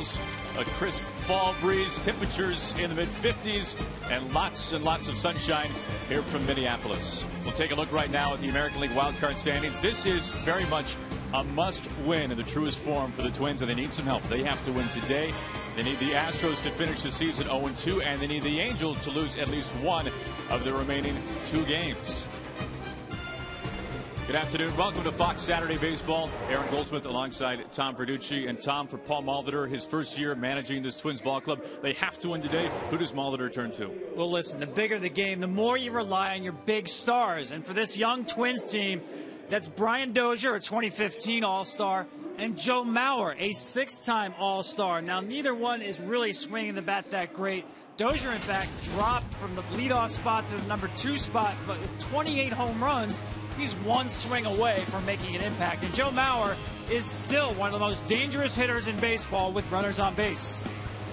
Royals. A crisp fall breeze, temperatures in the mid-50s, and lots of sunshine here from Minneapolis. We'll take a look right now at the American League wildcard standings. This is very much a must-win in the truest form for the Twins, and they need some help. They have to win today. They need the Astros to finish the season 0-2, and they need the Angels to lose at least one of the remaining 2 games. Good afternoon. Welcome to Fox Saturday Baseball. Aaron Goldsmith alongside Tom Verducci. And Tom, for Paul Molitor, his first year managing this Twins ball club, they have to win today. Who does Molitor turn to? Well, listen, the bigger the game, the more you rely on your big stars. And for this young Twins team, that's Brian Dozier, a 2015 All-Star, and Joe Mauer, a 6-time All-Star. Now, neither one is really swinging the bat that great. Dozier, in fact, dropped from the leadoff spot to the number 2 spot, but with 28 home runs, he's one swing away from making an impact. And Joe Mauer is still one of the most dangerous hitters in baseball with runners on base.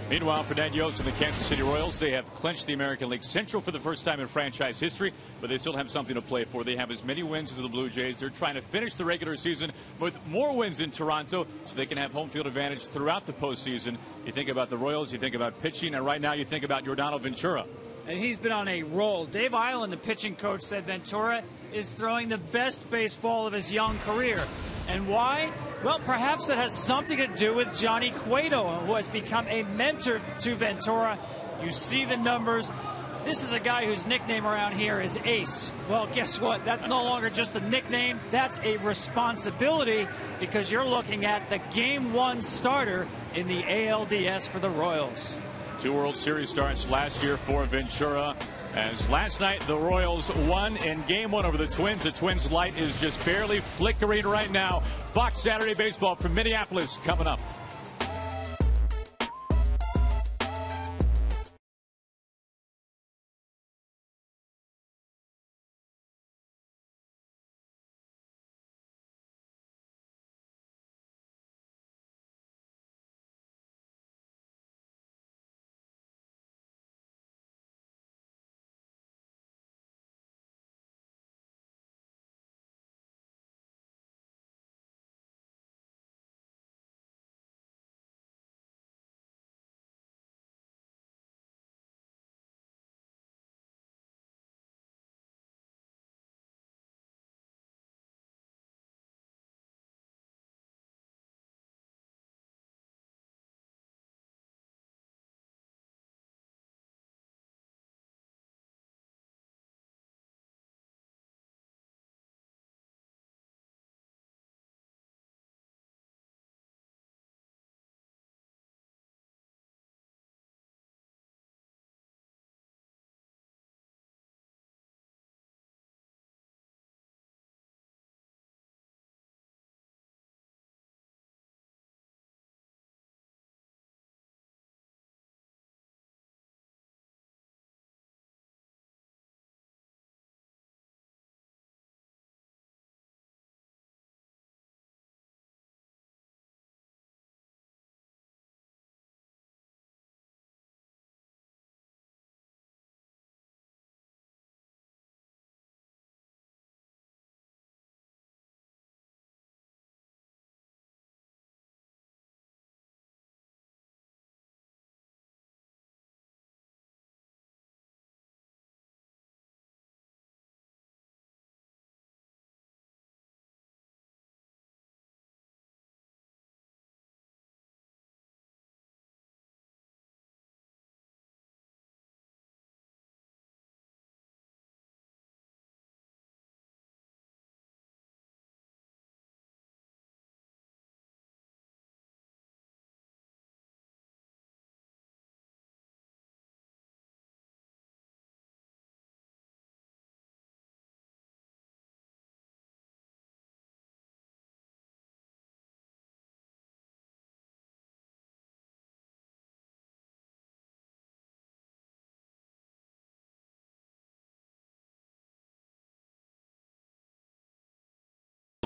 Meanwhile, for Ned Yost and the Kansas City Royals, they have clinched the American League Central for the first time in franchise history, but they still have something to play for. They have as many wins as the Blue Jays. They're trying to finish the regular season with more wins in Toronto so they can have home field advantage throughout the postseason. You think about the Royals, you think about pitching, and right now you think about Yordan Ventura. And he's been on a roll. Dave Eiland, the pitching coach, said Ventura is throwing the best baseball of his young career. And why? Well, perhaps it has something to do with Johnny Cueto, who has become a mentor to Ventura. You see the numbers. This is a guy whose nickname around here is Ace. Well, guess what? That's no longer just a nickname. That's a responsibility, because you're looking at the Game 1 starter in the ALDS for the Royals. 2 World Series starts last year for Ventura. As last night, the Royals won in Game 1 over the Twins. The Twins' light is just barely flickering right now. Fox Saturday Baseball from Minneapolis coming up.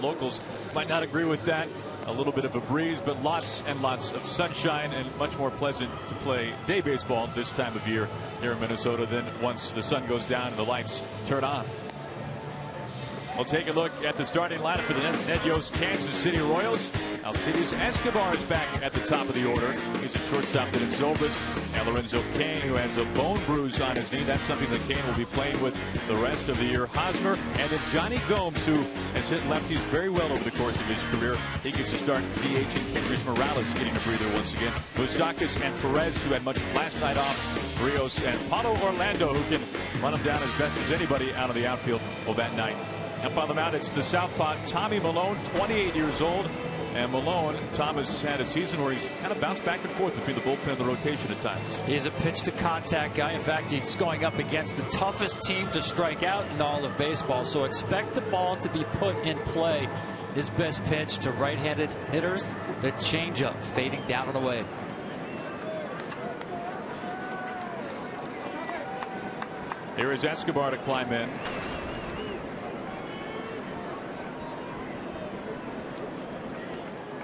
Locals might not agree with that. A little bit of a breeze, but lots and lots of sunshine, and much more pleasant to play day baseball this time of year here in Minnesota than once the sun goes down and the lights turn on. We'll take a look at the starting lineup for the Ned Yost Kansas City Royals. Alcides Escobar is back at the top of the order. He's a shortstop that is Zobrist, and Lorenzo Cain, who has a bone bruise on his knee. That's something that Cain will be playing with the rest of the year. Hosmer, and then Johnny Gomes, who has hit lefties very well over the course of his career. He gets a start DH, and Kendrys Morales getting a breather once again. Moustakas and Perez, who had much of last night off. Rios and Paulo Orlando, who can run them down as best as anybody out of the outfield of that night. Up on the mound, it's the southpaw Tommy Milone, 28 years old. And Milone, Thomas had a season where he's kind of bounced back and forth between the bullpen and the rotation at times. He's a pitch-to-contact guy. In fact, he's going up against the toughest team to strike out in all of baseball. So expect the ball to be put in play. His best pitch to right-handed hitters, the changeup fading down and away. Here is Escobar to climb in.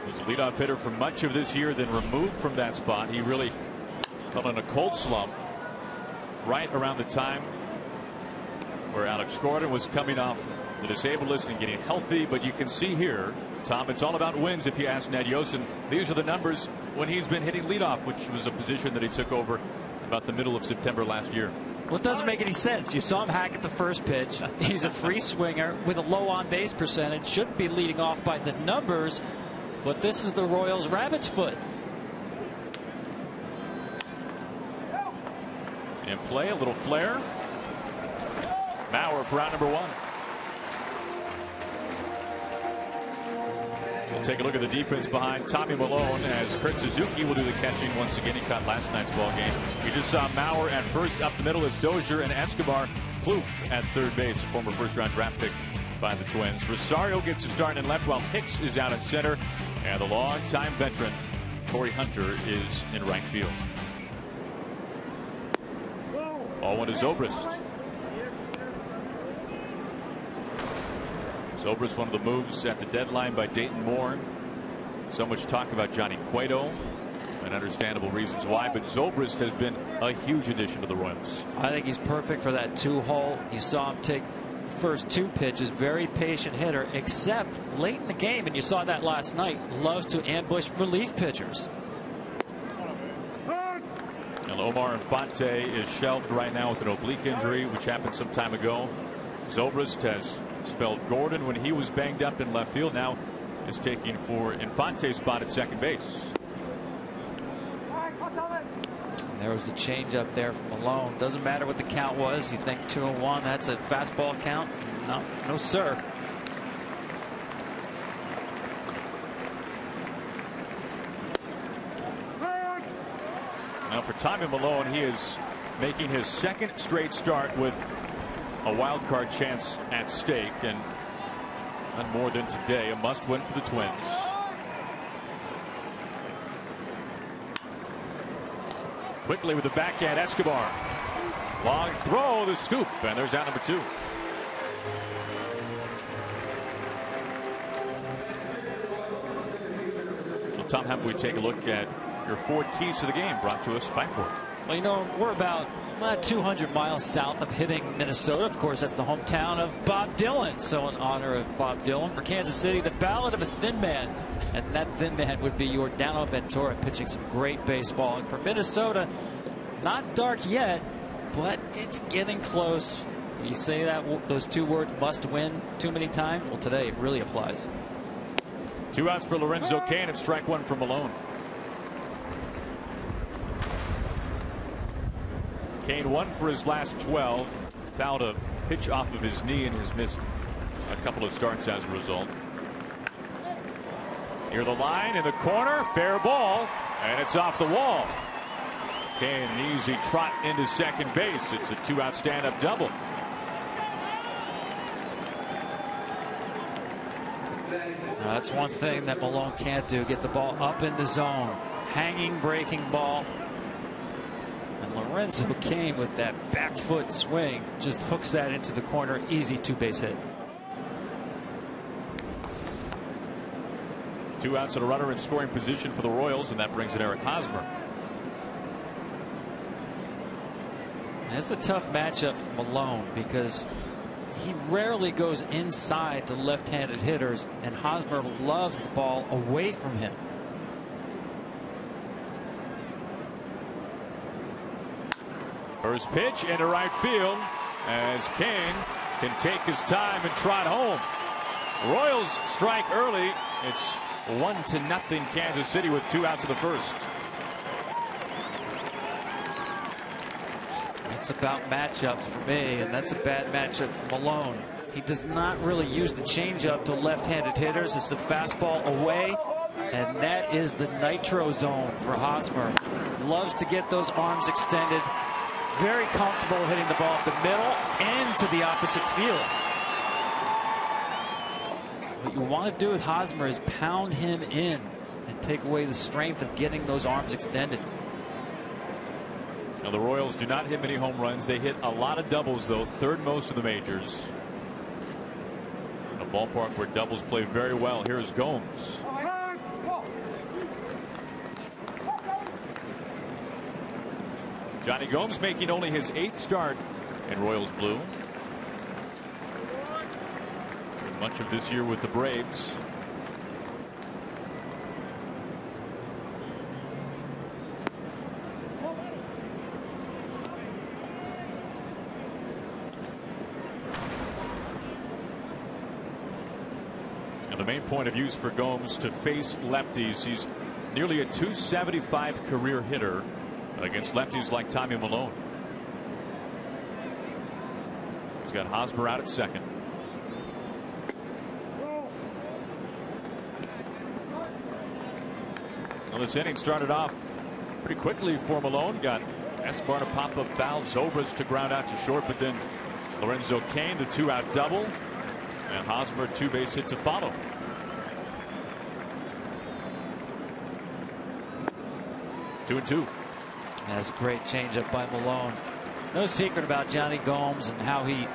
Was a leadoff hitter for much of this year, then removed from that spot. He really fell in a cold slump right around the time where Alex Gordon was coming off the disabled list and getting healthy. But you can see here, Tom, it's all about wins if you ask Ned Yost. And these are the numbers when he's been hitting leadoff, which was a position that he took over about the middle of September last year. Well, it doesn't make any sense. You saw him hack at the first pitch. He's a free swinger with a low on-base percentage. Shouldn't be leading off by the numbers, but this is the Royals' rabbit's foot. In play, a little flare. Mauer for out number one. We'll take a look at the defense behind Tommy Milone as Kurt Suzuki will do the catching once again. He caught last night's ball game. You just saw Mauer at first. Up the middle is Dozier and Escobar. Plouffe at third base, a former first-round draft pick by the Twins. Rosario gets a start in left while Hicks is out in center. And the long-time veteran Corey Hunter is in right field. 0-1 to Zobrist. Zobrist, one of the moves at the deadline by Dayton Moore. So much talk about Johnny Cueto, and understandable reasons why, but Zobrist has been a huge addition to the Royals. I think he's perfect for that two-hole. You saw him take the first two pitches, very patient hitter, except late in the game, and you saw that last night, loves to ambush relief pitchers. And Omar Infante is shelved right now with an oblique injury, which happened some time ago. Zobrist has spelled Gordon when he was banged up in left field. Now is taking for Infante's spot at second base. There was the change up there from Milone. Doesn't matter what the count was. You think 2-1, that's a fastball count? No, no, sir. Now for Tommy Milone, he is making his second straight start with a wild card chance at stake, and none more than today, a must win for the Twins. Quickly with the backhand, Escobar. Long throw, the scoop, and there's out number two. Well, Tom, how about we take a look at your four keys to the game brought to us by Ford? Well, you know, we're about 200 miles south of Hibbing, Minnesota. Of course, that's the hometown of Bob Dylan. So in honor of Bob Dylan, for Kansas City, the Ballad of a Thin Man. And that thin man would be your Yordano Ventura, pitching some great baseball. And for Minnesota, not dark yet, but it's getting close. You say that those two words, must win, too many times. Well, today it really applies. 2 outs for Lorenzo Cain and strike one for Milone. Cain 1 for his last 12. Fouled a pitch off of his knee and has missed a couple of starts as a result. Near the line in the corner, fair ball, and it's off the wall. Cain an easy trot into second base. It's a 2-out stand-up double. That's one thing that Milone can't do, get the ball up in the zone. Hanging, breaking ball. And Lorenzo Cain with that back foot swing just hooks that into the corner. Easy two-base hit. 2 outs and a runner in scoring position for the Royals, and that brings in Eric Hosmer. It's a tough matchup for Milone because he rarely goes inside to left-handed hitters, and Hosmer loves the ball away from him. First pitch into right field as Kane can take his time and trot home. Royals strike early. It's 1-0 Kansas City with 2 outs of the first. That's about matchups for me, and that's a bad matchup for Malone. He does not really use the changeup to left-handed hitters. It's the fastball away, and that is the nitro zone for Hosmer. Loves to get those arms extended. Very comfortable hitting the ball up the middle and to the opposite field. What you want to do with Hosmer is pound him in and take away the strength of getting those arms extended. Now, the Royals do not hit many home runs. They hit a lot of doubles, though, third most of the majors. In a ballpark where doubles play very well. Here's Gomes. Johnny Gomes making only his 8th start in Royals blue. Much of this year with the Braves. And the main point of use for Gomes to face lefties. He's nearly a .275 career hitter against lefties like Tommy Malone. He's got Hosmer out at second. Well, this inning started off pretty quickly for Malone. Got Escobar to pop up foul, Zobrist to ground out to short, but then Lorenzo Cain, the 2-out double, and Hosmer 2-base hit to follow. Two and two. That's a great changeup by Malone. No secret about Johnny Gomes and how he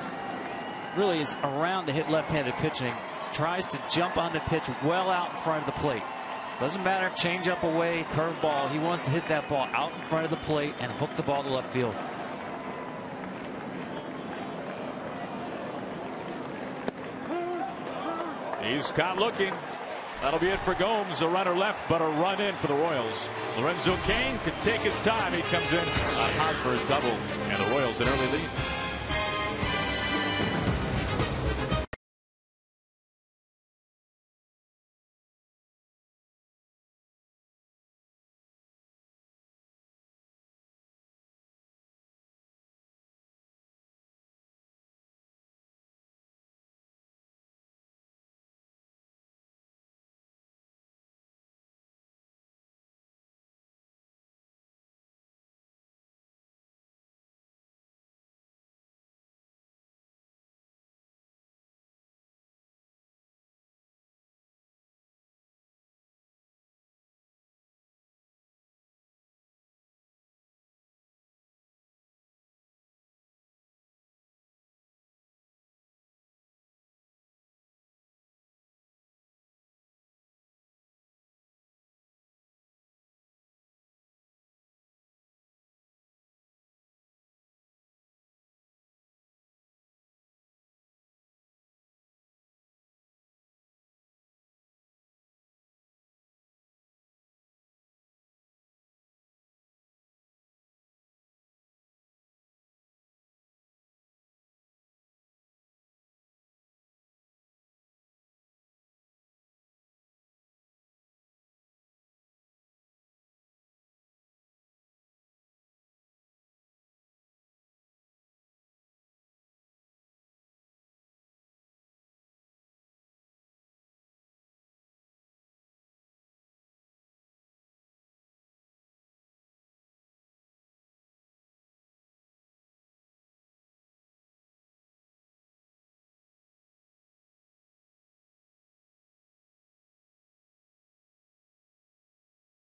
really is around to hit left-handed pitching. Tries to jump on the pitch well out in front of the plate. Doesn't matter, changeup away, curveball. He wants to hit that ball out in front of the plate and hook the ball to left field. He's caught looking. That'll be it for Gomes. A runner left, but a run in for the Royals. Lorenzo Cain could take his time. He comes in on Hosmer's double, and the Royals an early lead.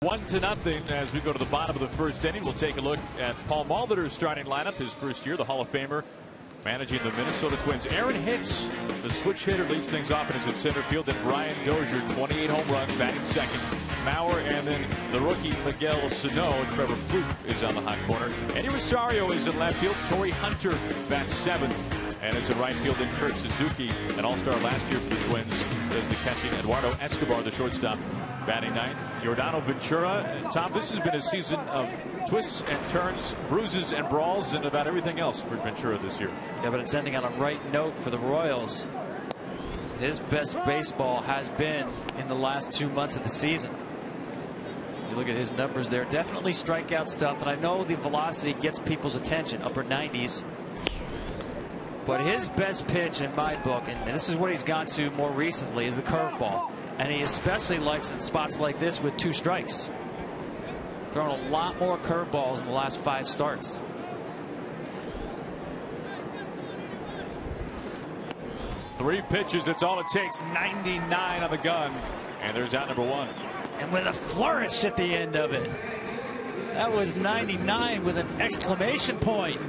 One to nothing as we go to the bottom of the first inning. We'll take a look at Paul Molitor's starting lineup, his first year, the Hall of Famer managing the Minnesota Twins. Aaron Hicks, the switch hitter, leads things off and is in center field. Then Brian Dozier, 28 home runs, batting second. Mauer, and then the rookie Miguel Sano. Trevor Plouffe is on the hot corner. Eddie Rosario is in left field. Torrey Hunter bats seventh. And as a right field in Kurt Suzuki, an all-star last year for the Twins, does the catching. Eduardo Escobar, the shortstop, batting ninth. Giordano Ventura. Tom, this has been a season of twists and turns, bruises and brawls, and about everything else for Ventura this year. Yeah, but it's ending on a right note for the Royals. His best baseball has been in the last 2 months of the season. You look at his numbers there, definitely strikeout stuff, and I know the velocity gets people's attention, upper 90s. But his best pitch in my book, and this is what he's gone to more recently, is the curveball. And he especially likes in spots like this with 2 strikes. Thrown a lot more curveballs in the last 5 starts. Three pitches, that's all it takes. 99 on the gun. And there's out number 1. And with a flourish at the end of it. That was 99 with an exclamation point.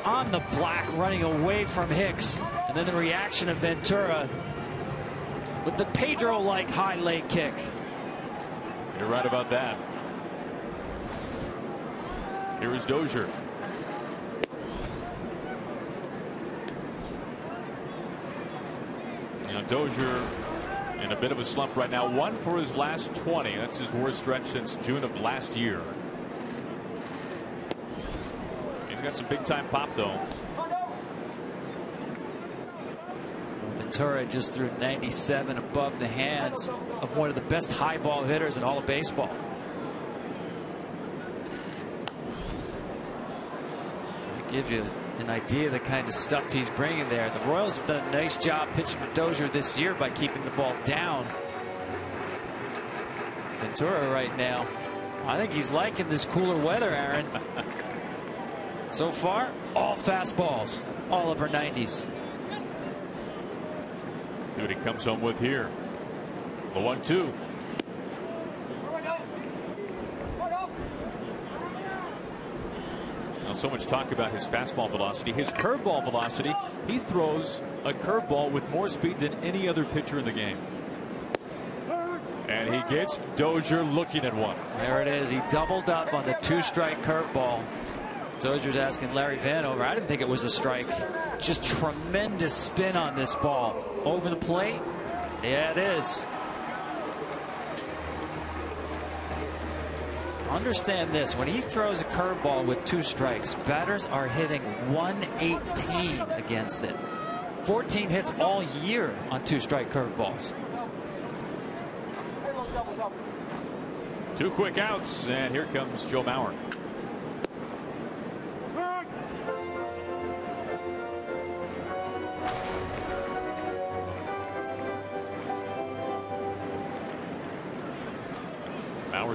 On the black, running away from Hicks. And then the reaction of Ventura with the Pedro-like high leg kick. You're right about that. Here is Dozier. Dozier in a bit of a slump right now. 1 for his last 20. That's his worst stretch since June of last year. He's got some big time pop though. Ventura just threw 97 above the hands of one of the best high ball hitters in all of baseball. That gives you an idea of the kind of stuff he's bringing there. The Royals have done a nice job pitching to Dozier this year by keeping the ball down. Ventura right now, I think he's liking this cooler weather, Aaron. So far, all fastballs, all upper 90s. See what he comes home with here. The 1-2. So much talk about his fastball velocity. His curveball velocity, he throws a curveball with more speed than any other pitcher in the game. And he gets Dozier looking at one. There it is. He doubled up on the 2-strike curveball. Dozier's asking Larry Vanover. I didn't think it was a strike. Just tremendous spin on this ball. Over the plate. Yeah, it is. Understand this, when he throws a curveball with 2 strikes, batters are hitting 118 against it. 14 hits all year on 2-strike curveballs. 2 quick outs, and here comes Joe Mauer.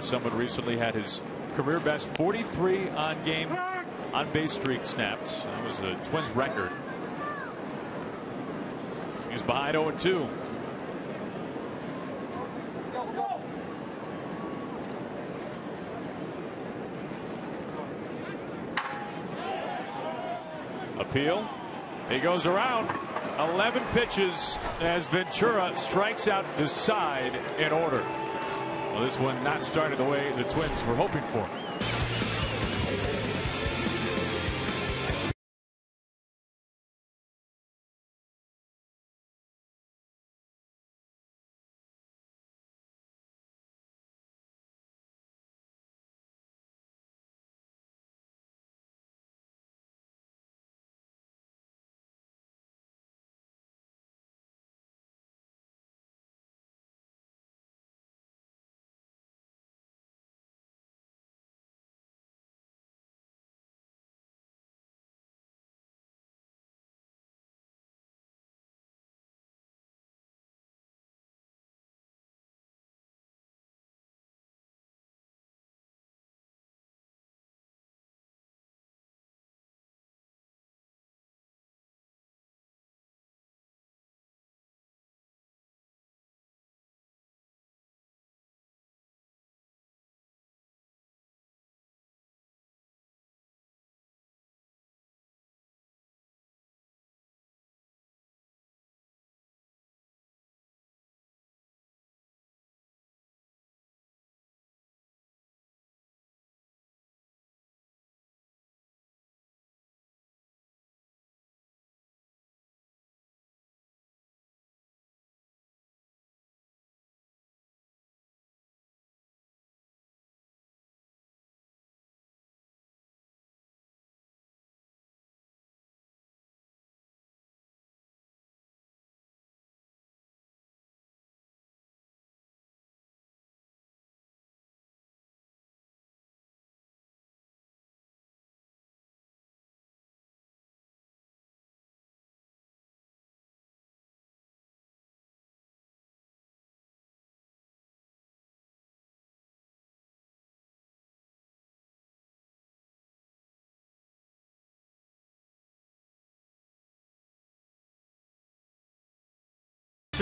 Someone recently had his career best 43 on base streak snaps. That was the Twins record. He's behind 0-2. Appeal. He goes around. 11 pitches as Ventura strikes out the side in order. Well, this one not started the way the Twins were hoping for.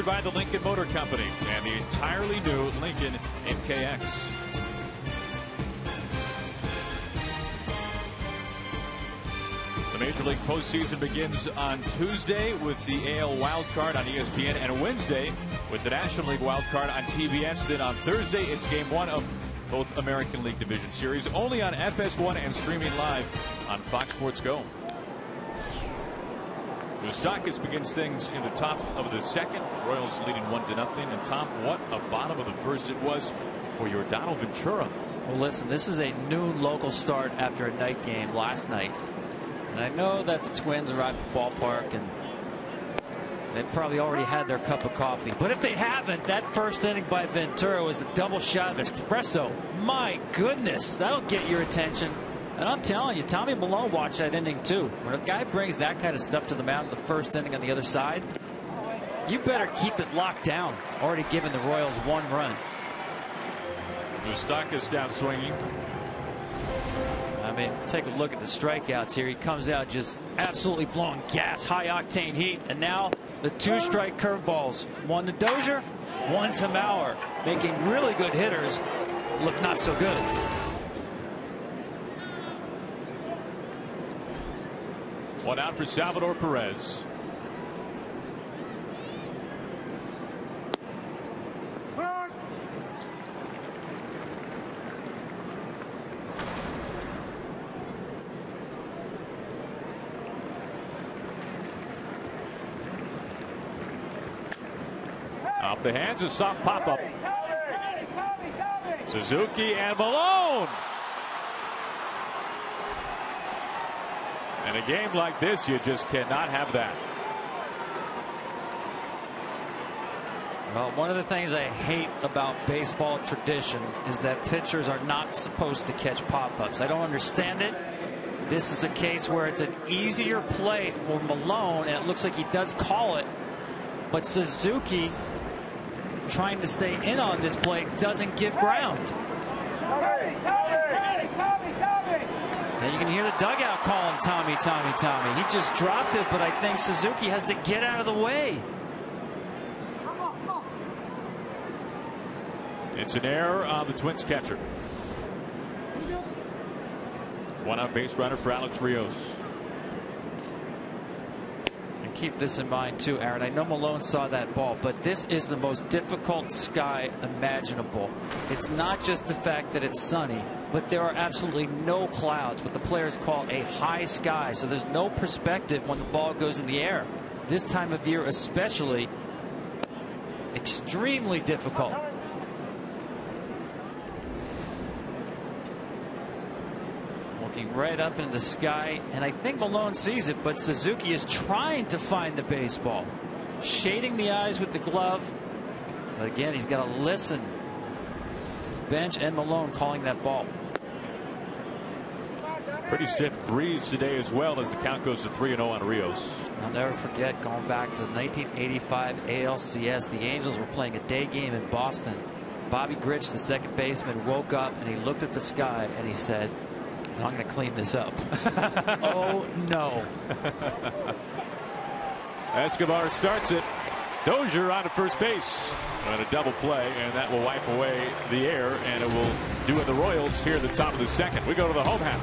By the Lincoln Motor Company and the entirely new Lincoln MKX. The Major League postseason begins on Tuesday with the AL Wild Card on ESPN, and Wednesday with the National League Wild Card on TBS. Then on Thursday, it's Game 1 of both American League Division Series, only on FS1 and streaming live on Fox Sports Go. Moustakas begins things in the top of the second. Royals leading 1-0. And Tom, what a bottom of the first it was for your Donald Ventura. Well, listen, this is a noon local start after a night game last night. And I know that the Twins are at the ballpark and they probably already had their cup of coffee. But if they haven't, that first inning by Ventura was a double shot of espresso. My goodness, that'll get your attention. And I'm telling you, Tommy Malone watched that inning too. When a guy brings that kind of stuff to the mound in the first inning on the other side, you better keep it locked down. Already given the Royals 1 run. Moustakas down swinging. I mean, take a look at the strikeouts here. He comes out just absolutely blowing gas, high octane heat, and now the 2 strike curveballs. 1 to Dozier, 1 to Mauer, making really good hitters look not so good. One out for Salvador Perez. Off the hands, a soft pop-up. Suzuki and Malone. In a game like this, you just cannot have that. Well, one of the things I hate about baseball tradition is that pitchers are not supposed to catch pop-ups. I don't understand it. This is a case where it's an easier play for Malone, and it looks like he does call it. But Suzuki, trying to stay in on this play, doesn't give ground. And you can hear the dugout calling Tommy, Tommy, Tommy. He just dropped it, but I think Suzuki has to get out of the way. It's an error on the Twins catcher. 1 out base runner for Alex Rios. And keep this in mind too, Aaron. I know Malone saw that ball, but this is the most difficult sky imaginable. It's not just the fact that it's sunny, but there are absolutely no clouds, what the players call a high sky. So there's no perspective when the ball goes in the air. This time of year especially, extremely difficult. Looking right up into the sky, and I think Malone sees it, but Suzuki is trying to find the baseball. Shading the eyes with the glove. But again, he's got to listen. Bench and Malone calling that ball. Pretty stiff breeze today as well as the count goes to 3-0 on Rios. I'll never forget going back to the 1985 ALCS. The Angels were playing a day game in Boston. Bobby Grich, the second baseman, woke up and he looked at the sky and he said, "I'm going to clean this up." Oh no. Escobar starts it. Dozier on to first base. And a double play, and that will wipe away the air, and it will do it the Royals here at the top of the second. We go to the home half.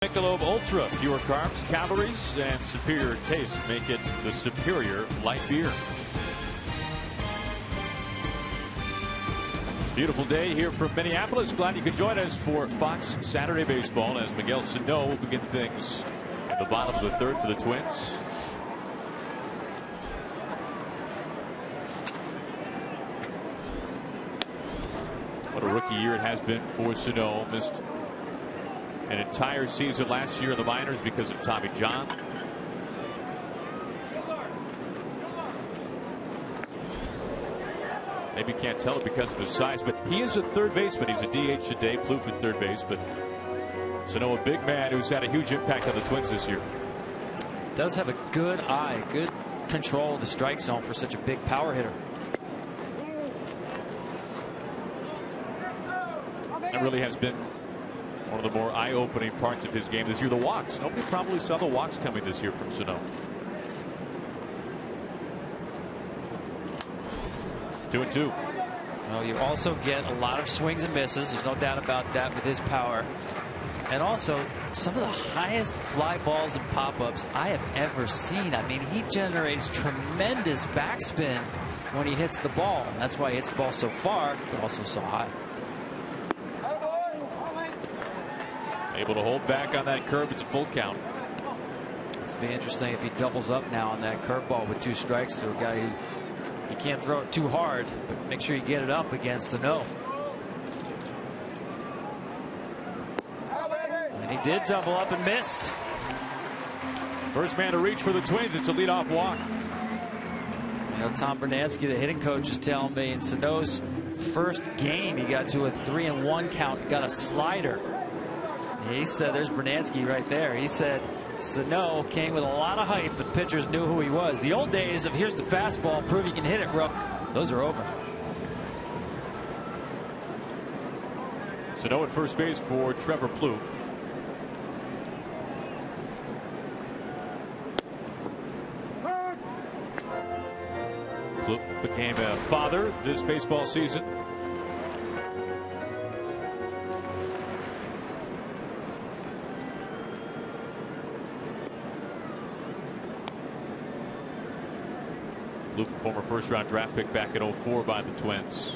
Michelob Ultra, fewer carbs, calories, and superior taste make it the superior light beer. Beautiful day here from Minneapolis. Glad you could join us for Fox Saturday Baseball as Miguel Sano will begin things in the bottom of the third for the Twins. What a rookie year it has been for Sano. Missed an entire season last year in the minors because of Tommy John. Maybe can't tell it because of his size, but he is a third baseman. He's a DH today. Plouffe at third base, but Sano, a big man who's had a huge impact on the Twins this year. Does have a good eye, good control of the strike zone for such a big power hitter. That really has been one of the more eye-opening parts of his game this year. The walks. Nobody probably saw the walks coming this year from Sano. 2-2. Well, you also get a lot of swings and misses. There's no doubt about that with his power. And also some of the highest fly balls and pop-ups I have ever seen. I mean, he generates tremendous backspin when he hits the ball. And that's why he hits the ball so far, but also so high. Able to hold back on that curve. It's a full count. It's be interesting if he doubles up now on that curveball with 2 strikes to a guy who you can't throw it too hard, but make sure you get it up against Sano. And he did double up and missed. First man to reach for the Twins. It's a leadoff walk. You know, Tom Bernansky, the hitting coach, is telling me in Sano's first game he got to a 3-1 count, got a slider. He said, there's Bernansky right there. He said Sano came with a lot of hype, but pitchers knew who he was. The old days of here's the fastball, prove you can hit it, Rook, those are over. Sano at first base for Trevor Plouffe. Plouffe became a father this baseball season. Plouffe, former first-round draft pick back in '04 by the Twins.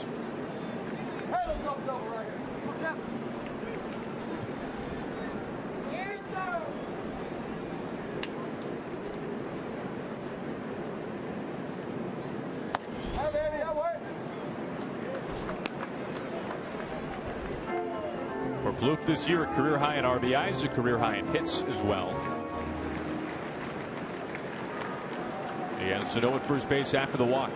For Plouffe this year, a career high in RBIs, a career high in hits as well. And Sano at first base after the walk.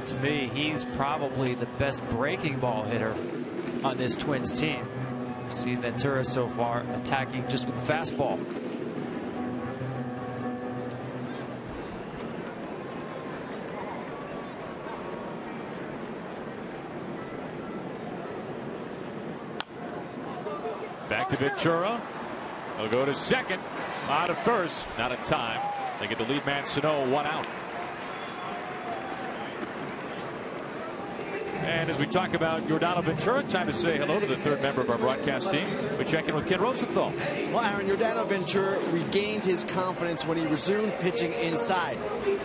To me, he's probably the best breaking ball hitter on this Twins team. See Ventura so far attacking just with the fastball. Back to Ventura. He'll go to second. Out of first. Not in time. They get the lead man Sano 1 out. And as we talk about Yordano Ventura, time to say hello to the third member of our broadcast team. We check in with Ken Rosenthal. Well, Aaron, Yordano Ventura regained his confidence when he resumed pitching inside.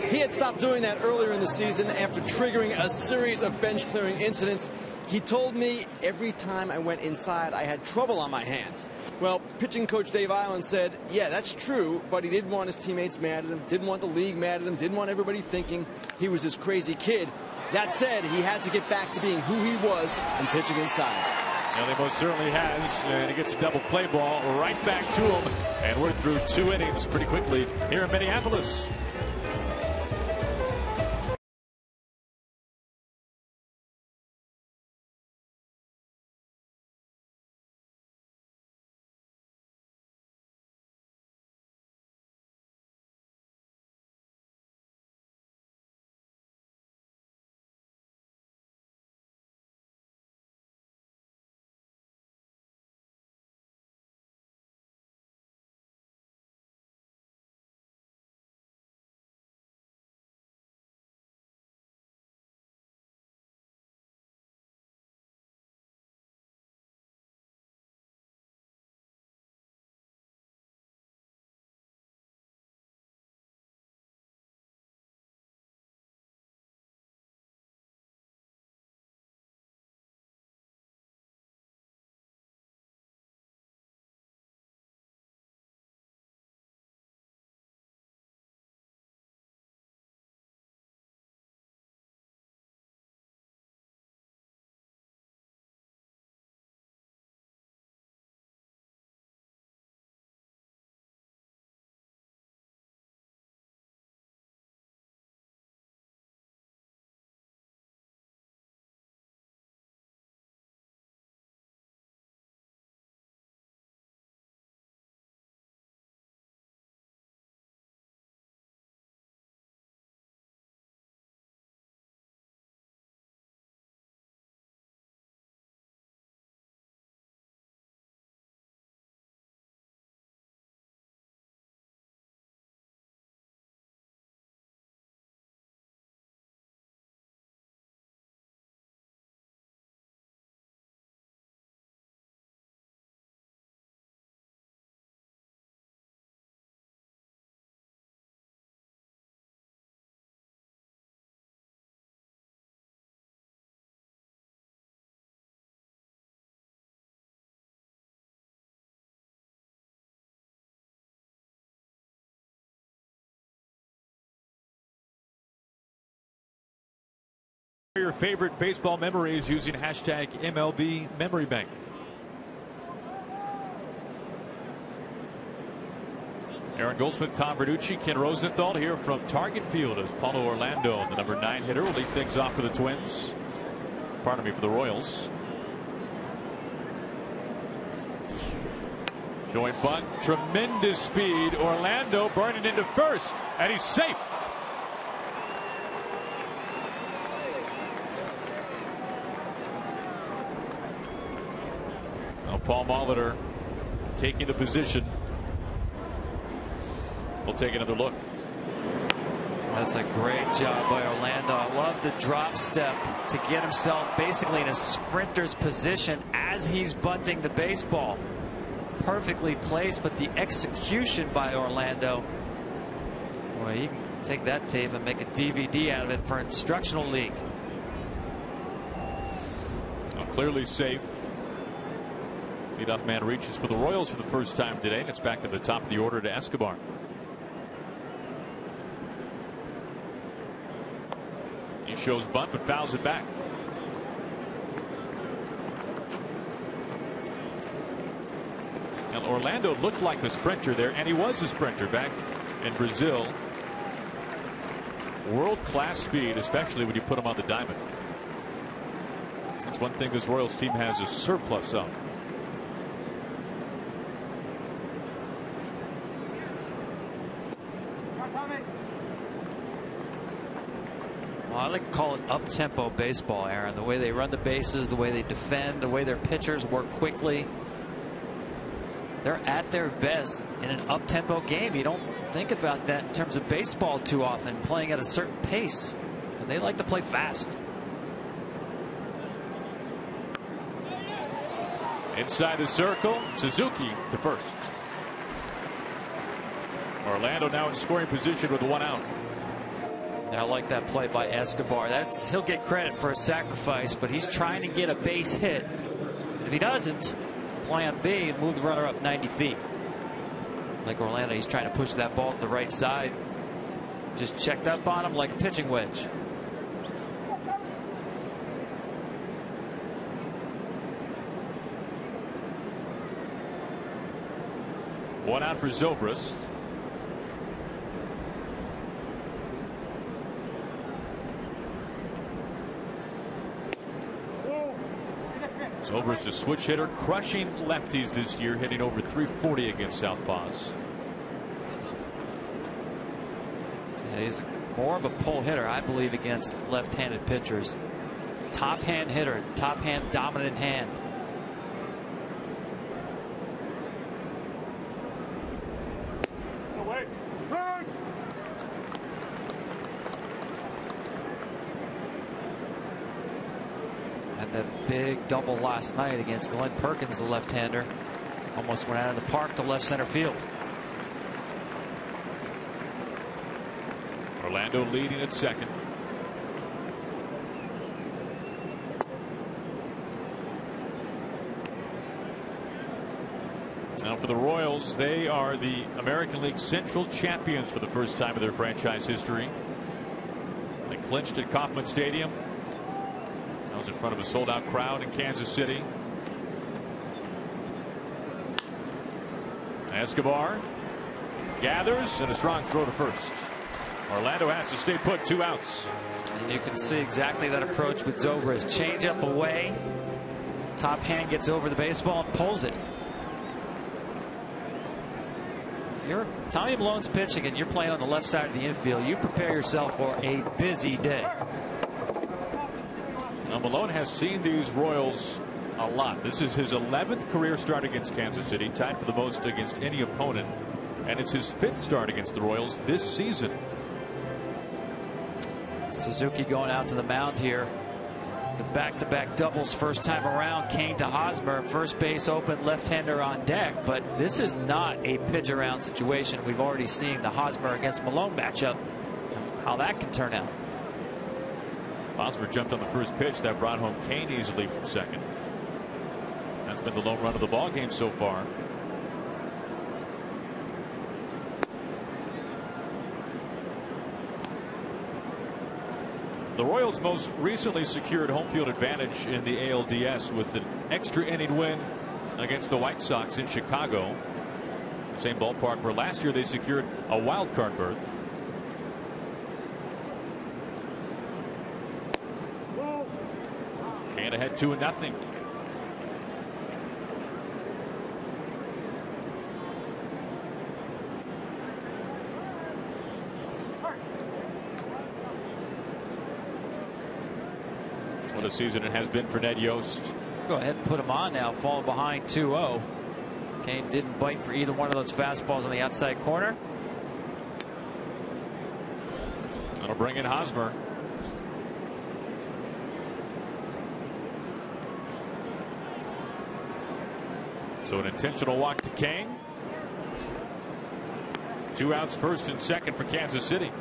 He had stopped doing that earlier in the season after triggering a series of bench clearing incidents. He told me every time I went inside, I had trouble on my hands. Well, pitching coach Dave Eiland said, yeah, that's true, but he didn't want his teammates mad at him, didn't want the league mad at him, didn't want everybody thinking he was this crazy kid. That said, he had to get back to being who he was and pitching inside. Well, he most certainly has, and he gets a double play ball right back to him, and we're through 2 innings pretty quickly here in Minneapolis. Your favorite baseball memories using hashtag MLB Memory Bank. Aaron Goldsmith, Tom Verducci, Ken Rosenthal here from Target Field as Paulo Orlando, the number 9 hitter, will lead things off for the Twins. Pardon me, for the Royals. Showing bunt, tremendous speed. Orlando burning into first, and he's safe. Now Paul Molitor taking the position. We'll take another look. That's a great job by Orlando. I love the drop step to get himself basically in a sprinter's position as he's bunting the baseball. Perfectly placed, but the execution by Orlando. Well, you can take that tape and make a DVD out of it for Instructional League. Well, clearly safe. Leadoff man reaches for the Royals for the first time today, and it's back to the top of the order to Escobar. He shows bunt but fouls it back. Now Orlando looked like a sprinter there, and he was a sprinter back in Brazil. World-class speed, especially when you put him on the diamond. That's one thing this Royals team has a surplus of. Well, I like to call it up-tempo baseball, Aaron. The way they run the bases, the way they defend, the way their pitchers work quickly. They're at their best in an up-tempo game. You don't think about that in terms of baseball too often, playing at a certain pace. But they like to play fast. Inside the circle, Suzuki to first. Orlando now in scoring position with 1 out. I like that play by Escobar. He'll get credit for a sacrifice, but he's trying to get a base hit. And if he doesn't, plan B, move the runner up 90 feet. Like Orlando, he's trying to push that ball to the right side. Just checked up on him like a pitching wedge. One out for Zobrist. Zobrist, a switch hitter, crushing lefties this year, hitting over 340 against southpaws. Yeah, he's more of a pull hitter, I believe, against left-handed pitchers. Top hand hitter, top hand dominant hand. That big double last night against Glenn Perkins, the left-hander, almost went out of the park to left center field. Orlando leading at second. Now for the Royals, they are the American League Central champions for the first time in their franchise history. They clinched at Kauffman Stadium. That was in front of a sold-out crowd in Kansas City. Escobar gathers, and a strong throw to first. Orlando has to stay put, 2 outs. And you can see exactly that approach with Zobrist. Change up away. Top hand gets over the baseball and pulls it. If you're Tommy Malone's pitching and you're playing on the left side of the infield, you prepare yourself for a busy day. Now Malone has seen these Royals a lot. This is his 11th career start against Kansas City, tied for the most against any opponent, and it's his 5th start against the Royals this season. Suzuki going out to the mound here. The back-to-back doubles first time around. Kane to Hosmer, first base open, left-hander on deck. But this is not a pitch-around situation. We've already seen the Hosmer against Malone matchup, how that can turn out. Hosmer jumped on the first pitch. That brought home Kane easily from second. That's been the lone run of the ball game so far. The Royals most recently secured home field advantage in the ALDS with an extra inning win against the White Sox in Chicago, the same ballpark where last year they secured a wild card berth. And ahead 2-0. What a season it has been for Ned Yost. Go ahead and put him on now, falling behind 2-0. Kane didn't bite for either one of those fastballs on the outside corner. That'll bring in Hosmer. So an intentional walk to Kane. 2 outs, first and second for Kansas City.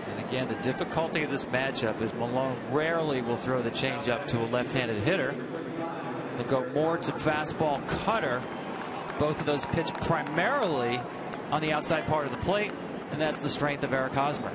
And again, the difficulty of this matchup is Malone rarely will throw the changeup to a left-handed hitter. He'll go more to fastball cutter. Both of those pitch primarily on the outside part of the plate, and that's the strength of Eric Hosmer.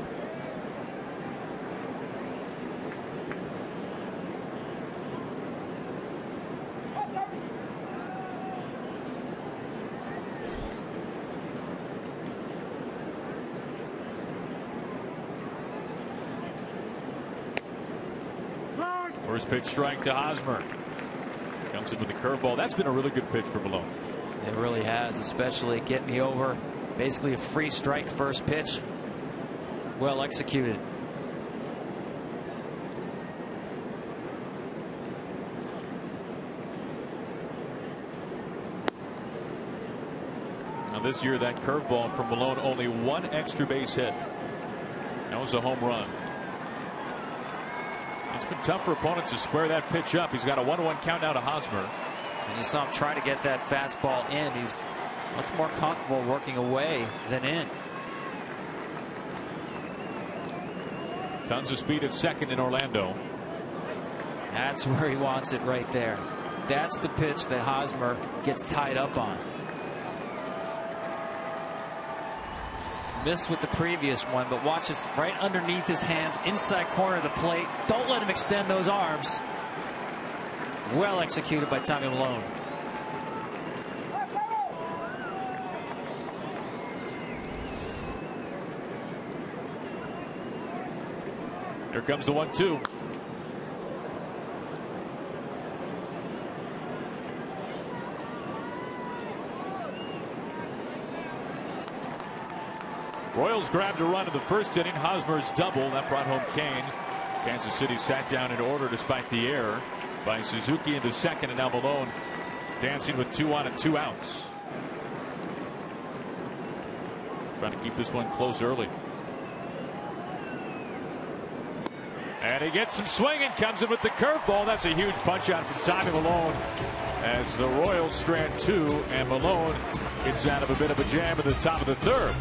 First pitch strike to Hosmer. Comes in with a curveball. That's been a really good pitch for Malone. It really has, especially get me over. Basically a free strike first pitch. Well executed. Now this year that curveball from Malone, only one extra base hit. That was a home run. It's been tough for opponents to square that pitch up. He's got a 1-1 count now to Hosmer. And you saw him try to get that fastball in. He's much more comfortable working away than in. Tons of speed at second in Orlando. That's where he wants it right there. That's the pitch that Hosmer gets tied up on. Missed with the previous one, but watch this right underneath his hands, inside corner of the plate. Don't let him extend those arms. Well executed by Tommy Malone. Here comes the 1-2. Royals grabbed a run in the first inning. Hosmer's double that brought home Kane. Kansas City sat down in order despite the error by Suzuki in the second, and now Malone dancing with 2 on and 2 outs. Trying to keep this one close early. And he gets some swinging, comes in with the curveball. That's a huge punch out from Tommy Malone as the Royals strand 2, and Malone gets out of a bit of a jam at the top of the third.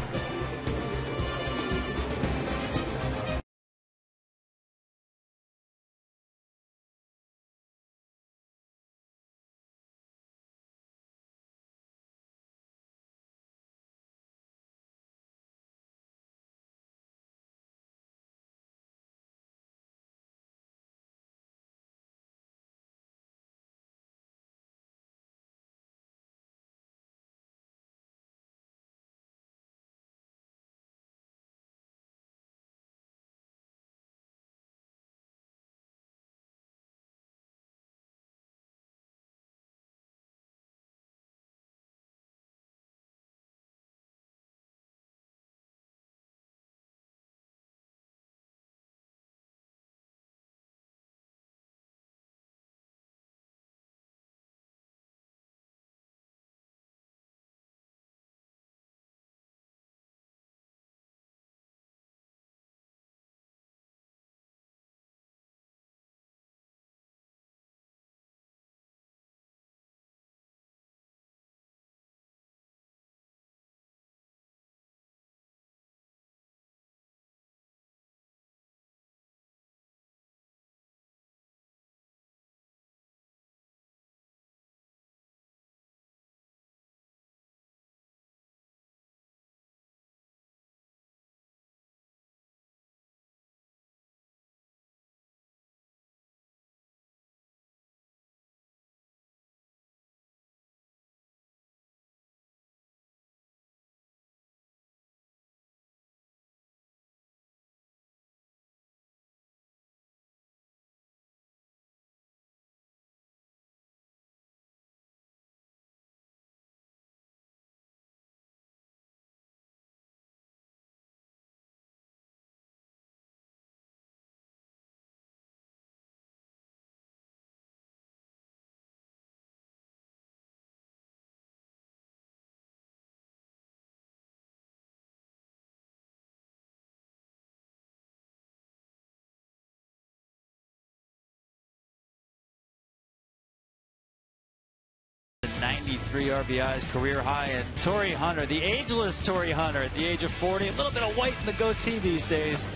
93 RBIs, career high. And Torrey Hunter, the ageless Torrey Hunter, at the age of 40, a little bit of white in the goatee these days.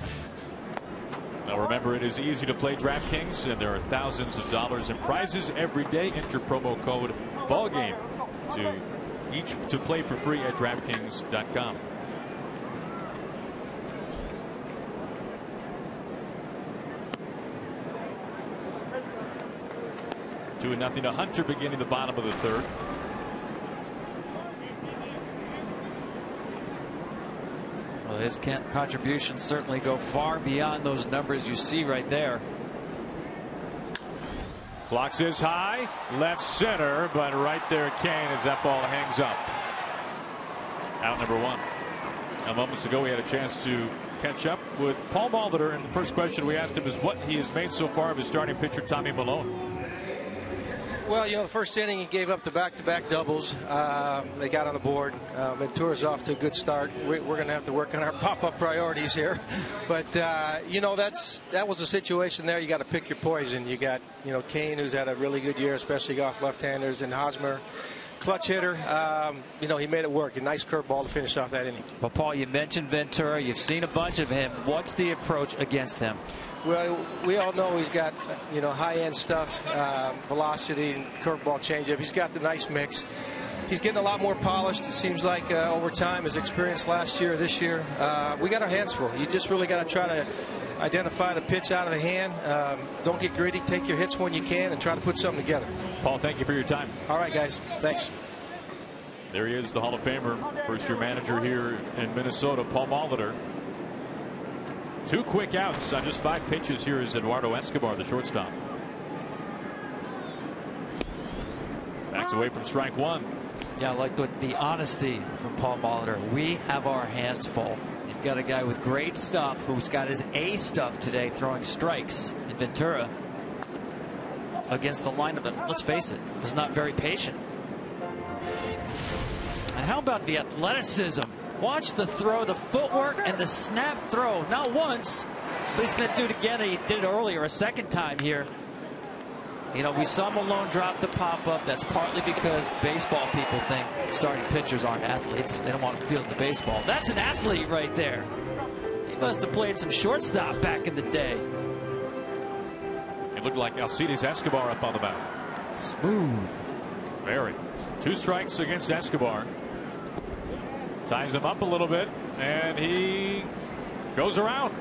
Now remember, it is easy to play DraftKings, and there are thousands of dollars in prizes every day. Enter promo code BALLGAME to play for free at DraftKings.com. 2-0 to Hunter beginning the bottom of the third. Well, his contributions certainly go far beyond those numbers you see right there. Clock says high, left center, but right there Kane as that ball hangs up. Out number one. Now, moments ago we had a chance to catch up with Paul Molitor, and the first question we asked him is what he has made so far of his starting pitcher Tommy Milone. Well, you know, the first inning he gave up the back-to-back doubles. They got on the board. Ventura's off to a good start. We're going to have to work on our pop-up priorities here. But, you know, that was a situation there. You got to pick your poison. You got, you know, Kane, who's had a really good year, especially off left-handers, and Hosmer, clutch hitter. You know, he made it work. A nice curveball to finish off that inning. Well, Paul, you mentioned Ventura. You've seen a bunch of him. What's the approach against him? Well, we all know he's got, you know, high-end stuff, velocity and curveball changeup. He's got the nice mix. He's getting a lot more polished, it seems like, over time. His experience last year, this year. We got our hands full. You just really got to try to identify the pitch out of the hand. Don't get greedy. Take your hits when you can and try to put something together. Paul, thank you for your time. All right, guys. Thanks. There he is, the Hall of Famer, first-year manager here in Minnesota, Paul Molitor. 2 quick outs on just 5 pitches. Here is Eduardo Escobar, the shortstop. Backs away from strike one. Yeah, I like the honesty from Paul Molitor. We have our hands full. You've got a guy with great stuff who's got his A stuff today, throwing strikes in Ventura against the lineup that, let's face it, was not very patient. And how about the athleticism? Watch the throw, the footwork, and the snap throw. Not once, but he's going to do it again. He did it earlier, a second time here. You know, we saw Milone drop the pop-up. That's partly because baseball people think starting pitchers aren't athletes. They don't want them fielding the baseball. That's an athlete right there. He must have played some shortstop back in the day. It looked like Alcides Escobar up on the mound. Smooth. Very. 2 strikes against Escobar. Ties him up a little bit, and he goes around.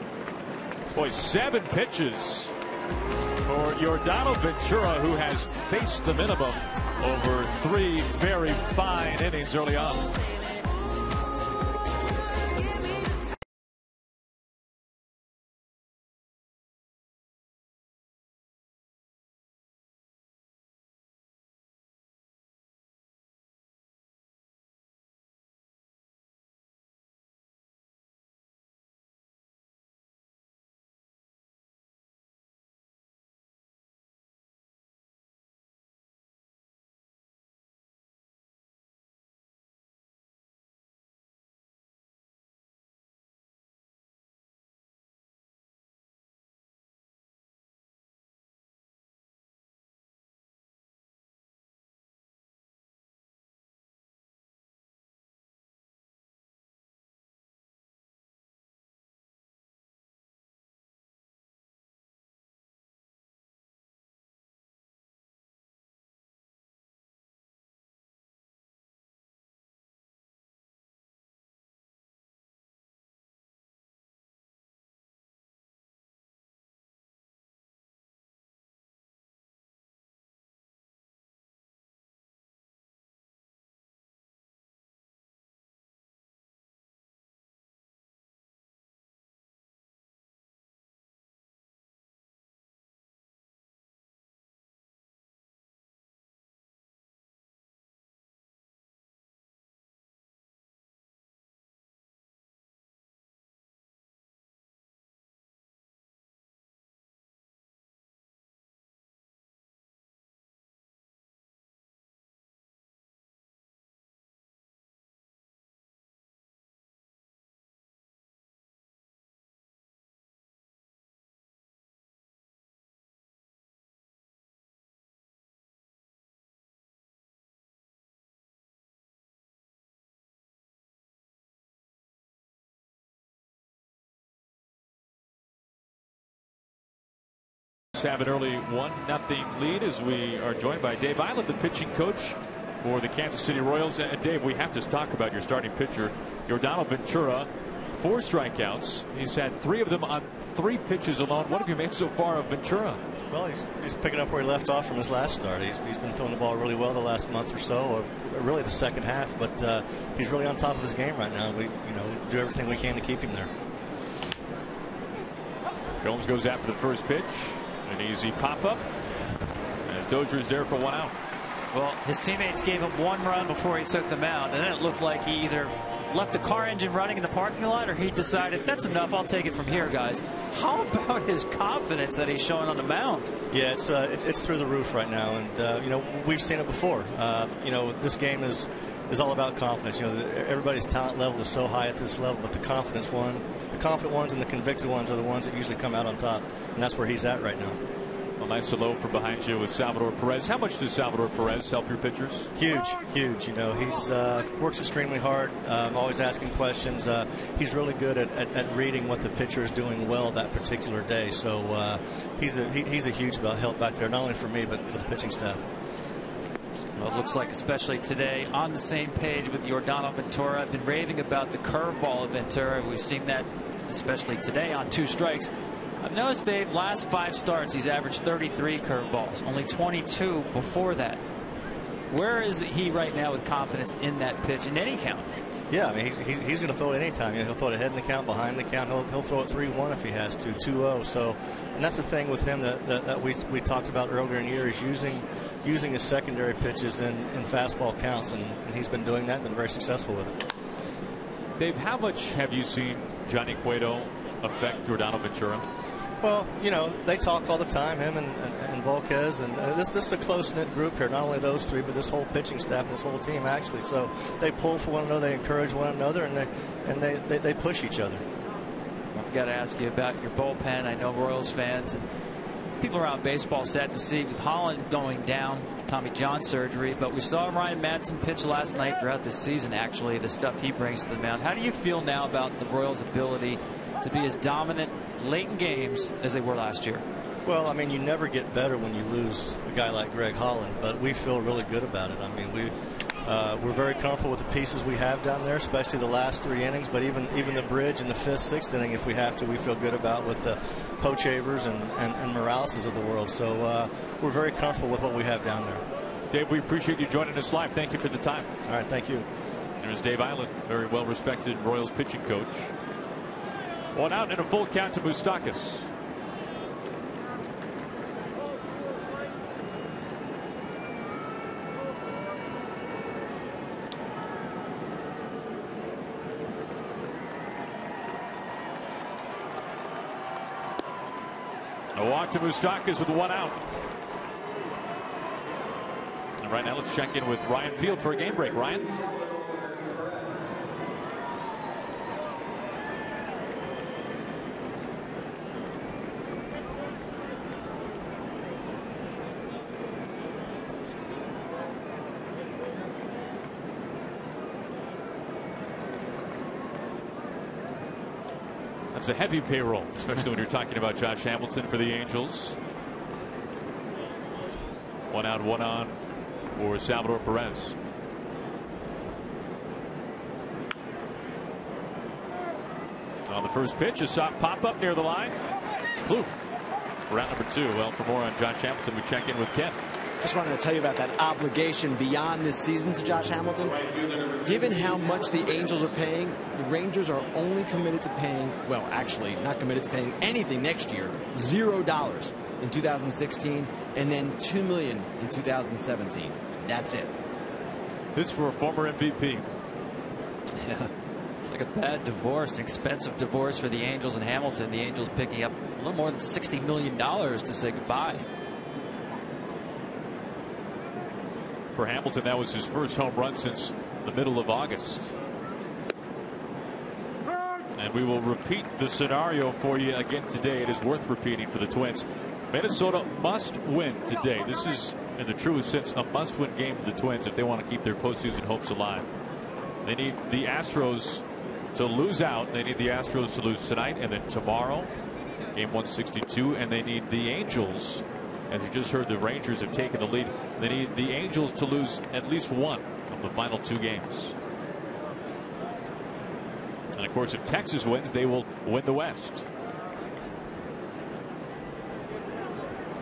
Boy, 7 pitches for Yordano Ventura, who has faced the minimum over 3 very fine innings early on. have an early 1-0 lead as we are joined by Dave Island, the pitching coach for the Kansas City Royals. And Dave, we have to talk about your starting pitcher, Yordan Ventura. 4 strikeouts. He's had 3 of them on 3 pitches alone. What have you made so far of Ventura? Well, he's picking up where he left off from his last start. He's been throwing the ball really well the last month or so, or really the second half. But he's really on top of his game right now. We do everything we can to keep him there. Gomes goes after the first pitch. An easy pop-up as Dozier's there for 1 out. Well, his teammates gave him 1 run before he took the mound, and then it looked like he either left the car engine running in the parking lot, or he decided, that's enough, I'll take it from here, guys. How about his confidence that he's showing on the mound? Yeah, it's through the roof right now, and we've seen it before. This game is all about confidence. Everybody's talent level is so high at this level, but the confident ones and the convicted ones are the ones that usually come out on top, and that's where he's at right now. A nice hello from behind you with Salvador Perez. How much does Salvador Perez help your pitchers? Huge. He's works extremely hard, always asking questions. He's really good at reading what the pitcher is doing well that particular day. So he's a huge help back there, not only for me but for the pitching staff. Well, it looks like, especially today, on the same page with Yordan Ventura. I've been raving about the curveball of Ventura. We've seen that, especially today, on 2 strikes. I've noticed, Dave, last 5 starts, he's averaged 33 curveballs, only 22 before that. Where is he right now with confidence in that pitch in any count? Yeah, I mean, he's going to throw it anytime. He'll throw it ahead in the count, behind the count. He'll throw it 3-1 if he has to, 2-0. So, and that's the thing with him that we talked about earlier in the year, is using his secondary pitches in fastball counts, and he's been doing that and been very successful with it. Dave, how much have you seen Johnny Cueto affect Yordan Ventura? Well, they talk all the time, him and Volquez, and this is a close-knit group here. Not only those 3, but this whole pitching staff, this whole team, actually. So they pull for one another, they encourage one another, and they push each other. I've got to ask you about your bullpen. I know Royals fans and people around baseball sad to see with Holland going down, Tommy John surgery, but we saw Ryan Madson pitch last night throughout this season, actually, the stuff he brings to the mound. How do you feel now about the Royals' ability to be as dominant late in games as they were last year? Well, I mean, you never get better when you lose a guy like Greg Holland, but we feel really good about it. I mean, we're very comfortable with the pieces we have down there, especially the last 3 innings, but even the bridge in the 5th, 6th inning, if we have to, we feel good about with the Pochavers and Moraleses of the world. So we're very comfortable with what we have down there. Dave, we appreciate you joining us live. Thank you for the time. All right, thank you. There's Dave Island, very well-respected Royals pitching coach. 1 out and a full count to Moustakas. A walk to Moustakas with 1 out. And right now, let's check in with Ryan Field for a game break. Ryan? It's a heavy payroll, especially when you're talking about Josh Hamilton for the Angels. 1 out, 1 on for Salvador Perez. On the first pitch, a soft pop-up near the line. Ploof. Round number 2. Well, for more on Josh Hamilton, we check in with Ken. Just wanted to tell you about that obligation beyond this season to Josh Hamilton. Given how much the Angels are paying, the Rangers are only committed to paying, well, actually not committed to paying anything next year, $0 in 2016, and then $2 million in 2017. That's it. This for a former MVP. Yeah, it's like a bad divorce, an expensive divorce for the Angels and Hamilton. The Angels picking up a little more than $60 million to say goodbye. For Hamilton, that was his first home run since the middle of August. And we will repeat the scenario for you again today. It is worth repeating for the Twins. Minnesota must win today. This is, in the truest sense, a must-win game for the Twins if they want to keep their postseason hopes alive. They need the Astros to lose out. They need the Astros to lose tonight and then tomorrow Game 162, and they need the Angels. As you just heard, the Rangers have taken the lead. They need the Angels to lose at least one of the final 2 games. And of course, if Texas wins, they will win the West.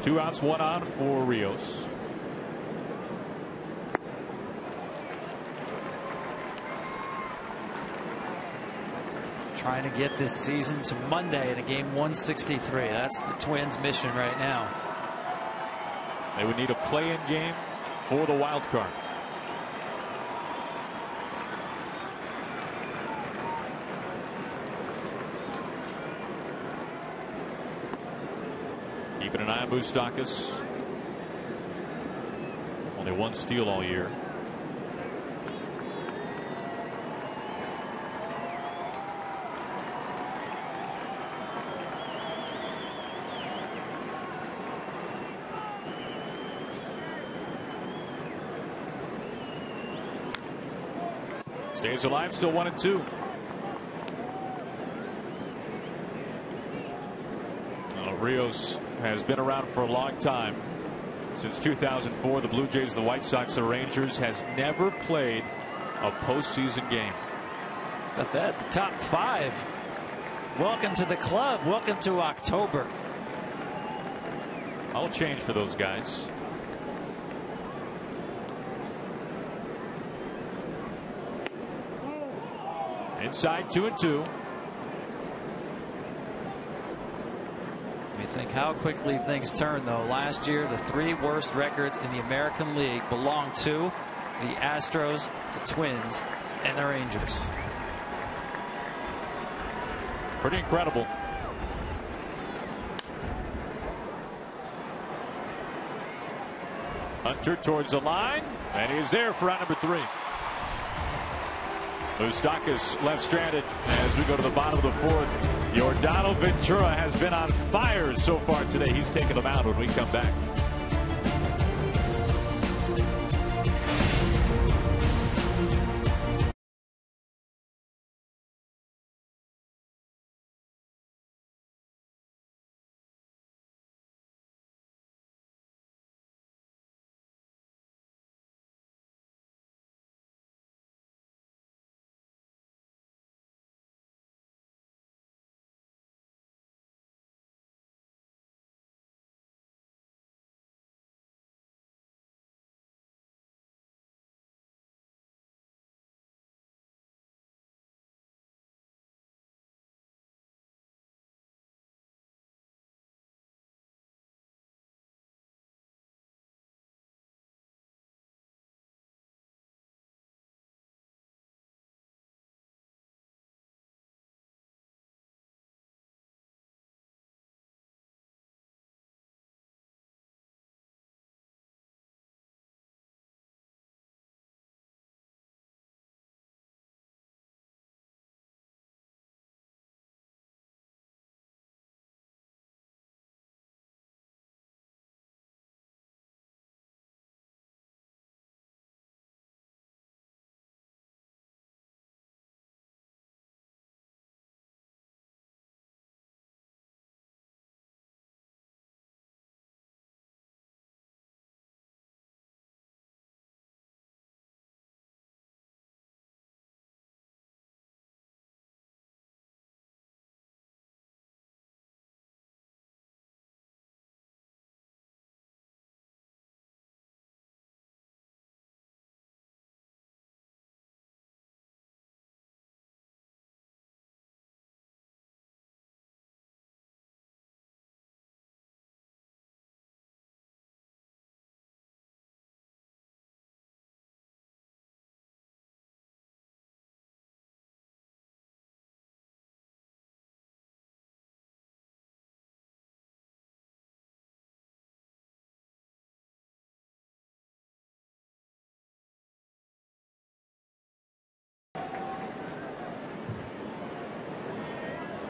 2 outs, 1 on for Rios. Trying to get this season to Monday in a game 163. That's the Twins' mission right now. They would need a play-in game for the wild card. Keeping an eye on Moustakas. Only 1 steal all year. Stays alive, still 1-2. Rios has been around for a long time. Since 2004, the Blue Jays, the White Sox, the Rangers, has never played a postseason game. Got that, the top 5. Welcome to the club. Welcome to October. I'll change for those guys. Inside 2-2. You think how quickly things turn, though. Last year, the 3 worst records in the American League belonged to the Astros, the Twins, and the Rangers. Pretty incredible. Hunter towards the line, and he's there for out number 3. Moustakas left stranded as we go to the bottom of the 4th. Yordano Ventura has been on fire so far today. He's taking them out when we come back.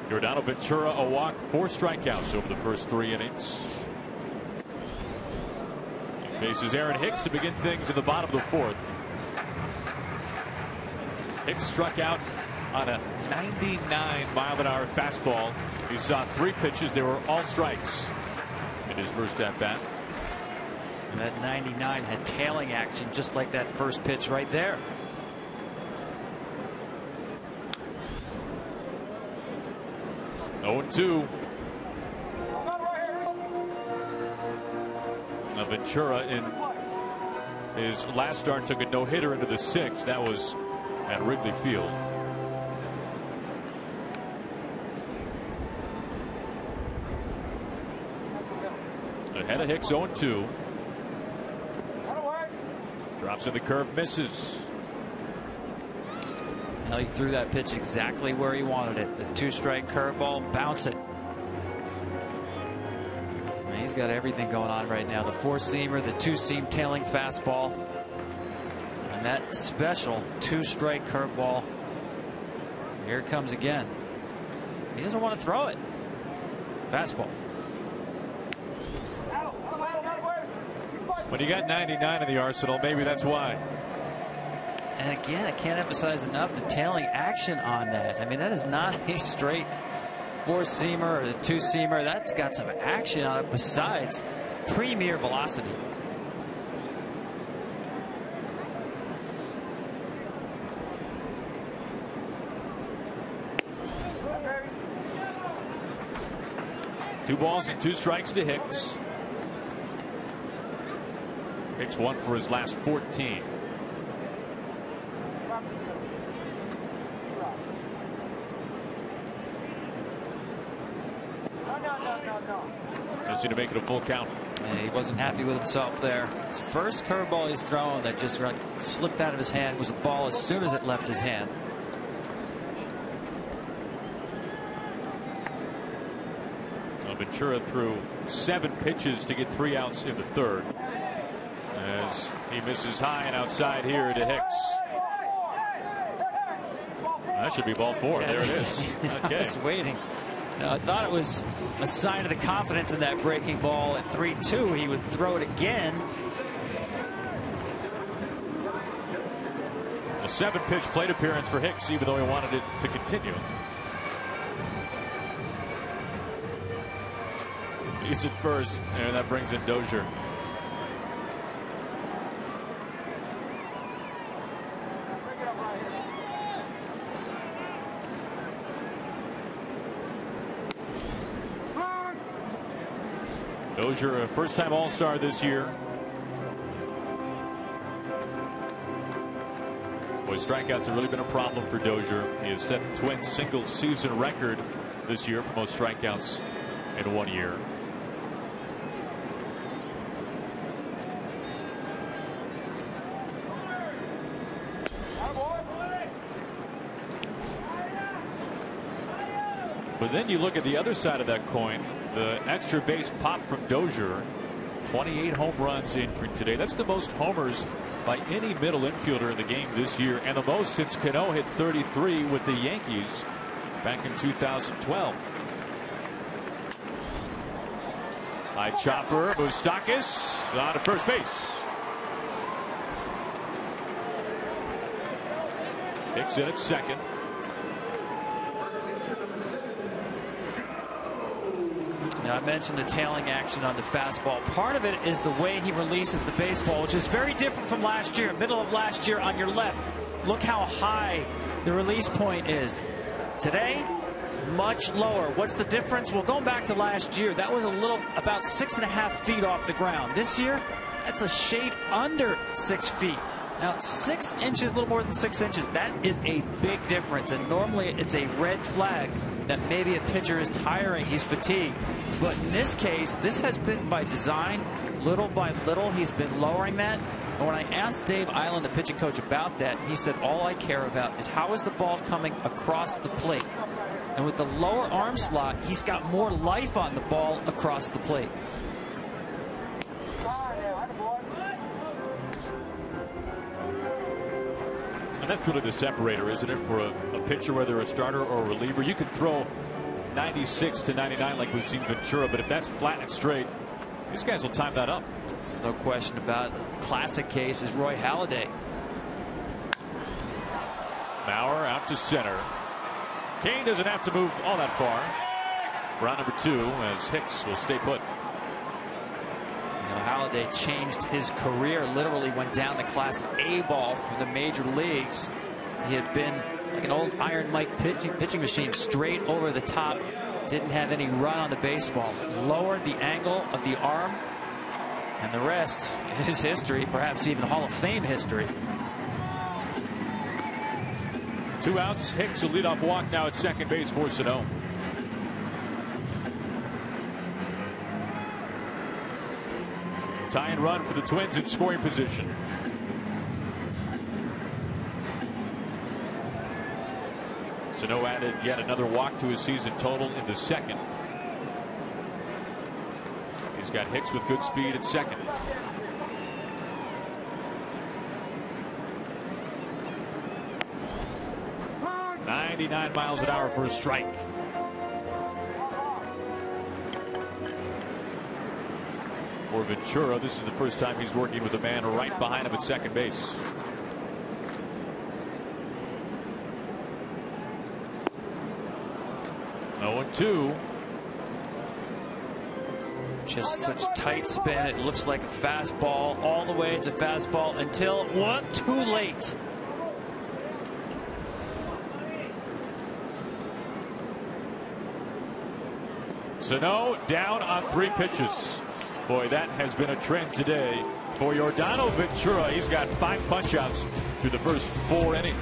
Yordano Ventura, a walk, 4 strikeouts over the first 3 innings. He faces Aaron Hicks to begin things in the bottom of the 4th. Hicks struck out on a 99-mile-an-hour fastball He saw 3 pitches. They were all strikes in his first at bat. And that 99 had tailing action just like that first pitch right there. Oh, 2. Ventura in his last start took a no-hitter into the 6th. That was at Wrigley Field. Ahead of Hicks, 0-2. Drops in the curve, misses. Well, he threw that pitch exactly where he wanted it. The 2-strike curveball, bounce it. He's got everything going on right now. The 4-seamer, the 2-seam tailing fastball, and that special 2-strike curveball. Here it comes again. He doesn't want to throw it. Fastball. When you got 99 in the arsenal, maybe that's why. And again, I can't emphasize enough the tailing action on that. I mean, that is not a straight 4-seamer or the 2-seamer. That's got some action on it besides premier velocity. Two balls and 2 strikes to Hicks. Hicks won for his last 14. Doesn't seem to make it a full count. And he wasn't happy with himself there. His first curveball he's thrown that just slipped out of his hand was a ball as soon as it left his hand. Ventura threw 7 pitches to get 3 outs in the 3rd. As he misses high and outside here to Hicks. That should be ball 4. Yeah. There it is. Okay. I was waiting. No, I thought it was a sign of the confidence in that breaking ball. At 3-2, he would throw it again. A 7-pitch plate appearance for Hicks, even though he wanted it to continue. He's at first, and that brings in Dozier. Dozier, a first-time All-Star this year. Boy, strikeouts have really been a problem for Dozier. He has set the Twins' single-season record this year for most strikeouts in 1 year. But then you look at the other side of that coin, the extra base pop from Dozier. 28 home runs in today. That's the most homers by any middle infielder in the game this year, and the most since Cano hit 33 with the Yankees back in 2012. High chopper, Moustakas on to first base. Hicks in at second. Now, I mentioned the tailing action on the fastball. Part of it is the way he releases the baseball, which is very different from last year. Middle of last year on your left. Look how high the release point is. Today, much lower. What's the difference? Well, going back to last year, that was about 6.5 feet off the ground. This year, that's a shade under 6 feet. Now, 6 inches, a little more than 6 inches, that is a big difference. And normally it's a red flag that maybe a pitcher is tiring, he's fatigued. But in this case, this has been by design. Little by little, he's been lowering that. And when I asked Dave Island, the pitching coach, about that, he said, all I care about is how is the ball coming across the plate. And with the lower arm slot, he's got more life on the ball across the plate. And that's really the separator, isn't it, for a pitcher, whether a starter or a reliever. You could throw 96 to 99 like we've seen Ventura, but if that's flat and straight, these guys will time that up. There's no question about it. Classic case is Roy Halladay. Bauer out to center. Kane doesn't have to move all that far. Round number 2 as Hicks will stay put. Halladay changed his career, literally went down to Class A ball from the major leagues. He had been like an old Iron Mike pitching machine, straight over the top, didn't have any run on the baseball, lowered the angle of the arm, and the rest is history, perhaps even Hall of Fame history. 2 outs. Hicks will lead off walk now at second base for Sano. Tie and run for the Twins in scoring position. Sano added yet another walk to his season total in the second. He's got Hicks with good speed at second. .99 miles an hour for a strike. For Ventura, this is the first time he's working with a man right behind him at second base. Oh, 0-2. Just such tight spin. It looks like a fastball all the way. It's a fastball until what? Too late. Sano down on 3 pitches. Boy, that has been a trend today for Yordano Ventura. He's got 5 punch-outs through the first 4 innings.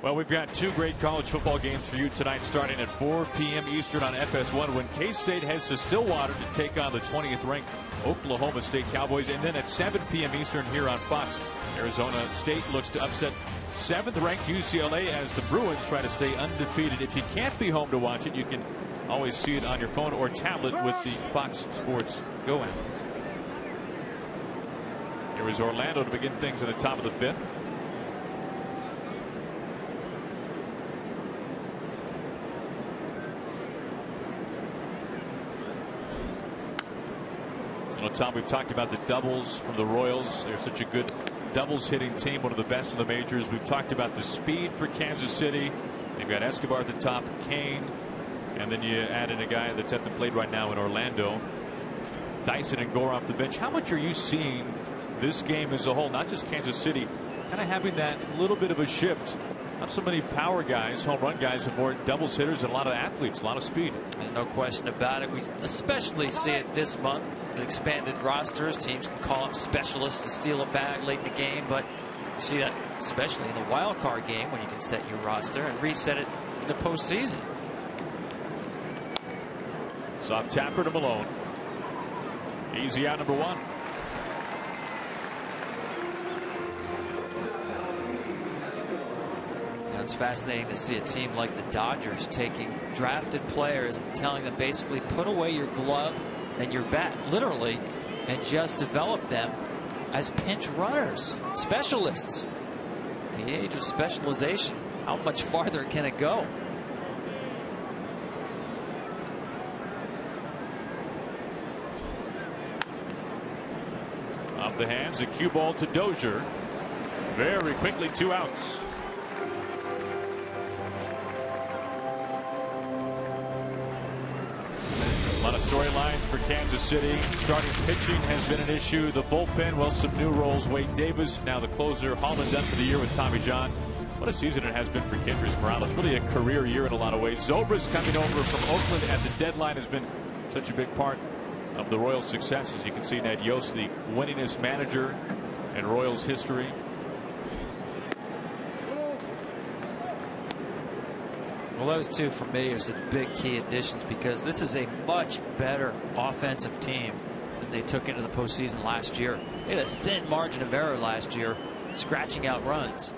Well, we've got 2 great college football games for you tonight, starting at 4 p.m. Eastern on FS1 when K-State heads to Stillwater to take on the 20th ranked Oklahoma State Cowboys, and then at 7 p.m. Eastern here on Fox, Arizona State looks to upset 7th ranked UCLA as the Bruins try to stay undefeated. If you can't be home to watch it, you can always see it on your phone or tablet with the Fox Sports Go app. Here is Orlando to begin things at the top of the 5th. Tom, we've talked about the doubles from the Royals. They're such a good doubles hitting team, one of the best in the majors. We've talked about the speed for Kansas City. They've got Escobar at the top, Kane, and then you add in a guy that's at the plate right now in Orlando, Dyson and Gore off the bench. How much are you seeing this game as a whole, not just Kansas City, kind of having that little bit of a shift. Not so many power guys, home run guys, but more doubles hitters and a lot of athletes, a lot of speed. And no question about it. We especially see it this month. The expanded rosters, teams can call up specialists to steal a bag late in the game, but you see that especially in the wild card game when you can set your roster and reset it in the postseason. Soft tapper to Malone. Easy out, number 1. It's fascinating to see a team like the Dodgers taking drafted players and telling them basically put away your glove and your bat, literally, and just develop them as pinch runners, specialists. The age of specialization, how much farther can it go? Off the hands, a cue ball to Dozier. Very quickly, 2 outs. A lot of storylines for Kansas City. Starting pitching has been an issue. The bullpen, well, some new roles. Wade Davis, now the closer. Holland done for the year with Tommy John. What a season it has been for Kendrys Morales. Really a career year in a lot of ways. Zobrist coming over from Oakland at the deadline has been such a big part of the Royals' success. As you can see, Ned Yost, the winningest manager in Royals history. Well, those two for me are some big key additions because this is a much better offensive team than they took into the postseason last year. They had a thin margin of error last year, scratching out runs.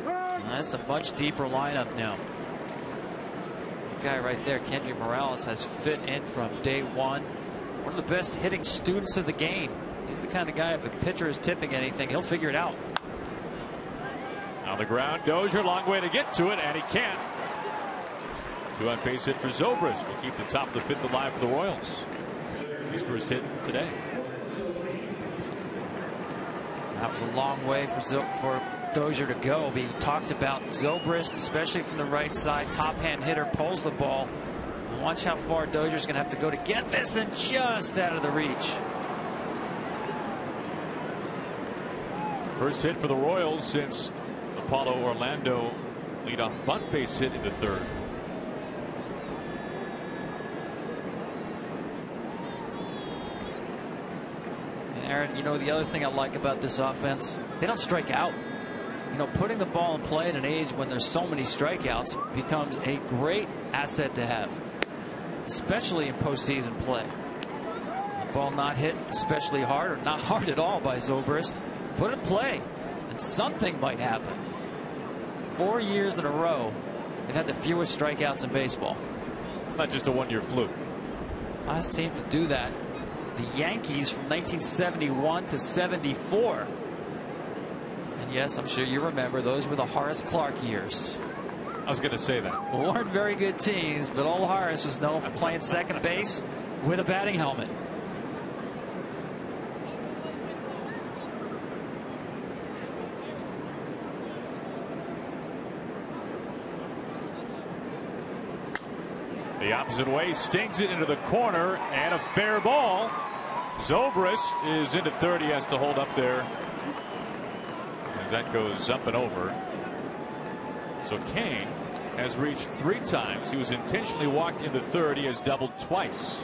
And that's a much deeper lineup now. The guy right there, Kendrys Morales, has fit in from day one. One of the best hitting students of the game. He's the kind of guy, if a pitcher is tipping anything, he'll figure it out. On the ground, Dozier, long way to get to it, and he can't. 2 on base hit for Zobrist will keep the top of the 5th alive for the Royals. His first hit today. That was a long way for Dozier to go. Being talked about, Zobrist, especially from the right side, top hand hitter, pulls the ball. And watch how far Dozier's going to have to go to get this, and just out of the reach. First hit for the Royals since Apollo Orlando leadoff bunt base hit in the 3rd. And Aaron, you know, the other thing I like about this offense, they don't strike out. You know, putting the ball in play at an age when there's so many strikeouts becomes a great asset to have, especially in postseason play. The ball not hit especially hard, or not hard at all by Zobrist. Put it in play, and something might happen. 4 years in a row, they've had the fewest strikeouts in baseball. It's not just a one-year fluke. Last team to do that, the Yankees from 1971 to 74. And yes, I'm sure you remember, those were the Horace Clarke years. I was going to say that. Weren't very good teams, but old Horace was known for playing second base with a batting helmet. The opposite way, stings it into the corner, and a fair ball. Zobrist is into 3rd. He has to hold up there as that goes up and over. So Kane has reached 3 times. He was intentionally walked into 3rd. He has doubled twice.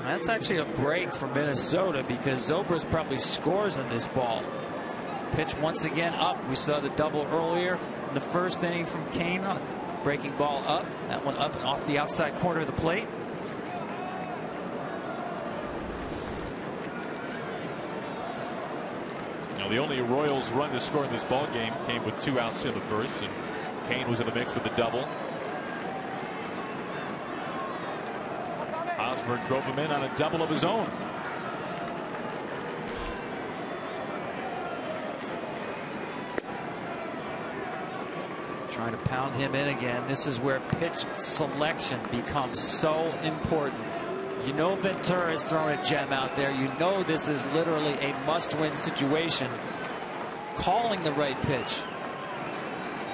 That's actually a break for Minnesota because Zobrist probably scores in this ball. Pitch once again up. We saw the double earlier in the 1st inning from Kane on a breaking ball up. That one up and off the outside corner of the plate. Now the only Royals run to score in this ball game came with 2 outs in the 1st, and Kane was in the mix with the double. Osborne drove him in on a double of his own. Trying to pound him in again. This is where pitch selection becomes so important. You know Ventura has thrown a gem out there. You know this is literally a must-win situation. Calling the right pitch,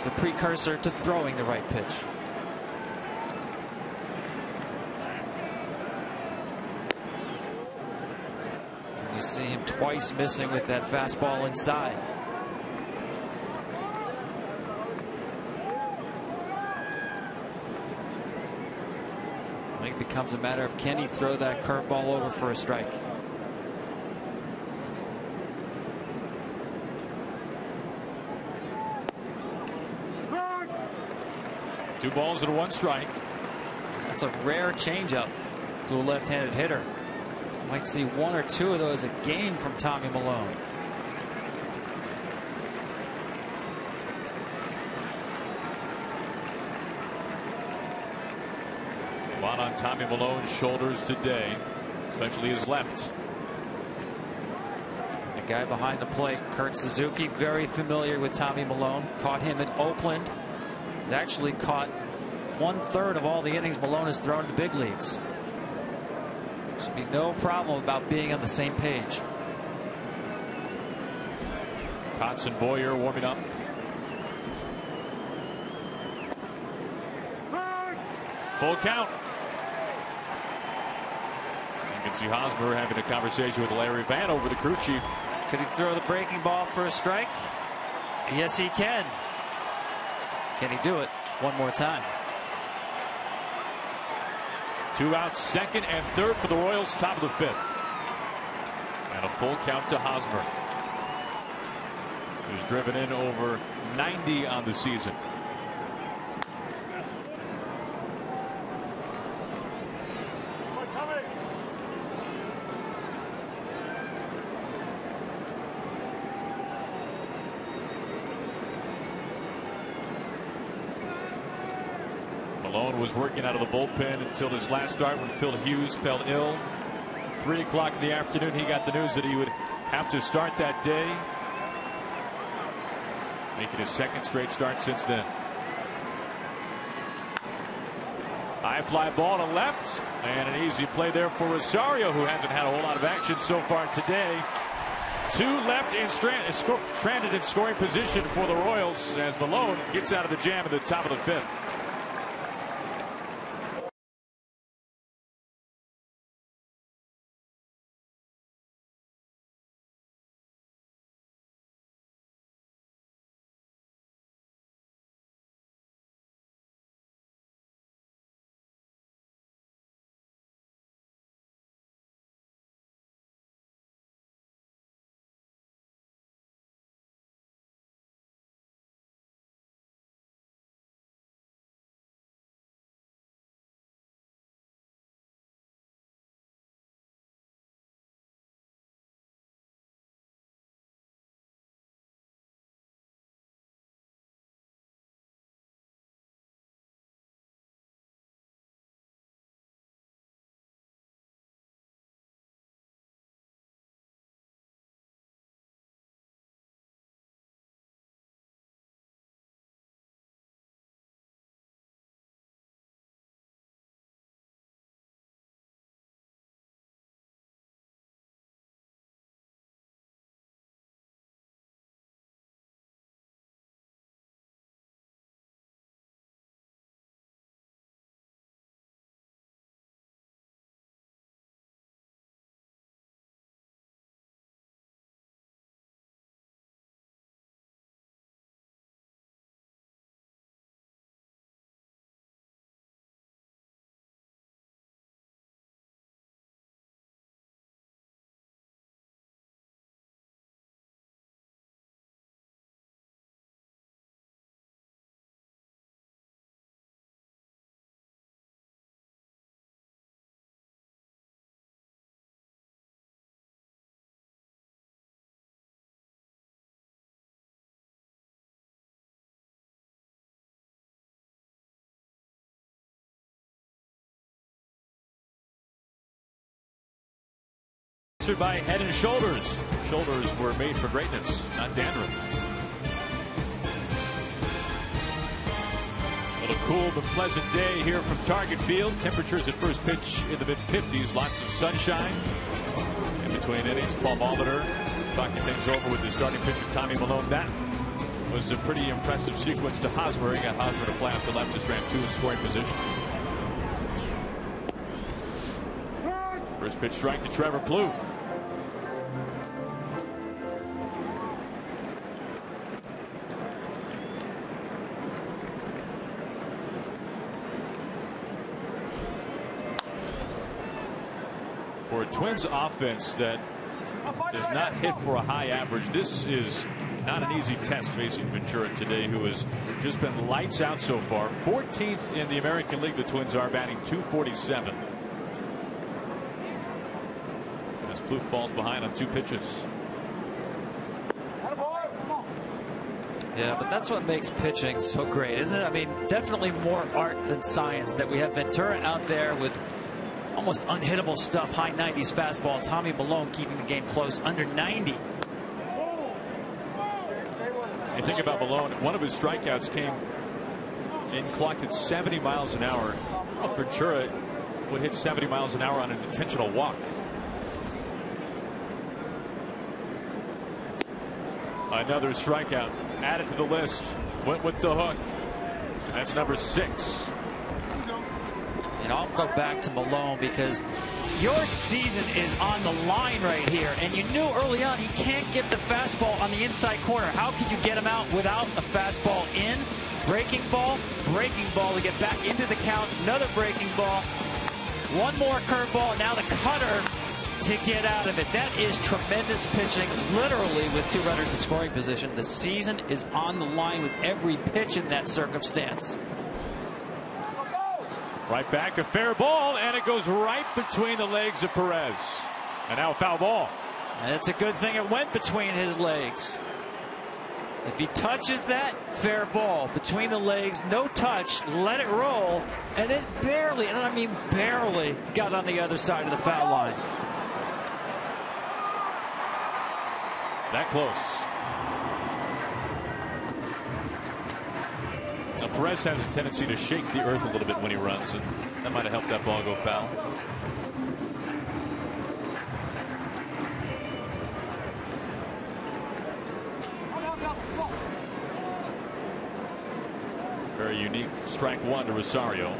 the precursor to throwing the right pitch. And you see him twice missing with that fastball inside. I think it becomes a matter of can he throw that curveball over for a strike. Two balls and one strike. That's a rare changeup to a left-handed hitter. Might see one or two of those a game from Tommy Milone. A lot on Tommy Malone's shoulders today, especially his left. The guy behind the plate, Kurt Suzuki, very familiar with Tommy Milone. Caught him in Oakland. He's actually caught 1/3 of all the innings Milone has thrown in the big leagues. Should be no problem about being on the same page. Potts and Boyer warming up. Full count. You can see Hosmer having a conversation with Larry Vanover, the crew chief. Could he throw the breaking ball for a strike? Yes, he can. Can he do it one more time? 2 outs, second and third for the Royals, top of the 5th. And a full count to Hosmer, who's driven in over 90 on the season. Malone was working out of the bullpen until his last start when Phil Hughes fell ill. 3 o'clock in the afternoon, he got the news that he would have to start that day, making his second straight start since then. High fly ball to left, and an easy play there for Rosario, who hasn't had a whole lot of action so far today. 2 left and stranded in scoring position for the Royals as Malone gets out of the jam at the top of the 5th. By Head and Shoulders. Shoulders were made for greatness, not dandruff. A little cool but pleasant day here from Target Field. Temperatures at first pitch in the mid-50s. Lots of sunshine. In between innings, Paul Molitor talking things over with the starting pitcher Tommy Milone. That was a pretty impressive sequence to Hosmer. He got Hosmer to fly off the left to strand 2 in scoring position. First pitch strike to Trevor Plouffe. For a Twins offense that does not hit for a high average, this is not an easy test facing Ventura today, who has just been lights out so far. 14th in the American League, the Twins are, batting .247. As Plouffe falls behind on 2 pitches. Yeah, but that's what makes pitching so great, isn't it? I mean, definitely more art than science that we have Ventura out there with almost unhittable stuff, high 90s fastball. Tommy Milone keeping the game close, under 90. You think about Milone, one of his strikeouts came and clocked at 70 miles an hour. Well, Ventura would hit 70 miles an hour on an intentional walk. Another strikeout added to the list. Went with the hook. That's number 6. And I'll go back to Milone because your season is on the line right here. And you knew early on he can't get the fastball on the inside corner. How could you get him out without a fastball in? Breaking ball to get back into the count. Another breaking ball. One more curveball. And now the cutter to get out of it. That is tremendous pitching, literally, with 2 runners in scoring position. The season is on the line with every pitch in that circumstance. Right back, a fair ball, and it goes right between the legs of Perez. And now a foul ball. And it's a good thing it went between his legs. If he touches that, fair ball. Between the legs, no touch, let it roll, and it barely, and I mean barely, got on the other side of the foul line. That close. Now, Perez has a tendency to shake the earth a little bit when he runs, and that might have helped that ball go foul. Very unique strike 1 to Rosario.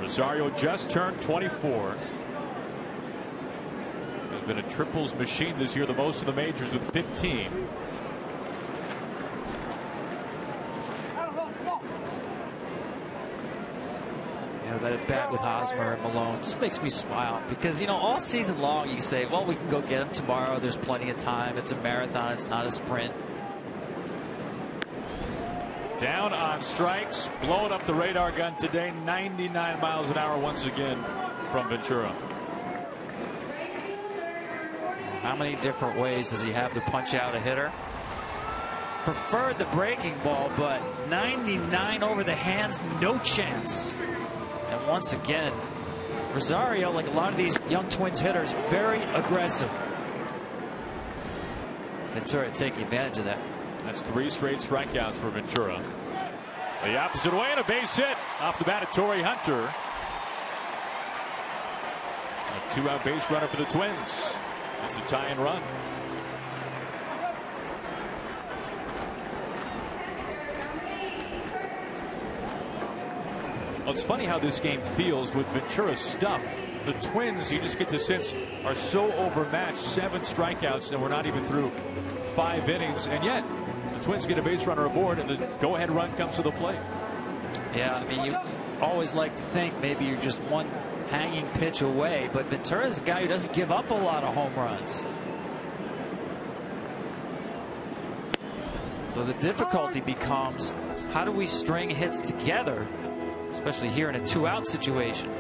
Rosario just turned 24. Has been a triples machine this year, the most of the majors with 15. You know, that at bat with Hosmer and Milone just makes me smile because, you know, all season long you say, well, we can go get him tomorrow. There's plenty of time. It's a marathon. It's not a sprint. Down on strikes, blowing up the radar gun today. 99 miles an hour once again from Ventura. How many different ways does he have to punch out a hitter? Preferred the breaking ball, but 99 over the hands, no chance. And once again, Rosario, like a lot of these young Twins hitters, very aggressive. Ventura taking advantage of that. That's 3 straight strikeouts for Ventura. The opposite way, and a base hit off the bat of Torrey Hunter. A 2-out base runner for the Twins. That's a tie and run. Well, it's funny how this game feels with Ventura's stuff. The Twins, you just get the sense, are so overmatched. 7 strikeouts, and we're not even through 5 innings, and yet the Twins get a base runner aboard, and the go-ahead run comes to the plate. Yeah, I mean, you always like to think maybe you're just one hanging pitch away, but Ventura's a guy who doesn't give up a lot of home runs. So the difficulty becomes, how do we string hits together, especially here in a 2-out situation?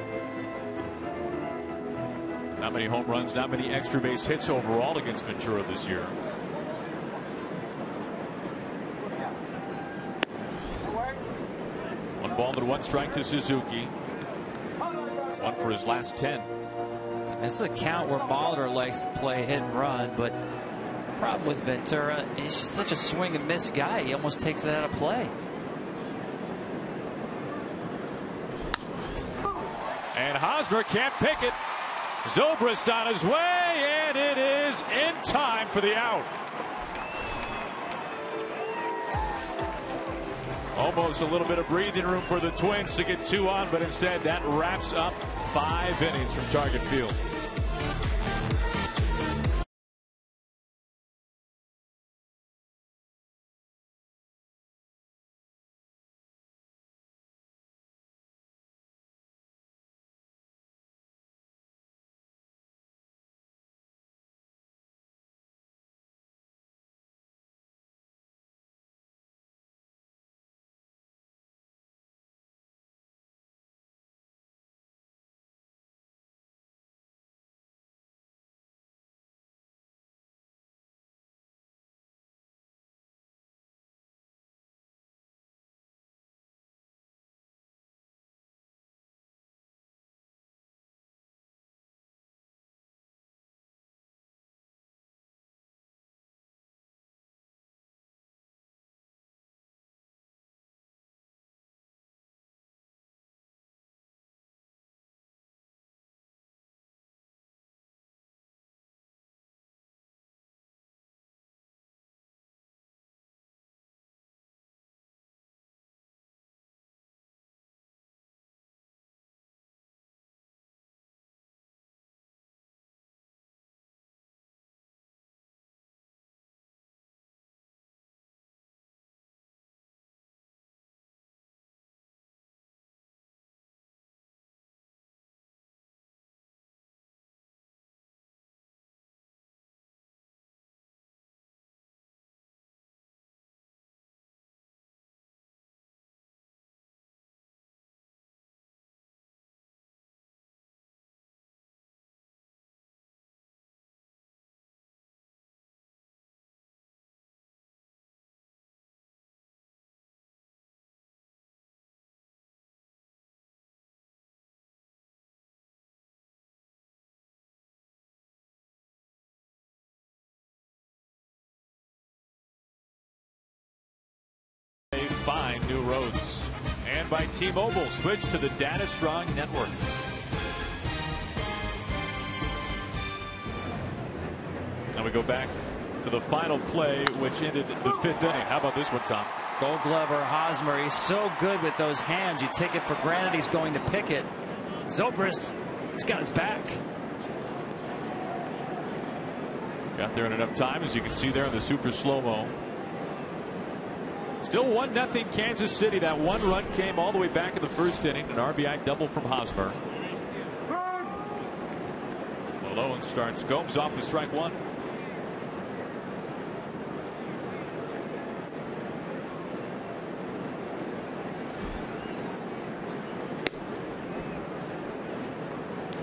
Not many home runs, not many extra base hits overall against Ventura this year. One ball and 1 strike to Suzuki. 1 for his last 10. This is a count where Molitor likes to play hit and run, but the problem with Ventura, he's such a swing and miss guy. He almost takes it out of play. And Hosmer can't pick it. Zobrist on his way, and it is in time for the out. Almost a little bit of breathing room for the Twins to get 2 on, but instead that wraps up 5 innings from Target Field. by T-Mobile. Switch to the Data Strong network. And we go back to the final play, which ended the 5th inning. How about this one, Tom? Gold Glover Hosmer, he's so good with those hands. You take it for granted he's going to pick it. Zobrist, he's got his back. Got there in enough time, as you can see there in the super slow-mo. Still 1-0 Kansas City. That one run came all the way back in the 1st inning. An RBI double from Hosmer. Malone starts. Gomes off with strike 1.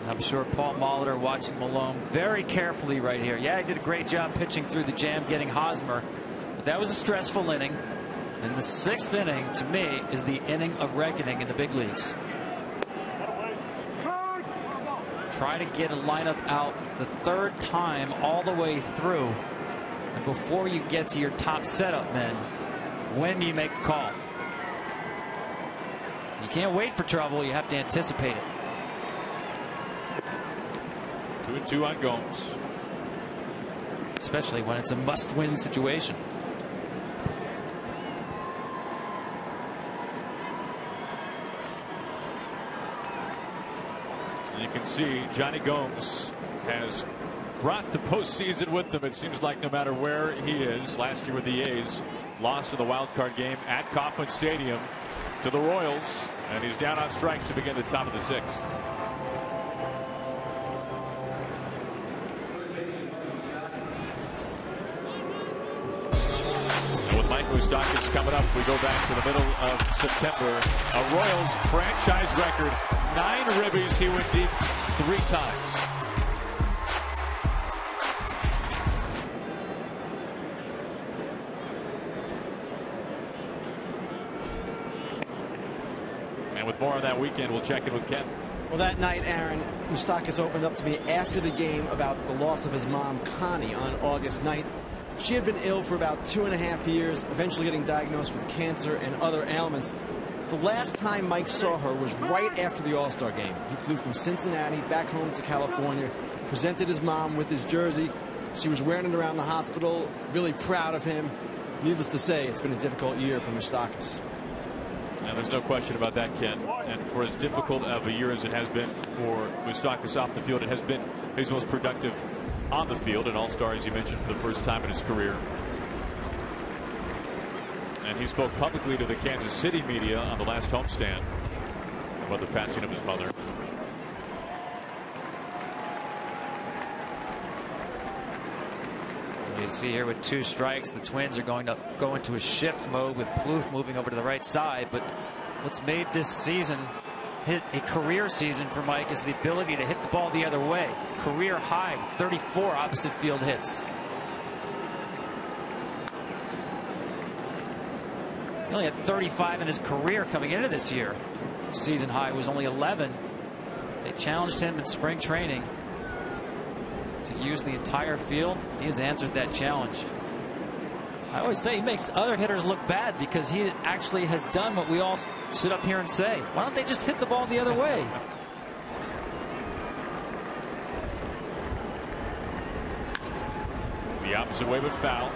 I'm sure Paul Molitor watching Malone very carefully right here. Yeah, he did a great job pitching through the jam, getting Hosmer. But that was a stressful inning. And the 6th inning, to me, is the inning of reckoning in the big leagues. Try to get a lineup out the 3rd time all the way through. And before you get to your top setup men, when do you make a call? You can't wait for trouble. You have to anticipate it. 2-2 on Gomes. Especially when it's a must-win situation. And you can see Johnny Gomes has brought the postseason with them. It seems like no matter where he is. Last year with the A's, lost in the wild card game at Kauffman Stadium to the Royals, and he's down on strikes to begin the top of the 6th. Moustakas coming up. We go back to the middle of September. A Royals franchise record, 9 ribbies. He went deep 3 times. And with more on that weekend, we'll check in with Ken. Well, that night, Aaron, Moustakas opened up to me after the game about the loss of his mom, Connie, on August 9th. She had been ill for about 2.5 years, eventually getting diagnosed with cancer and other ailments. The last time Mike saw her was right after the All-Star game. He flew from Cincinnati back home to California, presented his mom with his jersey. She was wearing it around the hospital, really proud of him. Needless to say, it's been a difficult year for Moustakas. And there's no question about that, Ken. And for as difficult of a year as it has been for Moustakas off the field, it has been his most productive on the field. An All-Star, as you mentioned, for the first time in his career. And he spoke publicly to the Kansas City media on the last homestand about the passing of his mother. You see here with 2 strikes, the Twins are going to go into a shift mode with Plouffe moving over to the right side. But what's made this season a career season for Mike is the ability to hit the ball the other way. Career high 34 opposite field hits. He only had 35 in his career coming into this year. Season high was only 11. They challenged him in spring training to use the entire field. He has answered that challenge. I always say he makes other hitters look bad because he actually has done what we all sit up here and say. Why don't they just hit the ball the other way? The opposite way, but foul.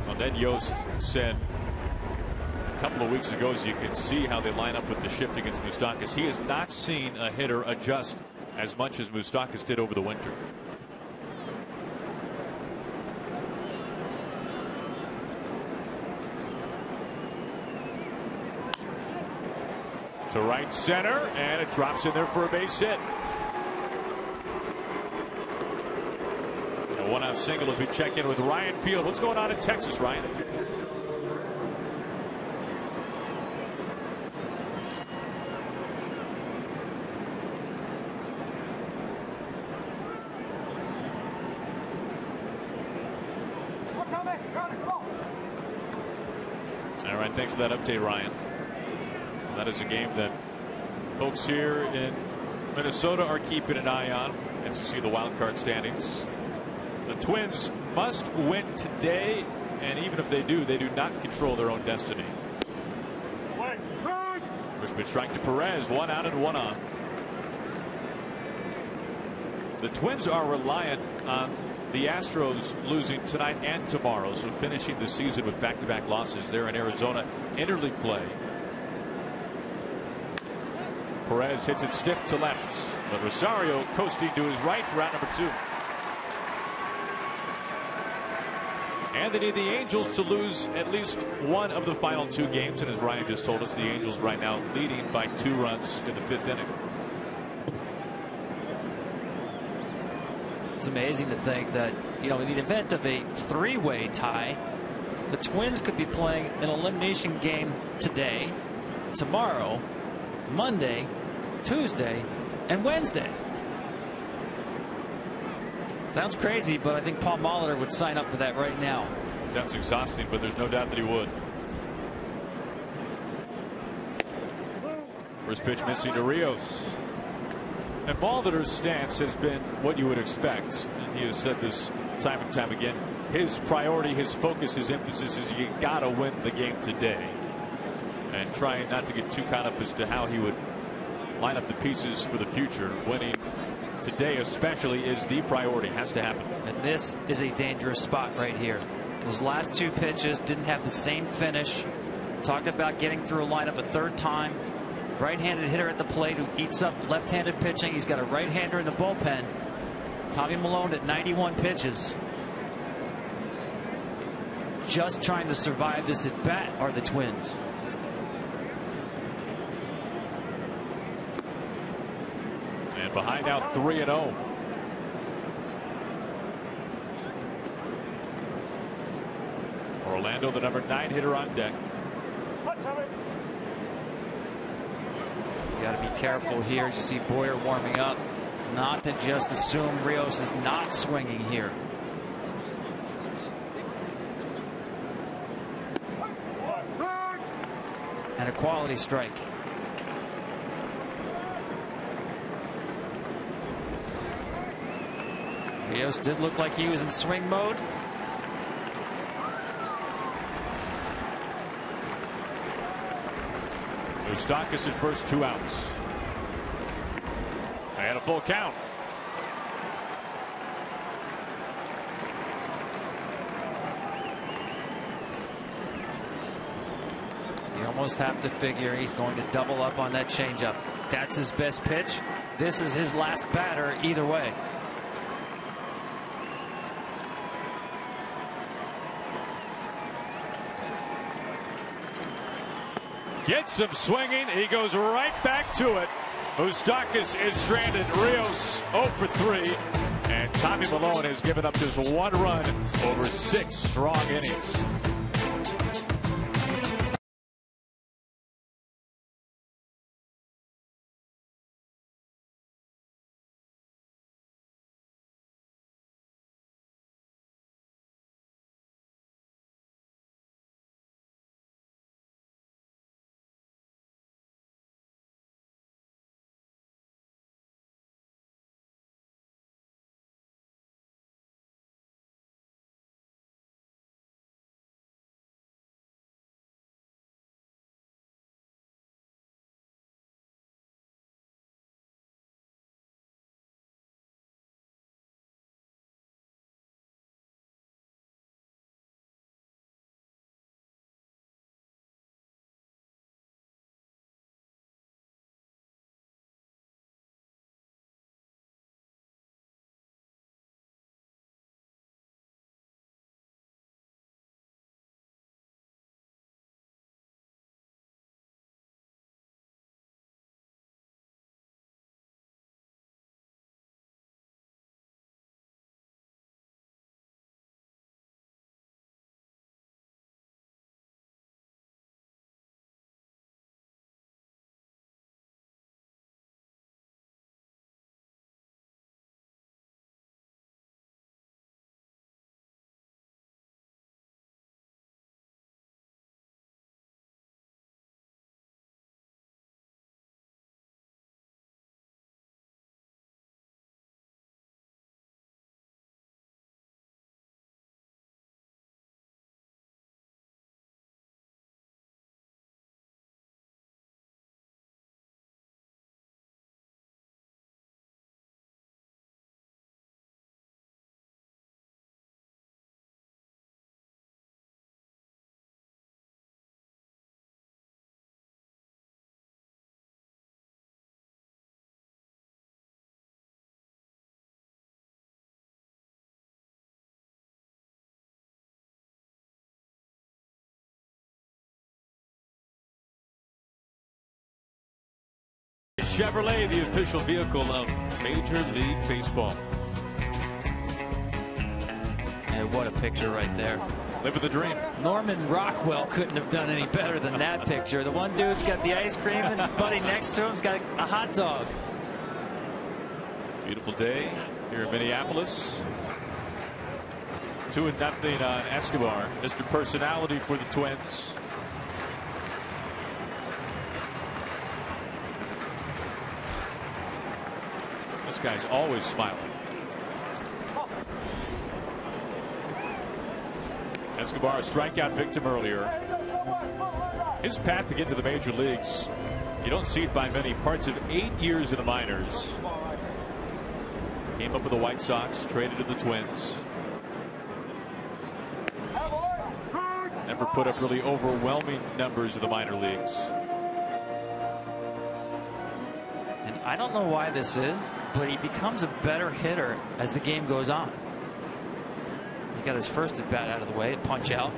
Well, Ned Yost said a couple of weeks ago, as you can see how they line up with the shift against Moustakas, he has not seen a hitter adjust as much as Moustakas did over the winter. To right center, and it drops in there for a base hit. A 1-out single as we check in with Ryan Field. What's going on in Texas, Ryan? All right, thanks for that update, Ryan. That is a game that folks here in Minnesota are keeping an eye on as you see the wild card standings. The Twins must win today And even if they do not control their own destiny. First pitch strike to Perez. 1 out and 1 on. The Twins are reliant on the Astros losing tonight and tomorrow, so finishing the season with back-to-back losses. They're in Arizona interleague play. Perez hits it stiff to left, but Rosario coasting to his right for out number 2. And they need the Angels to lose at least one of the final 2 games, and as Ryan just told us, the Angels right now leading by 2 runs in the 5th inning. It's amazing to think that, in the event of a 3-way tie, the Twins could be playing an elimination game today, tomorrow, Monday, Tuesday, and Wednesday. Sounds crazy, but I think Paul Molitor would sign up for that right now. Sounds exhausting, but there's no doubt that he would. First pitch missing to Rios. And Molitor's stance has been what you would expect. And he has said this time and time again. His priority, his focus, his emphasis is you got to win the game today. And trying not to get too caught up as to how he would line up the pieces for the future. Winning today especially is the priority. Has to happen. And this is a dangerous spot right here. Those last 2 pitches didn't have the same finish. Talked about getting through a lineup a 3rd time. Right-handed hitter at the plate who eats up left-handed pitching. He's got a right-hander in the bullpen. Tommy Malone at 91 pitches. Just trying to survive this at bat are the Twins. And behind now 3-0. Orlando, the number 9 hitter on deck. You got to be careful here as you see Boyer warming up, not to just assume Rios is not swinging here. And a quality strike. Rios did look like he was in swing mode. Moustakas at first, 2 outs. And a full count. You almost have to figure he's going to double up on that changeup. That's his best pitch. This is his last batter either way. Gets him swinging. He goes right back to it. Moustakas is stranded. Rios 0 for 3. And Tommy Malone has given up just 1 run over 6 strong innings. Chevrolet, the official vehicle of Major League Baseball. Yeah, what a picture right there. Living the dream. Norman Rockwell couldn't have done any better than that picture. The one dude's got the ice cream and the buddy next to him's got a hot dog. Beautiful day here in Minneapolis. 2-0 on Escobar. Mr. Personality for the Twins. This guy's always smiling. Escobar, a strikeout victim earlier. His path to get to the major leagues, you don't see it by many. Parts of 8 years in the minors. Came up with the White Sox, traded to the Twins. Never put up really overwhelming numbers in the minor leagues. And I don't know why this is, but he becomes a better hitter as the game goes on. He got his first at bat out of the way, punch out.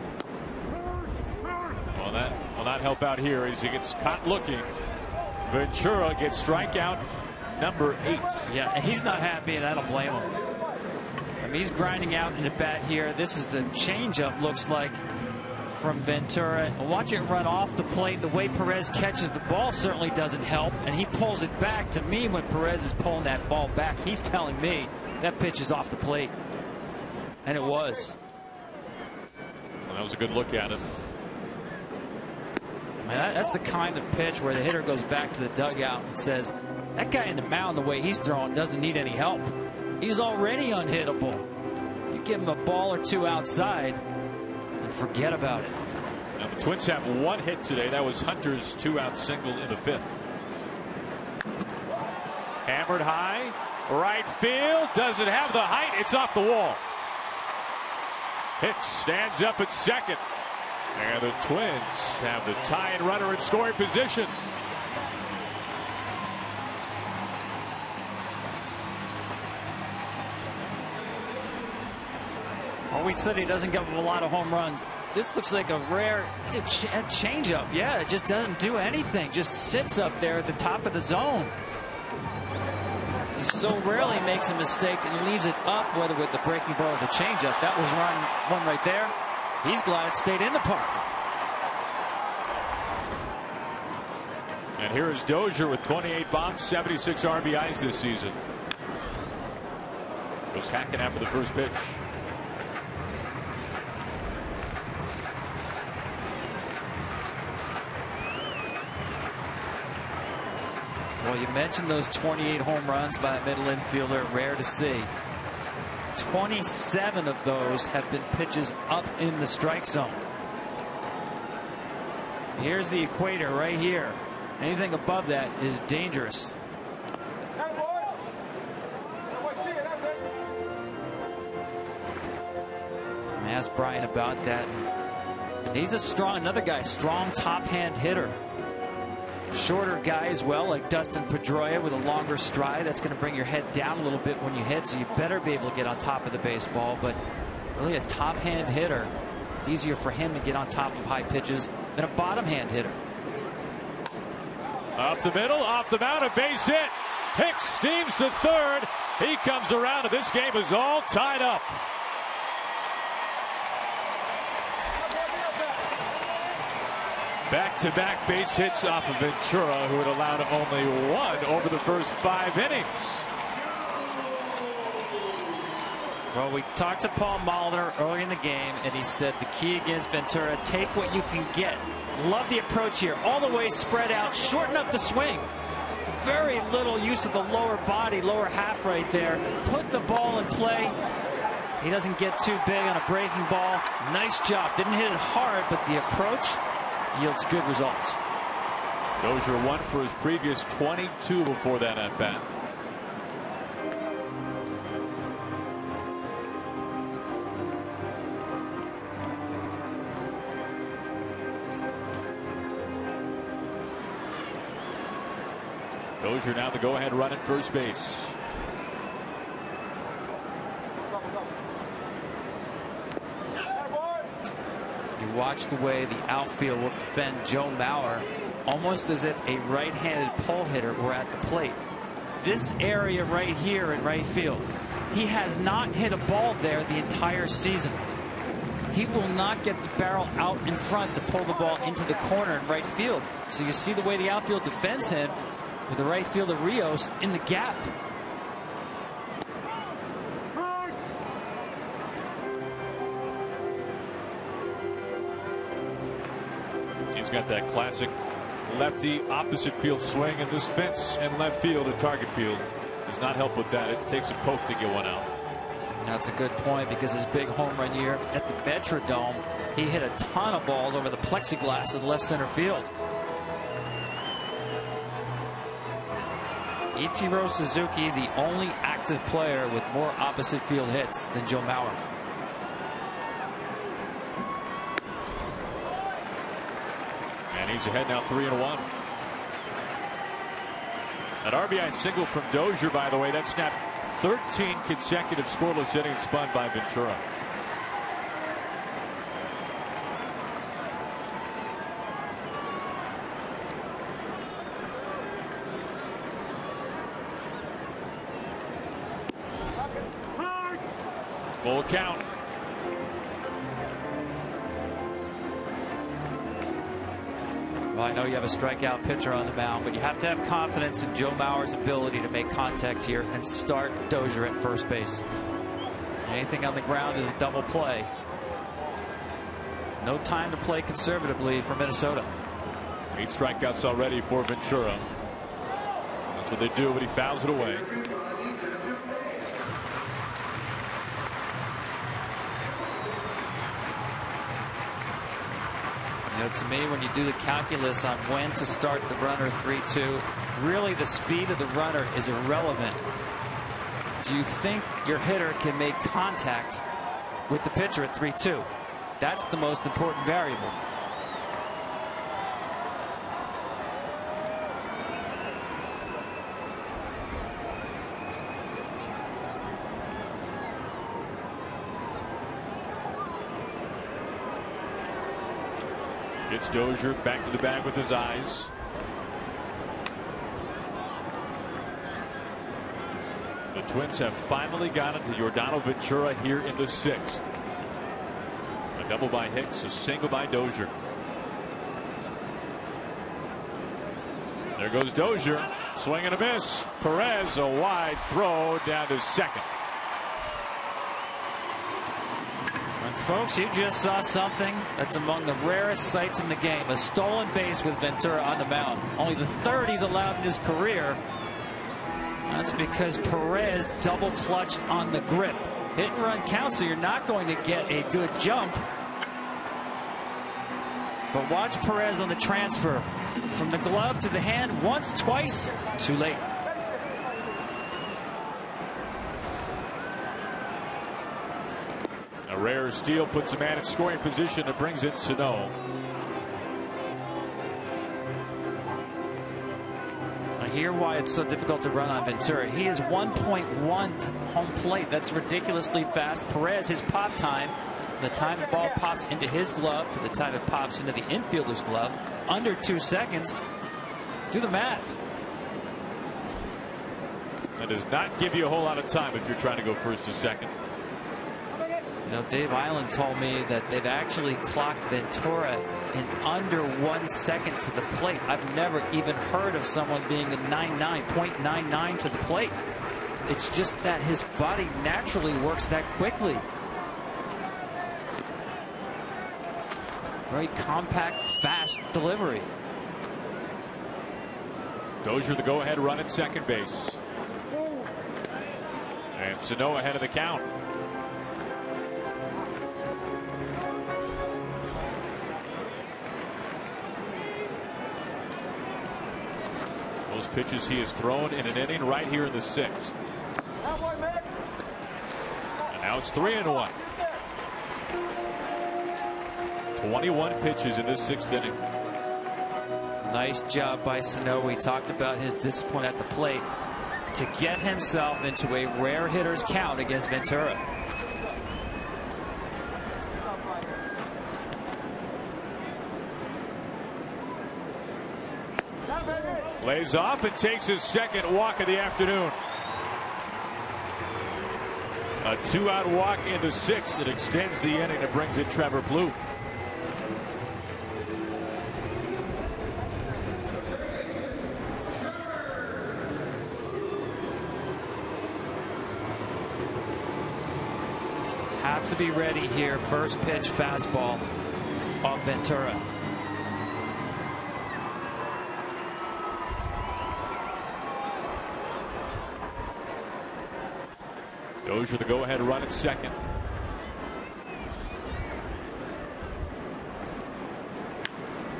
Well, that will not help out here as he gets caught looking. Ventura gets strikeout number 8. Yeah, and he's not happy, and I don't blame him. I mean, he's grinding out in the bat here. This is the changeup, looks like, from Ventura. Watch it run off the plate. The way Perez catches the ball certainly doesn't help, and he pulls it back. To me, when Perez is pulling that ball back, he's telling me that pitch is off the plate. And it was. Well, that was a good look at it. Man, that's the kind of pitch where the hitter goes back to the dugout and says, that guy in the mound, the way he's throwing, doesn't need any help. He's already unhittable. You give him a ball or two outside and forget about it. Now the Twins have 1 hit today. That was Hunter's 2-out single in the 5th. Hammered high, right field. Doesn't have the height. It's off the wall. Hicks stands up at second. And the Twins have the tying runner in scoring position. Well, we said he doesn't give a lot of home runs. This looks like a rare changeup. Yeah, it just doesn't do anything. Just sits up there at the top of the zone. He so rarely makes a mistake and leaves it up, whether with the breaking ball or the changeup. That was one right there. He's glad it stayed in the park. And here is Dozier with 28 bombs, 76 RBIs this season. Goes hacking after the first pitch. Well, you mentioned those 28 home runs by a middle infielder. Rare to see. 27 of those have been pitches up in the strike zone. Here's the equator right here. Anything above that is dangerous. I asked Brian about that. He's another guy, strong top hand hitter. Shorter guy as well, like Dustin Pedroia with a longer stride. That's going to bring your head down a little bit when you hit, so you better be able to get on top of the baseball. But really a top hand hitter, easier for him to get on top of high pitches than a bottom hand hitter. Up the middle, off the mound, a base hit. Hicks steams to third. He comes around, and this game is all tied up. Back-to-back base hits off of Ventura, who had allowed only 1 over the first 5 innings. Well, we talked to Paul Molitor early in the game, and he said the key against Ventura, take what you can get. Love the approach here. All the way spread out, shorten up the swing. Very little use of the lower body, lower half right there. Put the ball in play. He doesn't get too big on a breaking ball. Nice job. Didn't hit it hard, but the approach yields good results. Dozier 1 for his previous 22 before that at bat. Dozier now the go-ahead run at first base. You watch the way the outfield will defend Joe Mauer. almost as if a right-handed pull hitter were at the plate. This area right here in right field, he has not hit a ball there the entire season. He will not get the barrel out in front to pull the ball into the corner in right field. So you see the way the outfield defends him with the right fielder Rios in the gap. He's got that classic lefty opposite field swing, and this fence and left field at target field does not help with that. It takes a poke to get one out. That's a good point, because his big home run year at the Metrodome, he hit a ton of balls over the plexiglass in left center field. Ichiro Suzuki, the only active player with more opposite field hits than Joe Mauer. And he's ahead now, 3-1. An RBI single from Dozier, by the way, that snapped 13 consecutive scoreless innings spun by Ventura. Full count. Well, I know you have a strikeout pitcher on the mound, but you have to have confidence in Joe Mauer's ability to make contact here and start Dozier at first base. Anything on the ground is a double play. No time to play conservatively for Minnesota. 8 strikeouts already for Ventura. That's what they do, but he fouls it away. You know, to me, when you do the calculus on when to start the runner 3-2, really the speed of the runner is irrelevant. Do you think your hitter can make contact with the pitcher at 3-2? That's the most important variable. Gets Dozier back to the bag with his eyes. The Twins have finally gotten to Yordano Ventura here in the 6th. A double by Hicks, a single by Dozier. There goes Dozier, swing and a miss. Perez, a wide throw down to second. Folks, you just saw something that's among the rarest sights in the game. A stolen base with Ventura on the mound. Only the third he's allowed in his career. That's because Perez double clutched on the grip. Hit and run count, so you're not going to get a good jump. But watch Perez on the transfer. From the glove to the hand, once, twice, too late. A rare steal puts a man in scoring position and brings in Sano. I hear why it's so difficult to run on Ventura. He is 1.1 home plate. That's ridiculously fast. Perez, his pop time, the time the ball pops into his glove to the time it pops into the infielder's glove, under 2 seconds. Do the math. That does not give you a whole lot of time if you're trying to go first to second. You know, Dave Island told me that they've actually clocked Ventura in under 1 second to the plate. I've never even heard of someone being a 0.99 to the plate. It's just that his body naturally works that quickly. Very compact, fast delivery. Dozier the go-ahead run at second base. And Sano ahead of the count. Those pitches he has thrown in an inning right here in the 6th. And now it's 3-1. 21 pitches in this 6th inning. Nice job by Sano. We talked about his discipline at the plate to get himself into a rare hitter's count against Ventura. Lays off and takes his second walk of the afternoon. A 2-out walk in the 6th that extends the inning and brings in Trevor Plouffe. Have to be ready here. First pitch fastball off Ventura. Dozier the go-ahead run at second.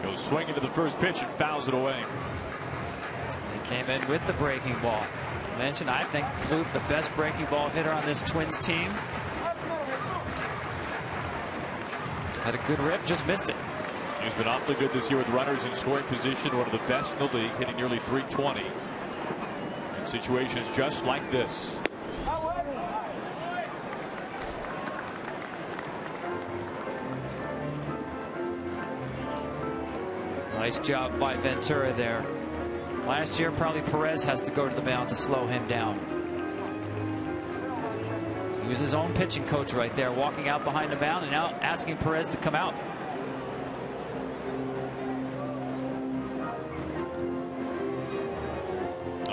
Goes swinging to the first pitch and fouls it away. He came in with the breaking ball. Mentioned, I think, Plouffe the best breaking ball hitter on this Twins team. Had a good rip, just missed it. He's been awfully good this year with runners in scoring position, one of the best in the league, hitting nearly .320 in situations just like this. Nice job by Ventura there. Last year, probably Perez has to go to the mound to slow him down. He was his own pitching coach right there, walking out behind the mound and now asking Perez to come out.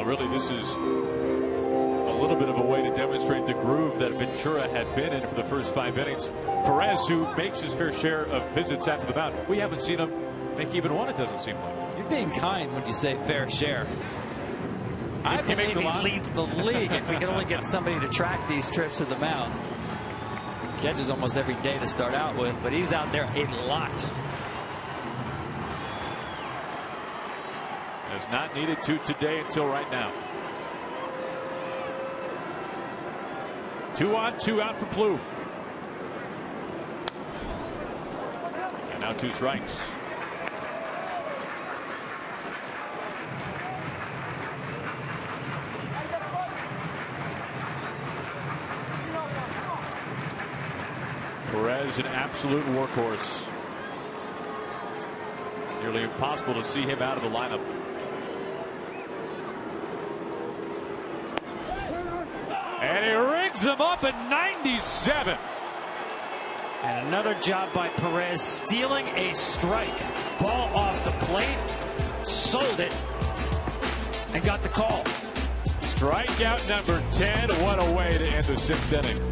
Really, this is a little bit of a way to demonstrate the groove that Ventura had been in for the first 5 innings. Perez, who makes his fair share of visits out to the mound, we haven't seen him make even one, it doesn't seem like. You're being kind when you say fair share. I believe he leads the league if we can only get somebody to track these trips to the mound. Catches almost every day to start out with, but he's out there a lot. Has not needed to today until right now. 2 on, 2 out for Plouffe. And now 2 strikes. Perez, an absolute workhorse. Nearly impossible to see him out of the lineup. And he rings him up at 97. And another job by Perez, stealing a strike. Ball off the plate, sold it, and got the call. Strikeout number 10. What a way to end the 6th inning.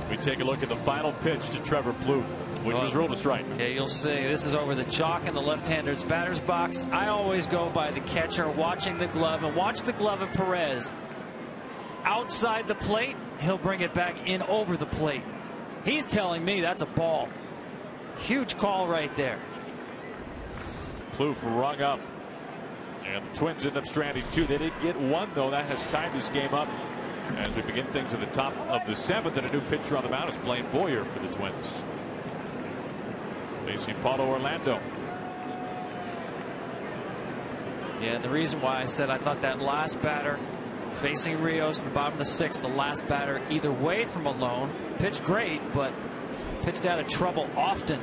We take a look at the final pitch to Trevor Plouffe, which was ruled a strike. Yeah, you'll see. This is over the chalk in the left-hander's batter's box. I always go by the catcher watching the glove, and watch the glove of Perez. Outside the plate, he'll bring it back in over the plate. He's telling me that's a ball. Huge call right there. Plouffe rung up, and the Twins end up stranding 2. They did get 1, though. That has tied this game up. As we begin things at the top of the 7th, and a new pitcher on the mound is Blaine Boyer for the Twins. Facing Paulo Orlando. Yeah, and the reason why I said I thought that last batter facing Rios in the bottom of the 6th, the last batter either way from Malone, pitched great, but pitched out of trouble often.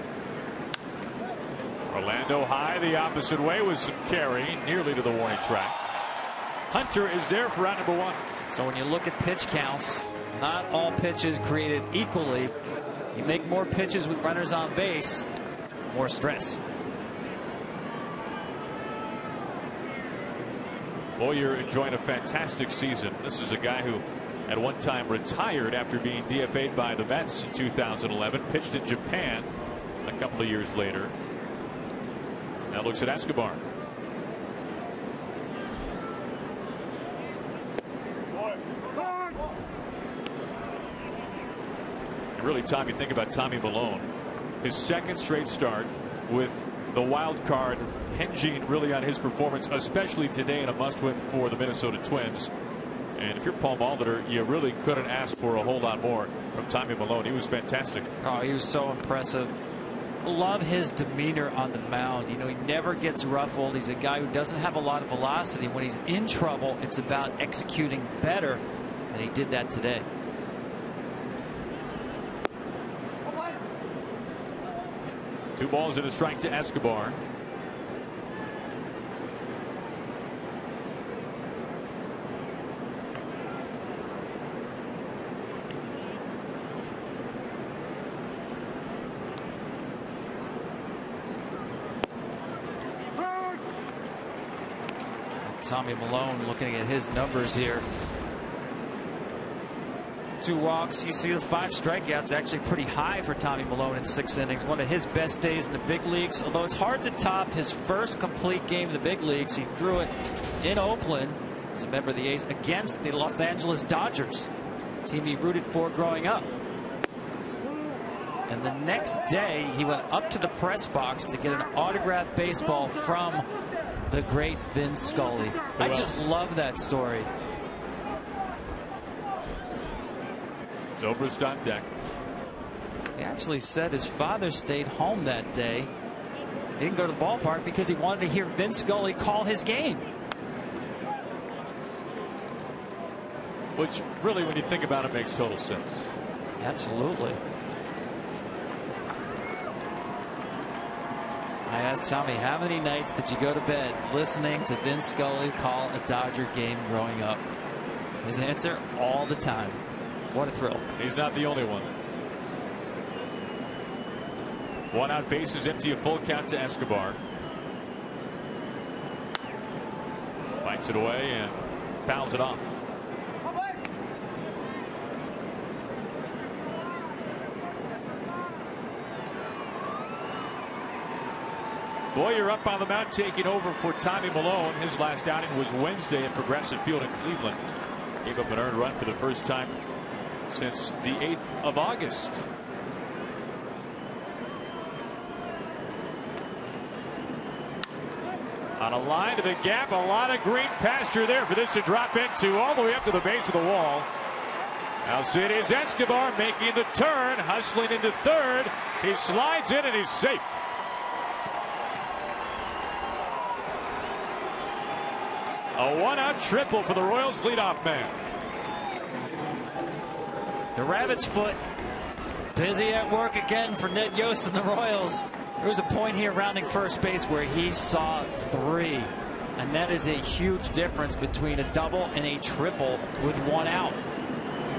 Orlando high the opposite way with some carry nearly to the warning track. Hunter is there for round number 1. So when you look at pitch counts, not all pitches created equally. You make more pitches with runners on base, more stress. Boyer enjoying a fantastic season. This is a guy who at one time retired after being DFA'd by the Mets in 2011. Pitched in Japan a couple of years later. Now looks at Escobar. Really, Tom, you think about Tommy Milone, his 2nd straight start with the wild card hinging really on his performance, especially today in a must-win for the Minnesota Twins. And if you're Paul Molitor, you really couldn't ask for a whole lot more from Tommy Milone. He was fantastic. Oh, he was so impressive. Love his demeanor on the mound. You know, he never gets ruffled. He's a guy who doesn't have a lot of velocity. When he's in trouble, it's about executing better, and he did that today. Two balls and a strike to Escobar. Tommy Milone looking at his numbers here. 2 walks. You see the 5 strikeouts, actually pretty high for Tommy Milone in 6 innings. One of his best days in the big leagues. Although it's hard to top his first complete game in the big leagues. He threw it in Oakland as a member of the A's against the Los Angeles Dodgers, team he rooted for growing up. And the next day he went up to the press box to get an autographed baseball from the great Vin Scully. I just love that story. Zobrist on deck. He actually said his father stayed home that day. He didn't go to the ballpark because he wanted to hear Vin Scully call his game. Which really, when you think about it, makes total sense. Absolutely. I asked Tommy, how many nights did you go to bed listening to Vin Scully call a Dodger game growing up? His answer, all the time. What a thrill. He's not the only one. 1 out, bases empty, a full count to Escobar. Bites it away and fouls it off. Boyer up on the mound, taking over for Tommy Milone. His last outing was Wednesday at Progressive Field in Cleveland. Gave up an earned run for the first time since the 8th of August. On a line to the gap, a lot of green pasture there for this to drop into all the way up to the base of the wall. Now it is Escobar making the turn, hustling into third. He slides in and he's safe. A 1-out triple for the Royals leadoff man. The rabbit's foot busy at work again for Ned Yost and the Royals. There was a point here rounding first base where he saw 3, and that is a huge difference between a double and a triple with 1 out.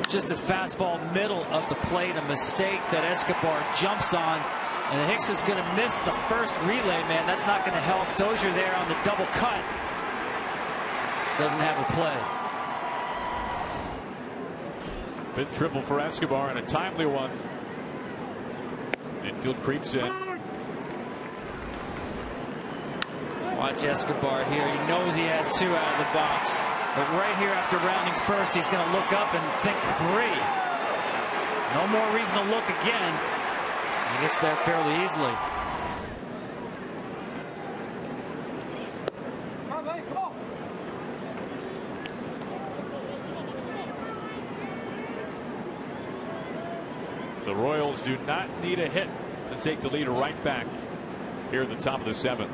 Just a fastball middle of the plate, a mistake that Escobar jumps on, and Hicks is going to miss the first relay, man. That's not going to help. Dozier there on the double cut doesn't have a play. Fifth triple for Escobar and a timely one. Infield creeps in. Watch Escobar here. He knows he has 2 out of the box. But right here after rounding first, he's going to look up and think 3. No more reason to look again. He gets there fairly easily. The Royals do not need a hit to take the lead right back here at the top of the 7th.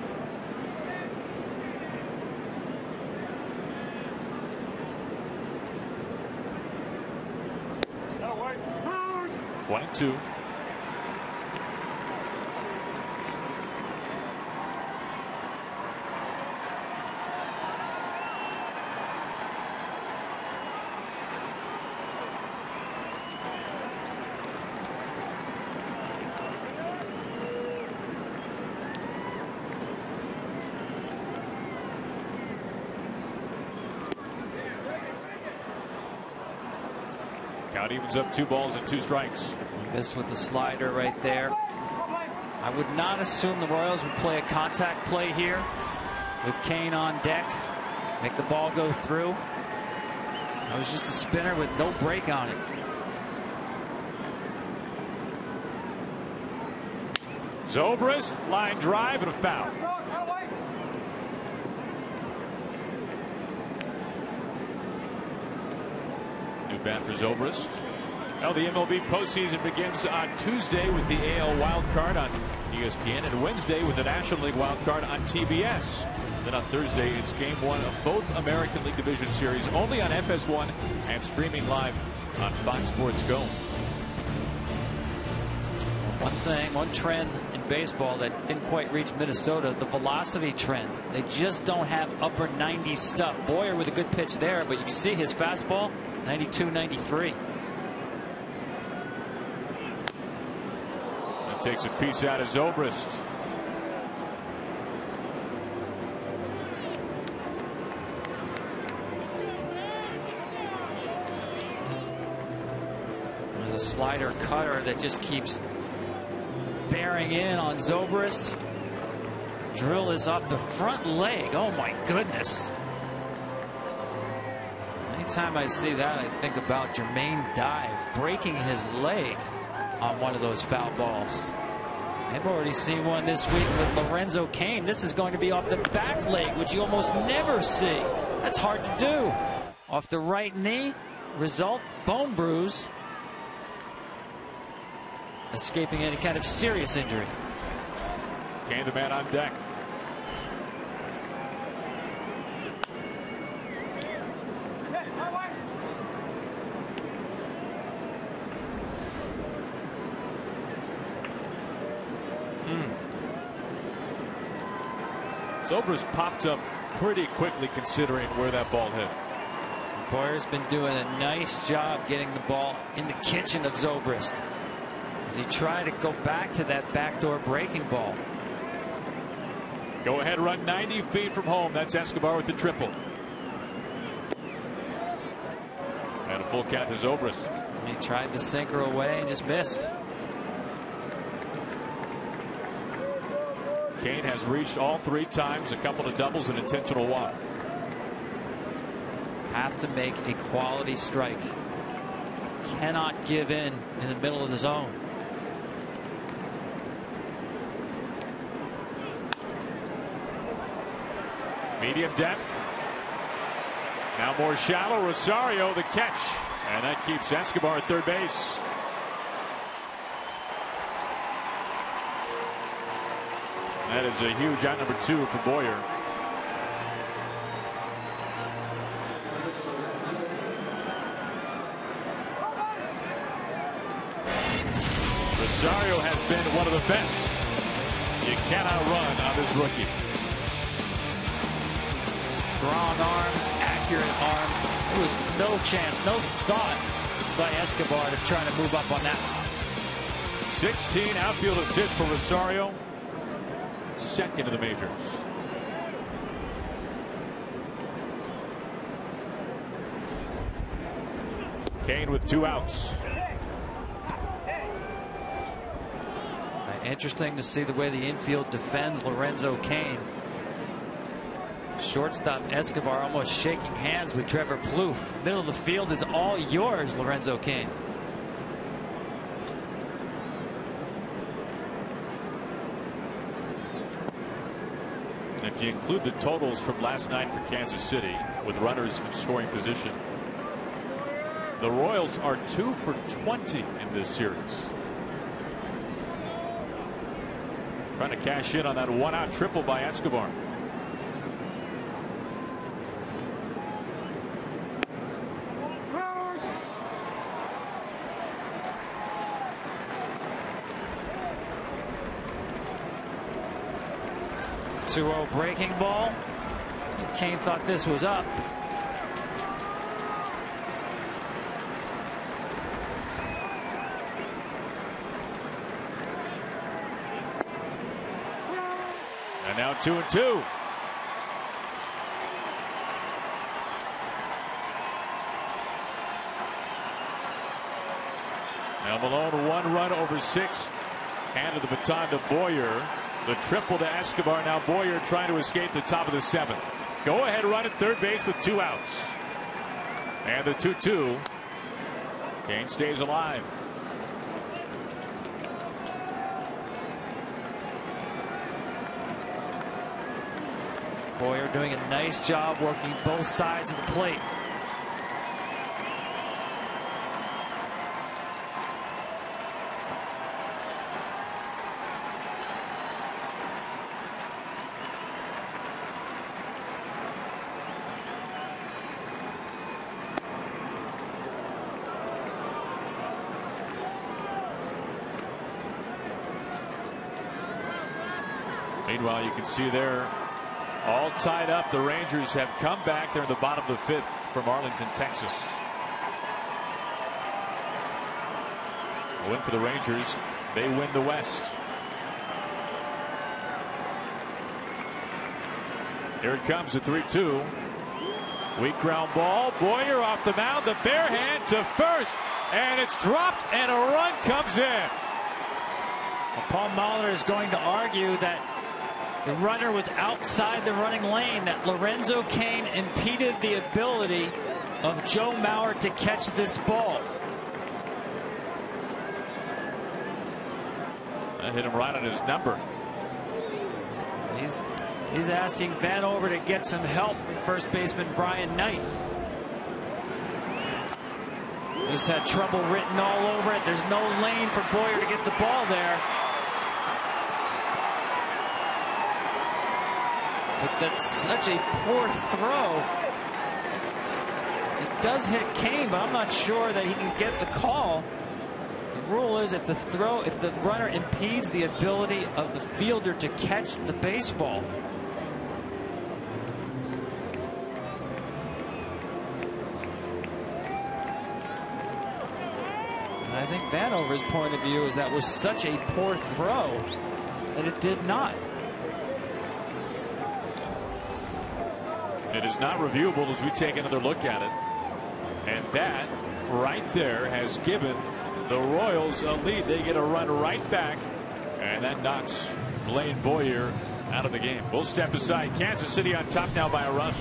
One and 2. Count evens up 2 balls and 2 strikes. Missed with the slider right there. I would not assume the Royals would play a contact play here with Kane on deck. Make the ball go through. That was just a spinner with no break on it. Zobrist, line drive and a foul. New bat for Zobrist. Now the MLB postseason begins on Tuesday with the AL wild card on ESPN and Wednesday with the National League wild card on TBS. Then on Thursday it's game 1 of both American League Division Series only on FS1 and streaming live on Fox Sports Go. One trend in baseball that didn't quite reach Minnesota, the velocity trend. They just don't have upper 90 stuff. Boyer with a good pitch there, but you can see his fastball 92, 93. That takes a piece out of Zobrist. There's a slider cutter that just keeps bearing in on Zobrist. Drill is off the front leg. Oh my goodness. Anytime I see that, I think about Jermaine Dye breaking his leg on one of those foul balls. I've already seen one this week with Lorenzo Cain. This is going to be off the back leg, which you almost never see. That's hard to do. Off the right knee, result, bone bruise. Escaping any kind of serious injury. Cain, the man on deck. Zobrist popped up pretty quickly considering where that ball hit. Boyer's been doing a nice job getting the ball in the kitchen of Zobrist as he tried to go back to that backdoor breaking ball. Go ahead run 90 feet from home. That's Escobar with the triple. And a full count to Zobrist. He tried the sinker away and just missed. Cain has reached all 3 times, a couple of doubles, and intentional walk. Have to make a quality strike. Cannot give in the middle of the zone. Medium depth. Now more shallow. Rosario the catch. And that keeps Escobar at third base. That is a huge out number 2 for Boyer. Rosario has been one of the best. You cannot run on this rookie. Strong arm, accurate arm. There was no chance, no thought by Escobar to try to move up on that. 16 outfield assists for Rosario. Second in the majors. Kane with 2 outs. Interesting to see the way the infield defends Lorenzo Cain. Shortstop Escobar almost shaking hands with Trevor Plouffe. Middle of the field is all yours, Lorenzo Cain. If you include the totals from last night for Kansas City with runners in scoring position, the Royals are 2 for 20 in this series. Trying to cash in on that 1-out triple by Escobar. .2-0 breaking ball. Cain thought this was up. And now 2-2. Now Malone, 1 run over 6. Handed the baton to Boyer. The triple to Escobar. Now Boyer trying to escape the top of the 7th. Go ahead run at third base with 2 outs. And the 2-2. Cain stays alive. Boyer doing a nice job working both sides of the plate. Meanwhile, you can see there, all tied up. The Rangers have come back. They're in the bottom of the 5th from Arlington, Texas. A win for the Rangers. They win the West. Here it comes, the 3-2. Weak ground ball. Boyer off the mound. The bare hand to first. And it's dropped, and a run comes in. Well, Paul Molitor is going to argue that the runner was outside the running lane, that Lorenzo Cain impeded the ability of Joe Mauer to catch this ball. That hit him right on his number. He's asking Vanover to get some help from first baseman Brian Knight. He's had trouble written all over it. There's no lane for Boyer to get the ball there. But that's such a poor throw. It does hit Cain, but I'm not sure that he can get the call. The rule is if the runner impedes the ability of the fielder to catch the baseball. And I think Vanover's point of view is that was such a poor throw that it did not. It is not reviewable as we take another look at it. And that right there has given the Royals a lead. They get a run right back. And that knocks Blaine Boyer out of the game. We'll step aside. Kansas City on top now by a run.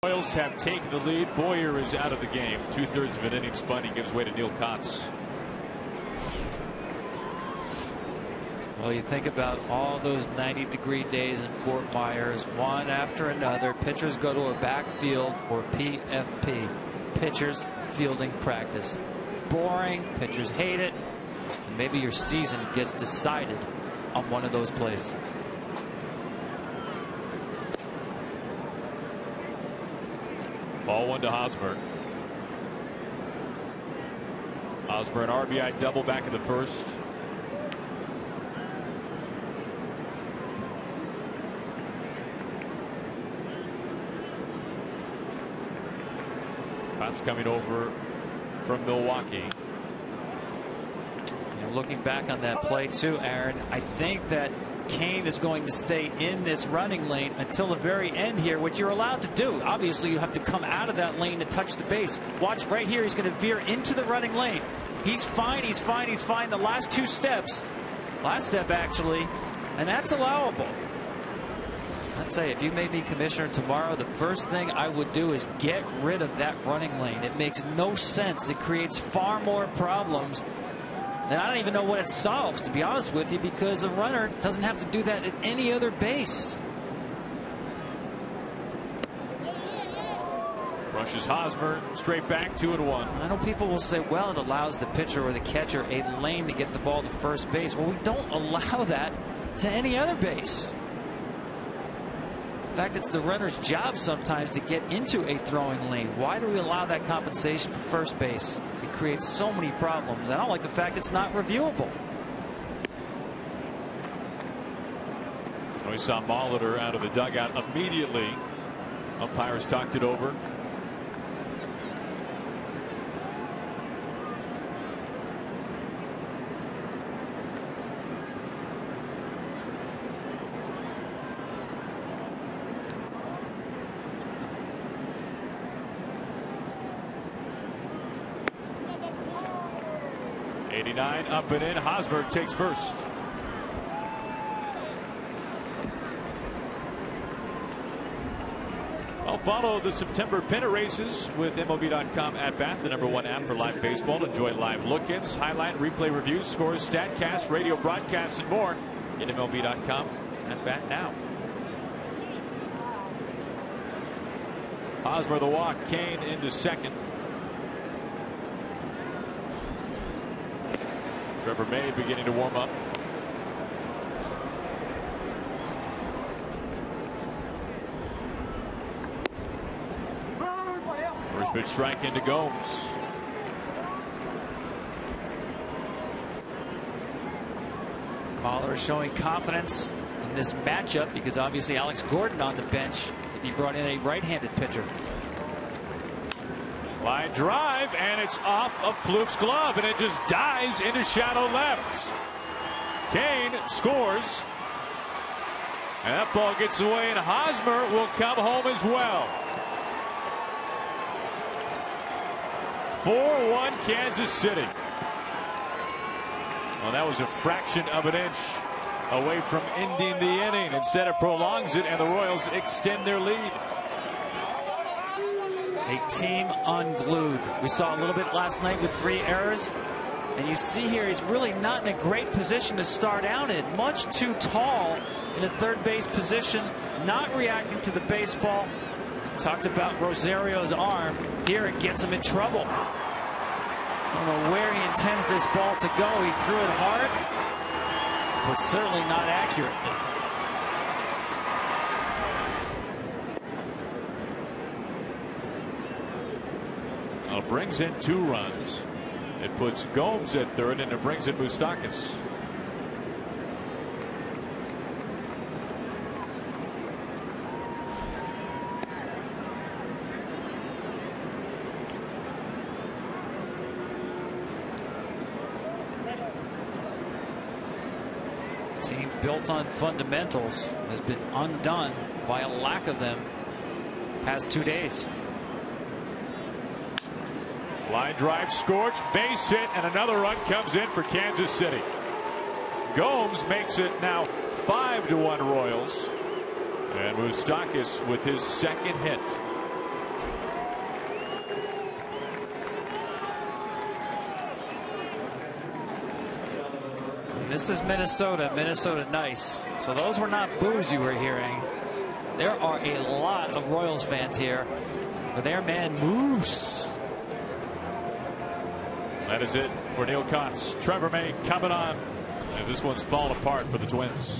Royals have taken the lead. Boyer is out of the game. 2/3 of an inning spun. He gives way to Neil Kotz. Well, you think about all those 90-degree days in Fort Myers, one after another. Pitchers go to a backfield for PFP, pitchers fielding practice. Boring. Pitchers hate it. And maybe your season gets decided on one of those plays. Ball one to Hosmer. Hosmer an RBI double back in the first. That's coming over from Milwaukee. Looking back on that play too, Aaron, I think that Kane is going to stay in this running lane until the very end here, which you're allowed to do. Obviously, you have to come out of that lane to touch the base. Watch right here. He's going to veer into the running lane. He's fine. He's fine. He's fine. The last two steps. Last step, actually. And that's allowable. I'll tell you, if you made me commissioner tomorrow, the first thing I would do is get rid of that running lane. It makes no sense. It creates far more problems. And I don't even know what it solves, to be honest with you, because a runner doesn't have to do that at any other base. Rushes Hosmer straight back, 2-1. I know people will say, well, it allows the pitcher or the catcher a lane to get the ball to first base. Well, we don't allow that to any other base. In fact, it's the runner's job sometimes to get into a throwing lane. Why do we allow that compensation for first base? It creates so many problems. I don't like the fact it's not reviewable. We saw Molitor out of the dugout immediately. Umpires talked it over. Up and in. Hosmer takes first. I'll follow the September pennant races with MLB.com at bat, the #1 app for live baseball. Enjoy live look-ins, highlight, replay reviews, scores, statcasts, radio broadcasts, and more. Get MLB.com at bat now. Hosmer the walk. Kane into second. Trevor May beginning to warm up. First pitch strike into Gomes. Mahler showing confidence in this matchup because obviously Alex Gordon on the bench if he brought in a right-handed pitcher. Line drive, and it's off of Ploufe's glove, and it just dives into shadow left. Kane scores, and that ball gets away, and Hosmer will come home as well. 4-1 Kansas City. Well, that was a fraction of an inch away from ending the inning. Instead, it prolongs it, and the Royals extend their lead. A team unglued. We saw a little bit last night with 3 errors. And you see here, he's really not in a great position to start out in. Much too tall in a third base position, not reacting to the baseball. Talked about Rosario's arm. Here it gets him in trouble. I don't know where he intends this ball to go. He threw it hard, but certainly not accurately. Brings in 2 runs. It puts Gomes at third, and it brings in Moustakas. Team built on fundamentals has been undone by a lack of them past 2 days. Line drive, scorched, base hit, and another run comes in for Kansas City. Gomes makes it now 5-1 Royals. And Moustakas with his second hit. this is Minnesota. Minnesota nice. So those were not boos you were hearing. There are a lot of Royals fans here for their man Moose. That is it for Neil Cox. Trevor May coming on as this one's falling apart for the Twins.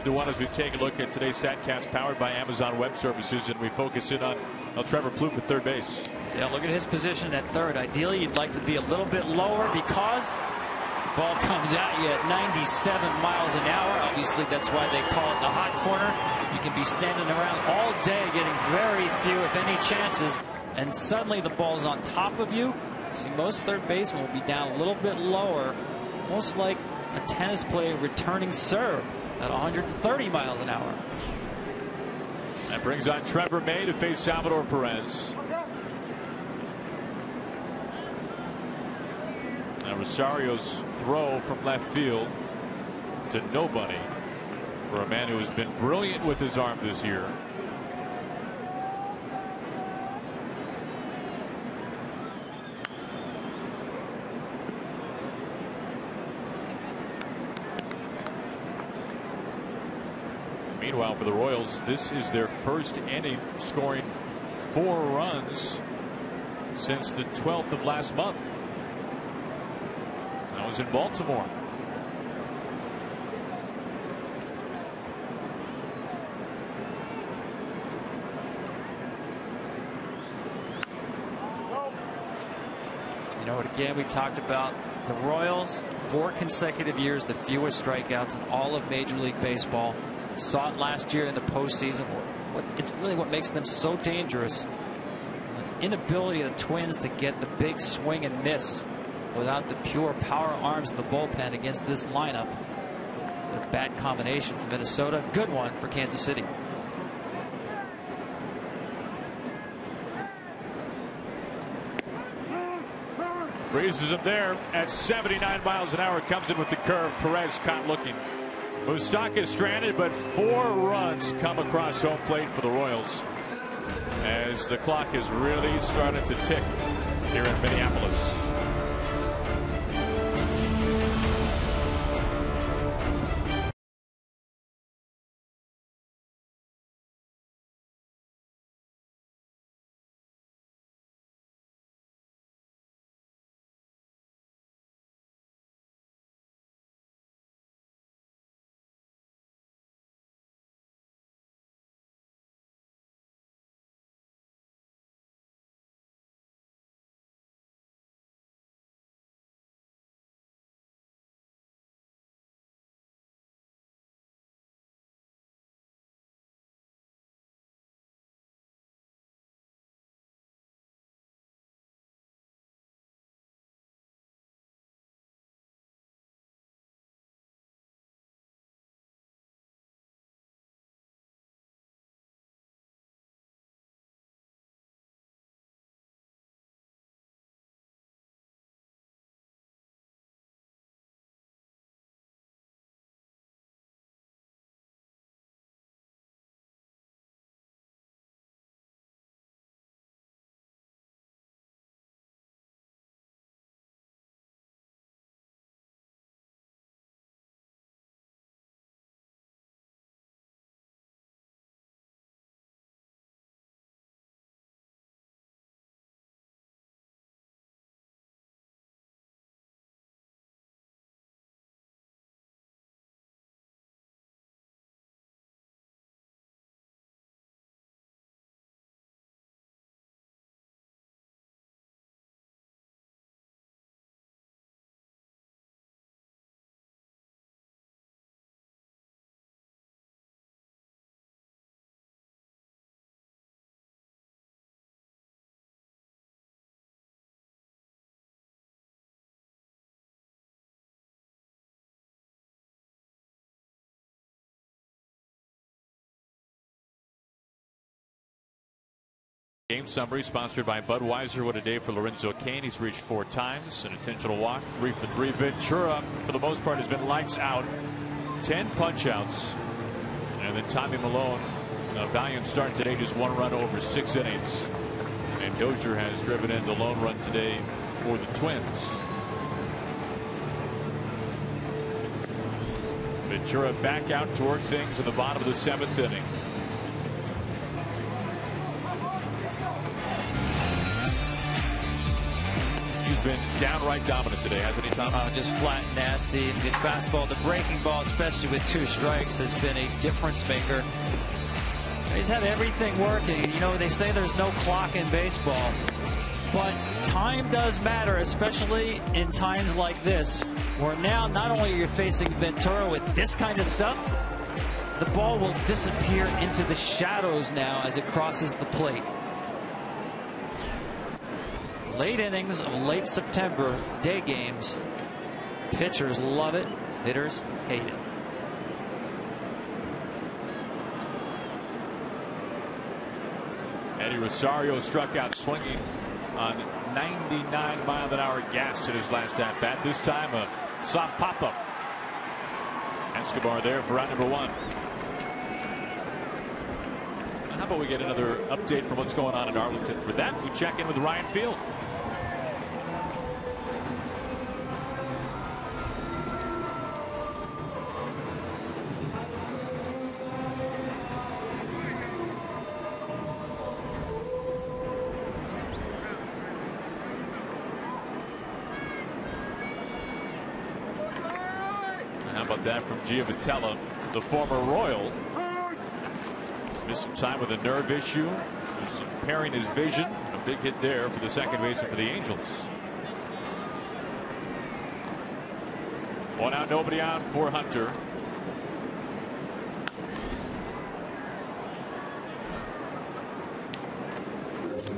To one as we take a look at today's StatCast powered by Amazon Web Services, and we focus in on Trevor Plouffe at third base. Yeah, look at his position at third. Ideally, you'd like to be a little bit lower because the ball comes at you at 97 miles an hour. Obviously, that's why they call it the hot corner. You can be standing around all day getting very few, if any, chances, and suddenly the ball's on top of you. So most third basemen will be down a little bit lower, almost like a tennis player returning serve at 130 miles an hour. That brings on Trevor May to face Salvador Perez. Now Rosario's throw from left field to nobody for a man who has been brilliant with his arm this year. Meanwhile, for the Royals, this is their first inning scoring 4 runs since the 12th of last month. That was in Baltimore. You know, again, we talked about the Royals, 4 consecutive years, the fewest strikeouts in all of Major League Baseball. Saw it last year in the postseason. It's really what makes them so dangerous. The inability of the Twins to get the big swing and miss without the pure power arms in the bullpen against this lineup. It's a bad combination for Minnesota. Good one for Kansas City. Freezes him there at 79 miles an hour. Comes in with the curve. Perez caught looking. Moustakas stranded, but 4 runs come across home plate for the Royals as the clock is really starting to tick here in Minneapolis. Game summary sponsored by Budweiser. What a day for Lorenzo Cain. He's reached 4 times. An intentional walk. 3 for 3. Ventura, for the most part, has been lights out. 10 punch outs. And then Tommy Milone, a valiant start today. Just 1 run over 6 innings. And Dozier has driven in the lone run today for the Twins. Ventura back out to work things in the bottom of the 7th inning. He's been downright dominant today, hasn't he, Tom? Just flat and nasty. The fastball, the breaking ball, especially with 2 strikes, has been a difference maker. He's had everything working. You know, they say there's no clock in baseball, but time does matter, especially in times like this, where now not only are you facing Ventura with this kind of stuff, the ball will disappear into the shadows now as it crosses the plate. Late innings of late September day games. Pitchers love it. Hitters hate it. Eddie Rosario struck out swinging on 99-mile-an-hour gas in his last at bat. This time a soft pop-up. Escobar there for round number 1. How about we get another update from what's going on in Arlington? For that, we check in with Ryan Field. How about that from Giavotella, the former Royal? Missed some time with a nerve issue. Just impairing his vision. A big hit there for the second baseman for the Angels. 1 out, nobody on for Hunter.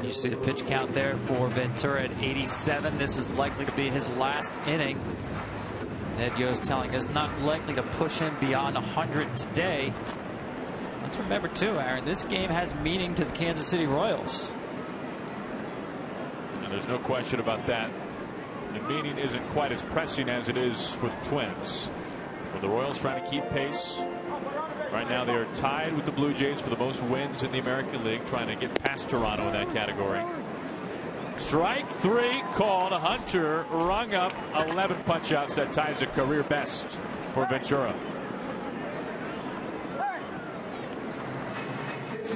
You see the pitch count there for Ventura at 87. This is likely to be his last inning. Ned Yost telling us not likely to push him beyond 100 today. Let's remember too, Aaron, this game has meaning to the Kansas City Royals. And there's no question about that. The meaning isn't quite as pressing as it is for the Twins. For the Royals trying to keep pace. Right now they are tied with the Blue Jays for the most wins in the American League, trying to get past Toronto in that category. Strike 3 called. Hunter rung up 11 punch outs. That ties a career best for Ventura.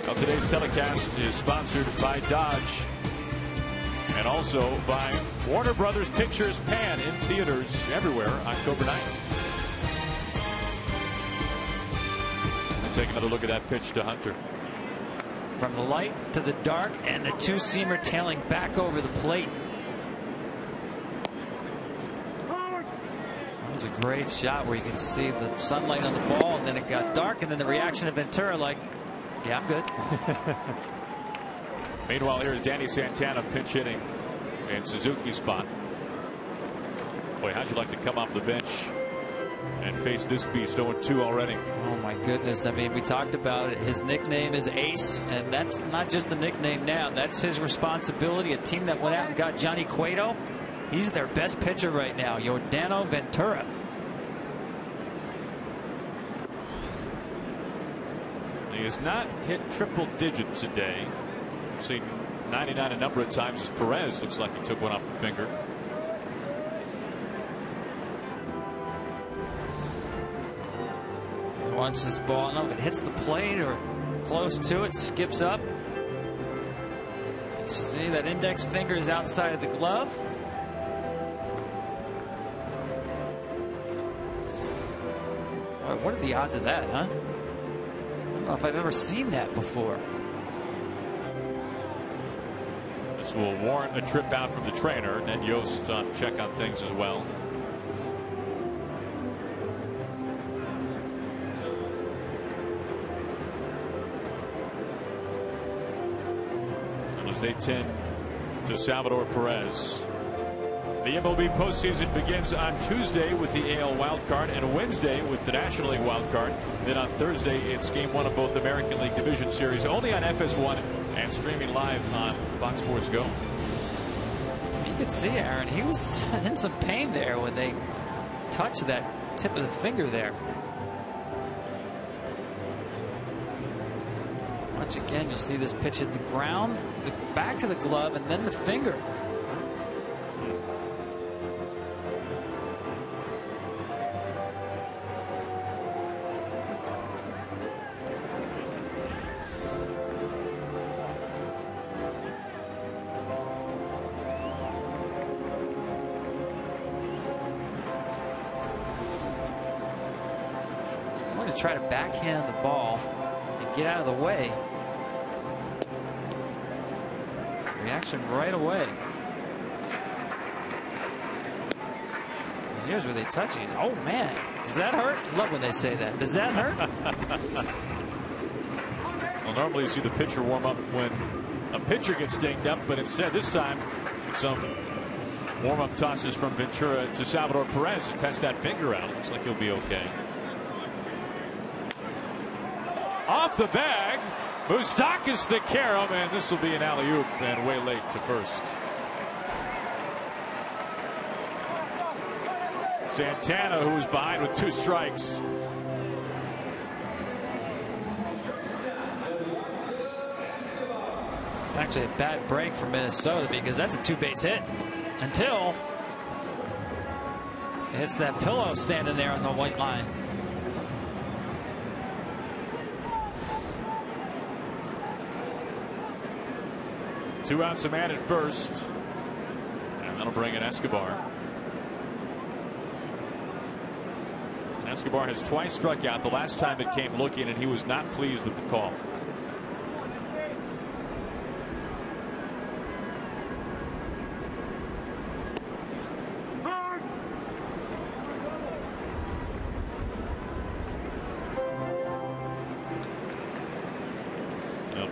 Well, today's telecast is sponsored by Dodge and also by Warner Brothers Pictures Pan in theaters everywhere October 9th. We'll take another look at that pitch to Hunter. From the light to the dark, and the 2-seamer tailing back over the plate. That was a great shot where you can see the sunlight on the ball, and then it got dark, and then the reaction of Ventura like, yeah, I'm good. Meanwhile, here's Danny Santana pinch hitting in Suzuki's spot. Boy, how'd you like to come off the bench and face this beast? 0-2 already. Oh my goodness. I mean, we talked about it. His nickname is Ace, and that's not just a nickname now. That's his responsibility. A team that went out and got Johnny Cueto. He's their best pitcher right now, Yordano Ventura. He has not hit triple digits today. I've seen 99 a number of times as Perez looks like he took one off the finger. Once this ball, I don't know if it hits the plate or close to it, skips up. See that index finger is outside of the glove. Boy, what are the odds of that, huh? I don't know if I've ever seen that before. This will warrant a trip out from the trainer. Ned Yost on check on things as well. They tend to Salvador Perez. The MLB postseason begins on Tuesday with the AL wild card and Wednesday with the National League wild card. Then on Thursday, it's game one of both American League Division Series, only on FS1 and streaming live on Fox Sports Go. You could see Aaron. He was in some pain there when they touched that tip of the finger there. Once again, you'll see this pitch hit the ground, the back of the glove, and then the finger. Try to backhand the ball and get out of the way. Reaction right away. And here's where they touch it. Oh man, does that hurt? I love when they say that. Does that hurt? Well, normally you see the pitcher warm up when a pitcher gets dinged up, but instead this time some warm-up tosses from Ventura to Salvador Perez to test that finger out. Looks like he'll be okay. Off the bag, Moustakas the carom, and this will be an alley-oop and way late to first. Santana, who was behind with 2 strikes. It's actually a bad break for Minnesota because that's a 2-base hit until it hits that pillow standing there on the white line. Two outs, a man at first, and that'll bring in Escobar. Escobar has twice struck out. The last time it came looking, and he was not pleased with the call.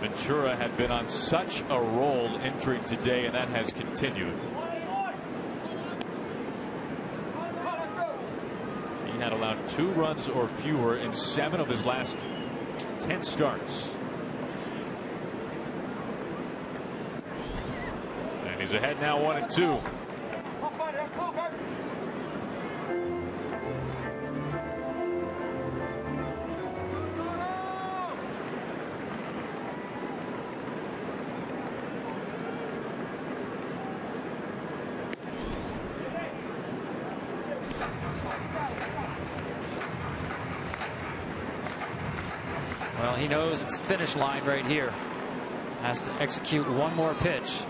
Ventura had been on such a roll entering today, and that has continued. He had allowed 2 runs or fewer in 7 of his last 10 starts. And he's ahead now 1-2. Well, he knows it's finish line right here. Has to execute one more pitch.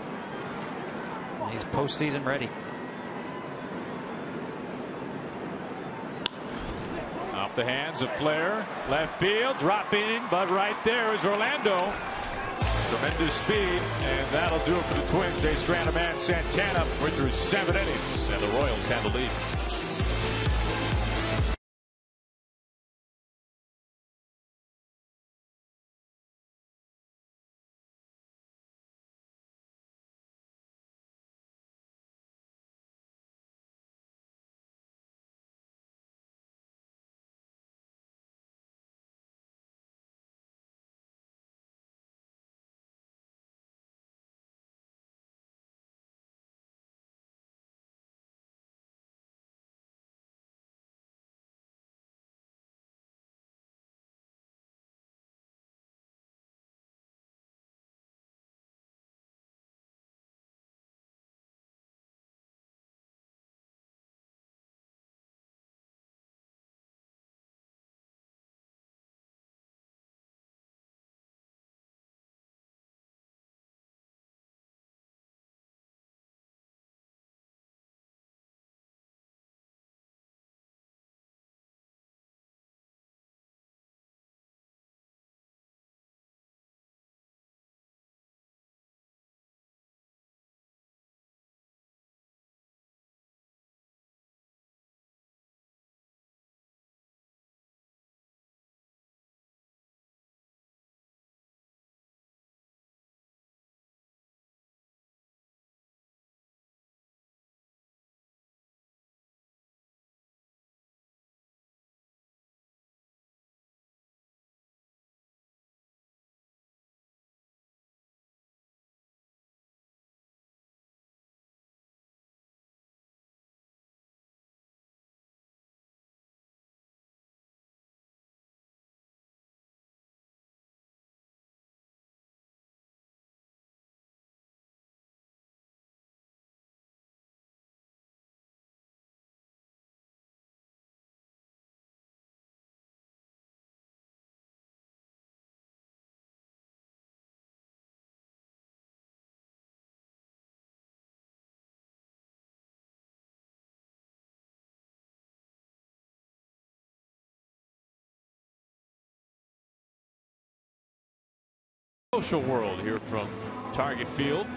He's postseason ready. Off the hands of Flair, left field, dropping, but right there is Orlando. Tremendous speed, and that'll do it for the Twins. They strand a man, Santana. We're through 7 innings, and the Royals have the lead. Social world here from Target Field.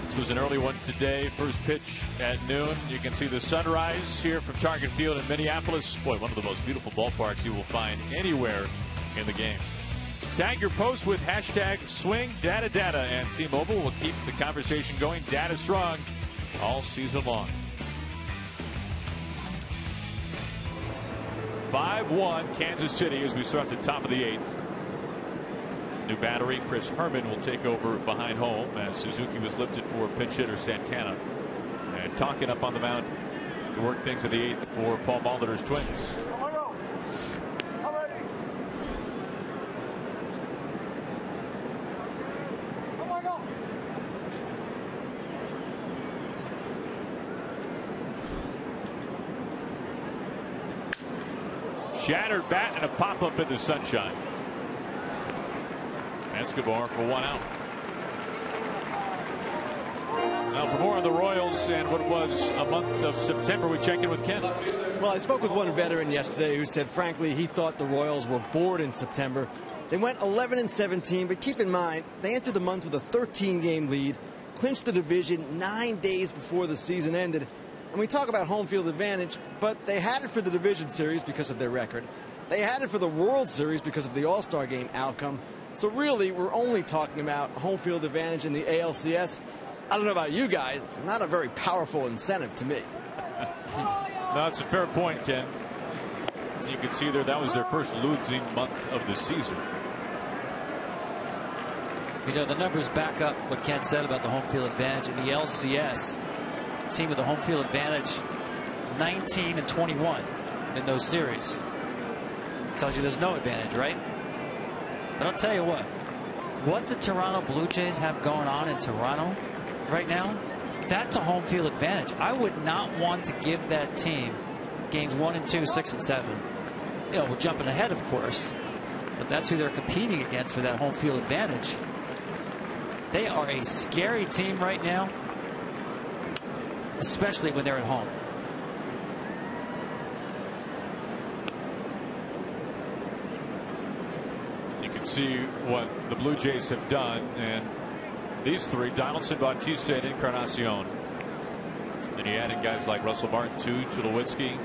This was an early one today. First pitch at noon. You can see the sunrise here from Target Field in Minneapolis. Boy, one of the most beautiful ballparks you will find anywhere in the game. Tag your post with hashtag #SwingDataData, and T-Mobile will keep the conversation going. Data strong all season long. 5-1 Kansas City as we start the top of the 8th. New battery. Chris Herman will take over behind home as Suzuki was lifted for pinch hitter Santana. And Tonkin up on the mound to work things in the 8th for Paul Molitor's Twins. Shattered bat and a pop-up in the sunshine. Escobar for 1 out. Now for more on the Royals and what was a month of September, we check in with Ken. Well, I spoke with one veteran yesterday who said, frankly, he thought the Royals were bored in September. They went 11-17, but keep in mind, they entered the month with a 13-game lead, clinched the division 9 days before the season ended. And we talk about home field advantage, but they had it for the division series because of their record. They had it for the World Series because of the All-Star Game outcome. So really, we're only talking about home field advantage in the ALCS. I don't know about you guys, not a very powerful incentive to me. No, it's a fair point, Ken. You can see there that was their first losing month of the season. You know, the numbers back up what Ken said about the home field advantage in the LCS. Team with the home field advantage 19-21 in those series. Tells you there's no advantage, right? But I'll tell you what the Toronto Blue Jays have going on in Toronto right now, that's a home field advantage. I would not want to give that team games 1 and 2, 6 and 7. You know, we're jumping ahead, of course, but that's who they're competing against for that home field advantage. They are a scary team right now, especially when they're at home. See what the Blue Jays have done, and these three, Donaldson, Bautista, and Encarnacion. And you add in guys like Russell Martin, Tulowitzki.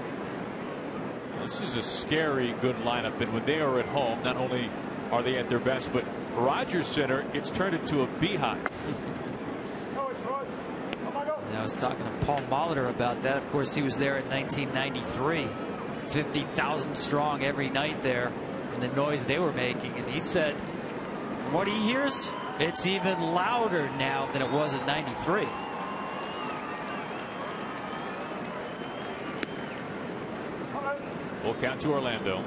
This is a scary good lineup, and when they are at home, not only are they at their best, but Rogers Center gets turned into a beehive. I was talking to Paul Molitor about that. Of course, he was there in 1993, 50,000 strong every night there. And the noise they were making, and he said from what he hears, it's even louder now than it was in '93. Full count to Orlando.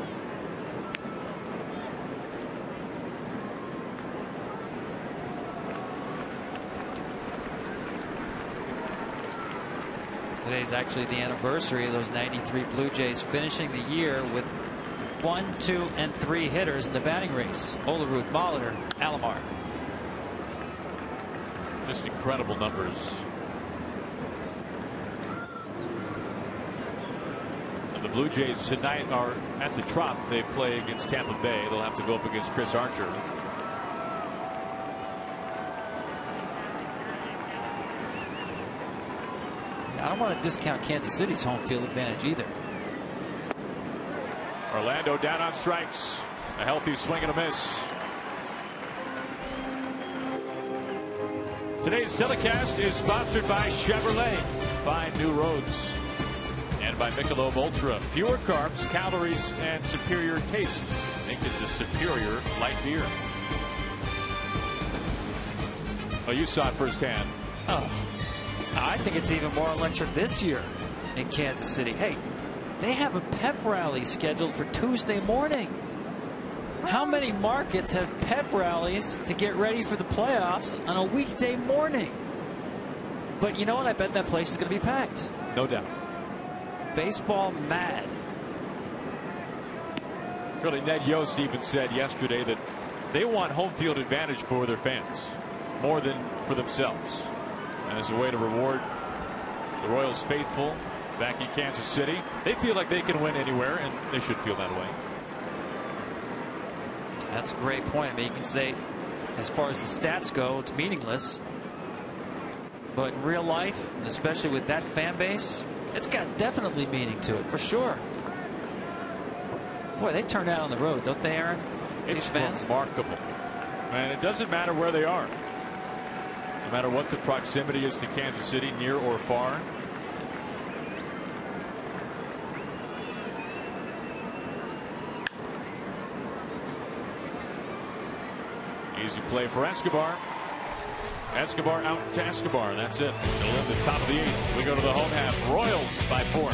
Today's actually the anniversary of those '93 Blue Jays finishing the year with 1, 2, and 3 hitters in the batting race. Olerud, Molitor, Alomar. Just incredible numbers. And the Blue Jays tonight are at the Trop. They play against Tampa Bay. They'll have to go up against Chris Archer. I don't want to discount Kansas City's home field advantage either. Orlando down on strikes. A healthy swing and a miss. Today's telecast is sponsored by Chevrolet. Find new roads. And by Michelob Ultra. Fewer carbs, calories, and superior taste. Make it the superior light beer. Oh, you saw it firsthand. Oh, I think it's even more electric this year in Kansas City. Hey, they have a pep rally scheduled for Tuesday morning. How many markets have pep rallies to get ready for the playoffs on a weekday morning? But you know what? I bet that place is going to be packed. No doubt. Baseball mad. Really, Ned Yost even said yesterday that they want home field advantage for their fans more than for themselves. And as a way to reward the Royals faithful back in Kansas City, they feel like they can win anywhere, and they should feel that way. That's a great point. I mean, you can say as far as the stats go, it's meaningless. But in real life, especially with that fan base, it's got definitely meaning to it, for sure. Boy, they turn out on the road, don't they, Aaron? It's These fans? remarkable. And it doesn't matter where they are. No matter what the proximity is to Kansas City, near or far. Easy play for Escobar. Escobar out to Escobar, and that's it. They'll end the top of the 8th. We go to the home half. Royals by 4.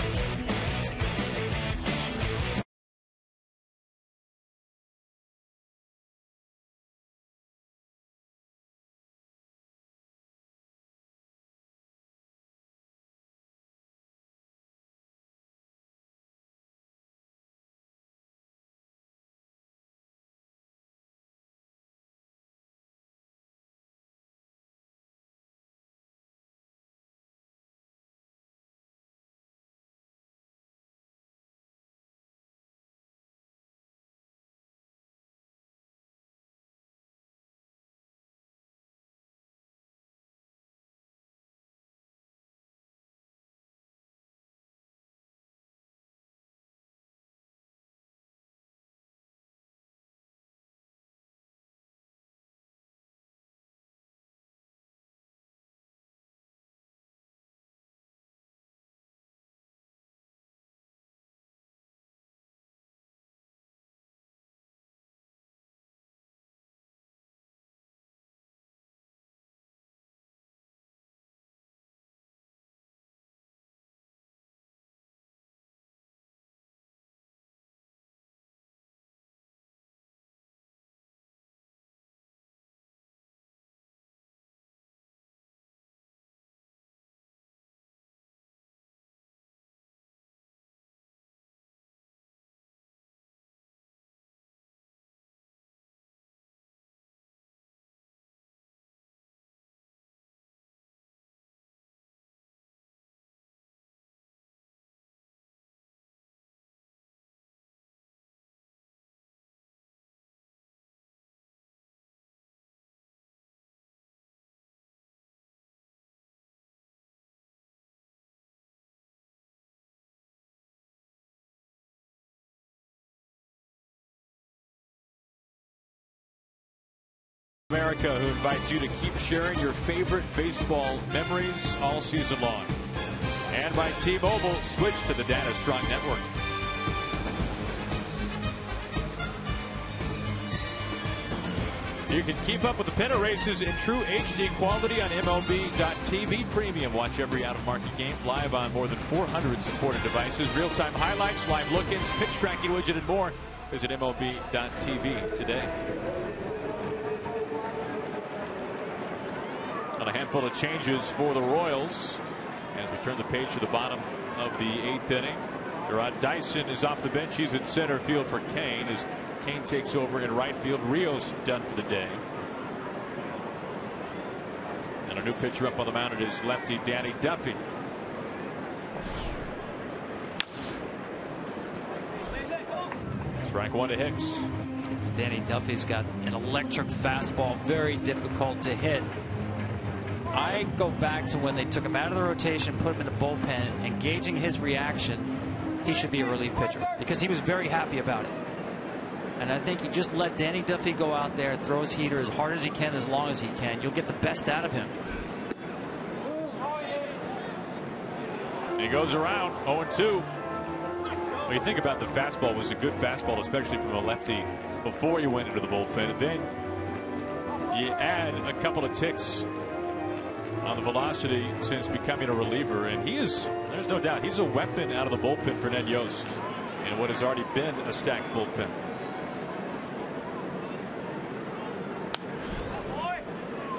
America, who invites you to keep sharing your favorite baseball memories all season long. And by T-Mobile, switch to the Data Strong Network. You can keep up with the pennant races in true HD quality on MLB.TV Premium. Watch every out-of-market game live on more than 400 supported devices. Real-time highlights, live look-ins, pitch tracking widget, and more. Visit MLB.TV today. On a handful of changes for the Royals as we turn the page to the bottom of the 8th inning. Gerard Dyson is off the bench. He's in center field for Kane as Kane takes over in right field. Rios done for the day. And a new pitcher up on the mound. It is lefty Danny Duffy. Strike 1 to Hicks. Danny Duffy's got an electric fastball, very difficult to hit. I go back to when they took him out of the rotation, put him in the bullpen, engaging his reaction. He should be a relief pitcher because he was very happy about it. And I think you just let Danny Duffy go out there and throw his heater as hard as he can, as long as he can. You'll get the best out of him. He goes around 0-2. When you think about the fastball, it was a good fastball, especially from a lefty before you went into the bullpen. And then you add a couple of ticks on the velocity since becoming a reliever, and he is, there's no doubt, he's a weapon out of the bullpen for Ned Yost in what has already been a stacked bullpen.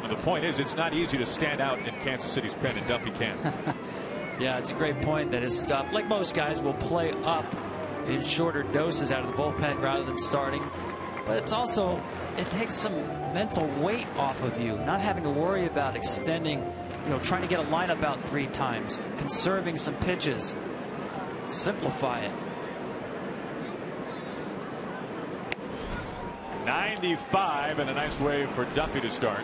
And the point is, it's not easy to stand out in Kansas City's pen, and Duffy can. Yeah, it's a great point that his stuff, like most guys, will play up in shorter doses out of the bullpen rather than starting. But it's also, it takes some mental weight off of you, not having to worry about extending, trying to get a lineup out 3 times, conserving some pitches. Simplify it. 95 and a nice way for Duffy to start.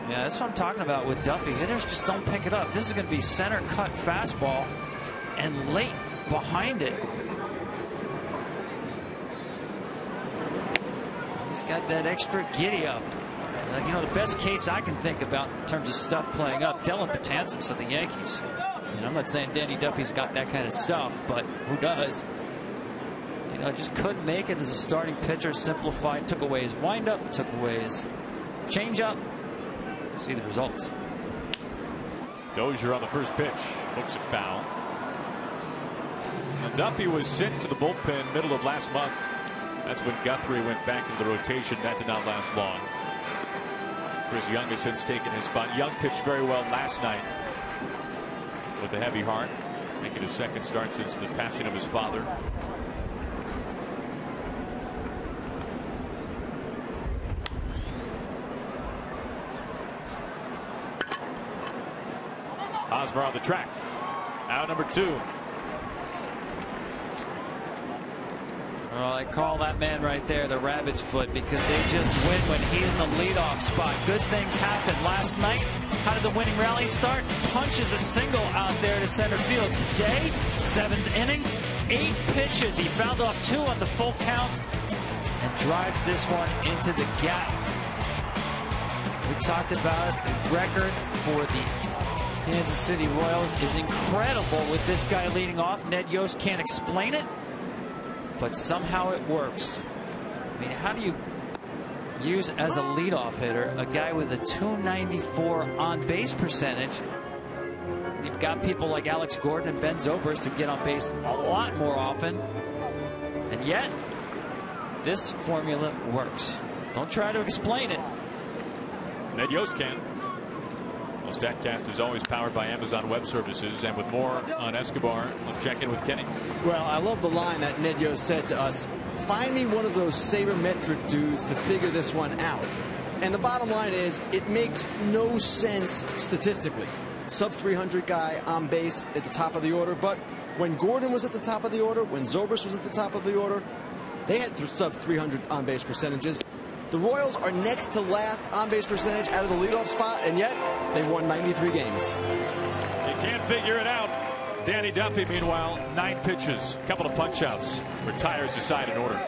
Yeah, that's what I'm talking about with Duffy. Hitters just don't pick it up. This is going to be center cut fastball and late behind it. He's got that extra giddy up. You know, the best case I can think about in terms of stuff playing up, Dylan Betances of the Yankees. And I'm not saying Danny Duffy's got that kind of stuff, but who does? You know, just couldn't make it as a starting pitcher. Simplified, took away his windup, took away his changeup. See the results. Dozier on the first pitch, looks at foul. Now, Duffy was sent to the bullpen middle of last month. That's when Guthrie went back into the rotation. That did not last long. Chris Young has since taken his spot. Young pitched very well last night with a heavy heart, making his second start since the passing of his father. Hosmer on the track. Out number 2. Well, I call that man right there the rabbit's foot, because they just win when he's in the leadoff spot. Good things happen. Last night, how did the winning rally start? Punches a single out there to center field. Today, 7th inning, 8 pitches. He fouled off 2 on the full count and drives this one into the gap. We talked about it. The record for the Kansas City Royals is incredible with this guy leading off. Ned Yost can't explain it, but somehow it works. I mean, how do you use as a leadoff hitter a guy with a .294 on base percentage? You've got people like Alex Gordon and Ben Zobrist who get on base a lot more often, and yet this formula works. Don't try to explain it. Ned Yost can. Well, StatCast is always powered by Amazon Web Services, and with more on Escobar, let's check in with Kenny. Well, I love the line that Ned Yost said to us. Find me one of those sabermetric dudes to figure this one out. And the bottom line is, it makes no sense statistically. Sub 300 guy on base at the top of the order, but when Gordon was at the top of the order, when Zobrist was at the top of the order, they had sub 300 on base percentages. The Royals are next to last on base percentage out of the leadoff spot, and yet they won 93 games. You can't figure it out. Danny Duffy, meanwhile, 9 pitches, couple of punch outs, retires the side in order.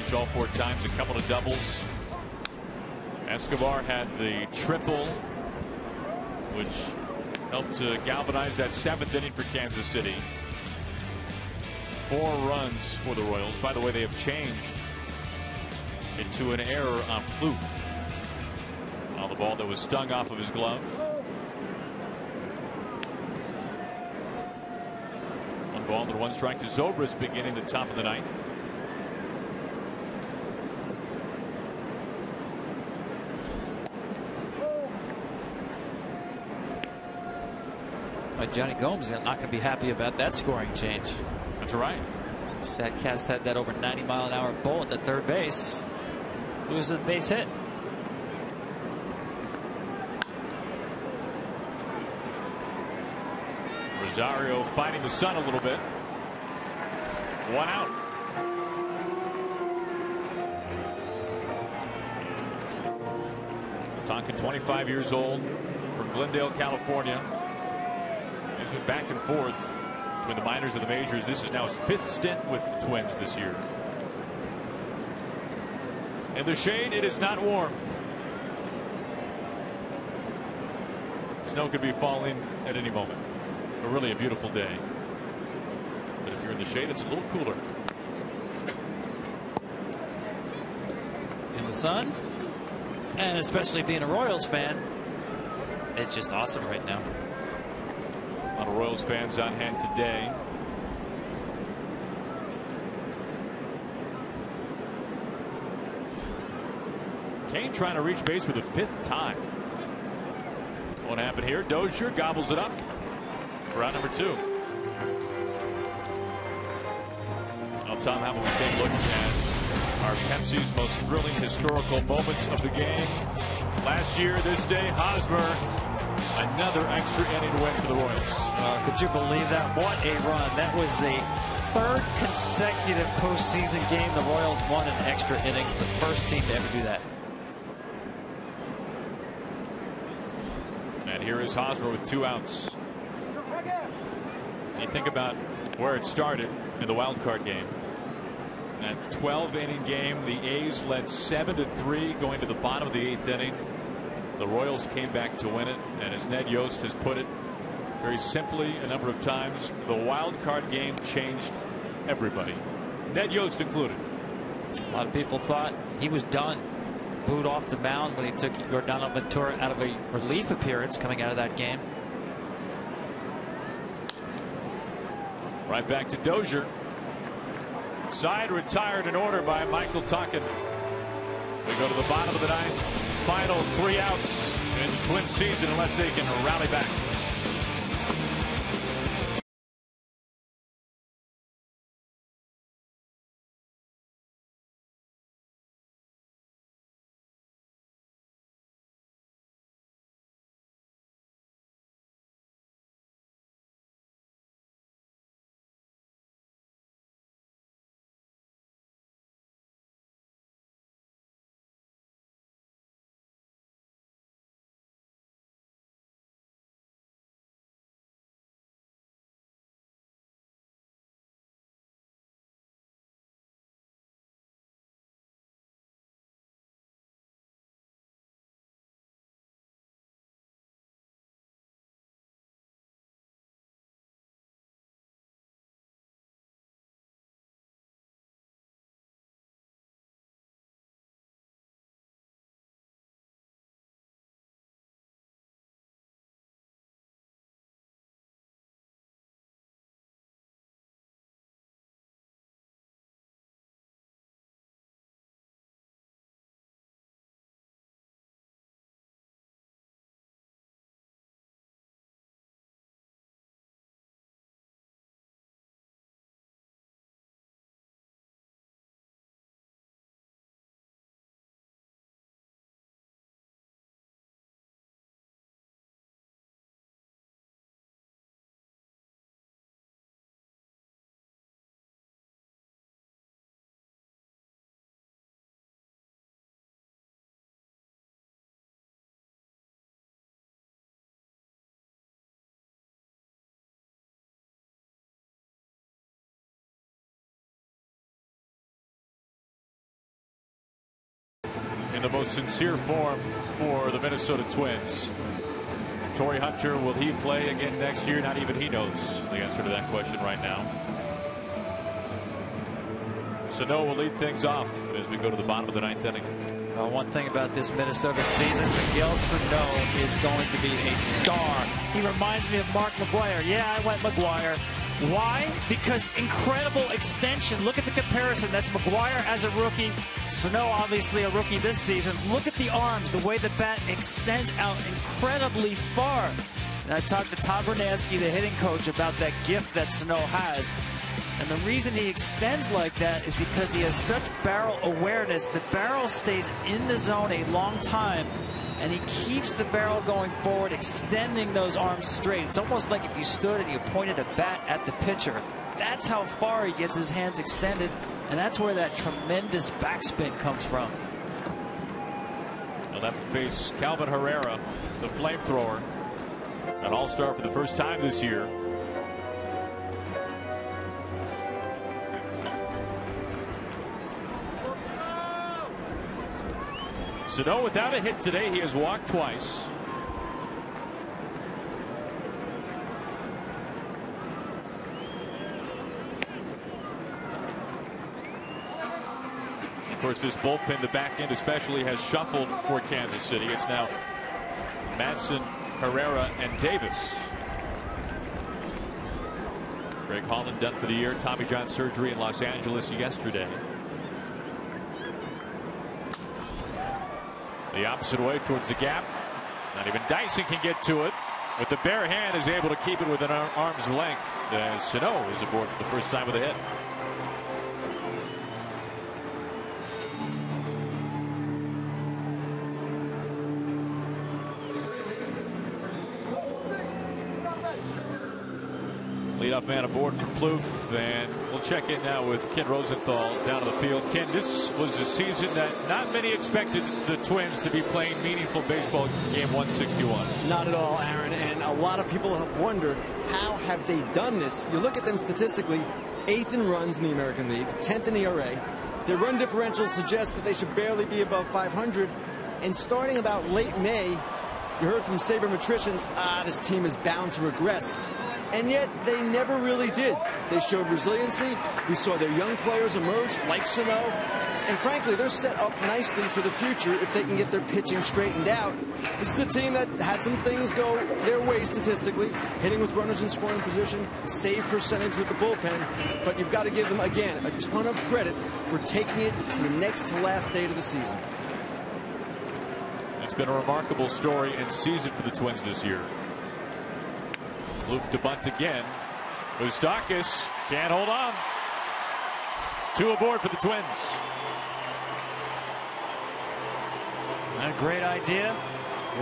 pitched all 4 times, a couple of doubles. Escobar had the triple, which helped to galvanize that 7th inning for Kansas City. 4 runs for the Royals. By the way, they have changed into an error on Plouffe on the ball that was stung off of his glove. 1 ball and 1 strike to Zobrist beginning the top of the 9th. Johnny Gomes is not going to be happy about that scoring change. That's right. Statcast had that over 90-mile-an-hour bullet at third base. Loses a base hit. Rosario fighting the sun a little bit. 1 out. Tonkin, 25 years old, from Glendale, California. He's been back and forth between the minors and the majors. This is now his 5th stint with the Twins this year. In the shade, it is not warm. Snow could be falling at any moment. But really a beautiful day. But if you're in the shade, it's a little cooler. In the sun, and especially being a Royals fan, it's just awesome right now. A lot of Royals fans on hand today. Kane trying to reach base for the 5th time. What happened here? Dozier gobbles it up for out number 2. Well, Tom, how about we take a look at our Pepsi's most thrilling historical moments of the game. Last year, this day, Hosmer, another extra inning win for the Royals. Could you believe that? What a run. That was the 3rd consecutive postseason game the Royals won in extra innings. The first team to ever do that. And here is Hosmer with 2 outs. You think about where it started in the wild card game. That 12-inning game, the A's led 7-3 going to the bottom of the 8th inning. The Royals came back to win it, and as Ned Yost has put it very simply a number of times, the wild card game changed everybody, Ned Yost included. A lot of people thought he was done. Booed off the mound when he took Yordan Ventura out of a relief appearance coming out of that game. Right back to Dozier. Side retired in order by Michael Tonkin. We go to the bottom of the 9th. Final 3 outs in the Twin season unless they can rally back. in the most sincere form for the Minnesota Twins. Torrey Hunter, will he play again next year? Not even he knows the answer to that question right now. Sano will lead things off as we go to the bottom of the 9th inning. One thing about this Minnesota season, Miguel Sano is going to be a star. He reminds me of Mark McGwire. Yeah, I went McGwire. Why? Because incredible extension. Look at the comparison. That's McGwire as a rookie. Sano, obviously a rookie this season. Look at the arms, the way the bat extends out incredibly far. And I talked to Tom Bernansky, the hitting coach, about that gift that Sano has. And the reason he extends like that is because he has such barrel awareness. The barrel stays in the zone a long time, and he keeps the barrel going forward, extending those arms straight. It's almost like if you stood and you pointed a bat at the pitcher. That's how far he gets his hands extended, and that's where that tremendous backspin comes from. He'll have to face Calvin Herrera, the flamethrower, an all-star for the first time this year. Sano without a hit today. He has walked twice. Of course, this bullpen, the back end especially, has shuffled for Kansas City. It's now Madsen, Herrera, and Davis. Greg Holland done for the year. Tommy John surgery in Los Angeles yesterday. The opposite way towards the gap. Not even Dyson can get to it. With the bare hand is able to keep it within arm's length. As Sano is aboard for the first time with a hit. Leadoff man aboard for Plouffe, and we'll check in now with Ken Rosenthal down on the field. Ken, this was a season that not many expected the Twins to be playing meaningful baseball. Game 161. Not at all, Aaron, and a lot of people have wondered, how have they done this? You look at them statistically, 8th in runs in the American League, 10th in ERA. Their run differential suggests that they should barely be above 500, and starting about late May, you heard from sabermetricians, this team is bound to regress. And yet they never really did. They showed resiliency. We saw their young players emerge like Sano. And frankly, they're set up nicely for the future if they can get their pitching straightened out. This is a team that had some things go their way statistically. Hitting with runners in scoring position, save percentage with the bullpen. But you've got to give them, again, a ton of credit for taking it to the next to last date of the season. It's been a remarkable story and season for the Twins this year. Plouffe to bunt again. Moustakas can't hold on. 2 aboard for the Twins. A great idea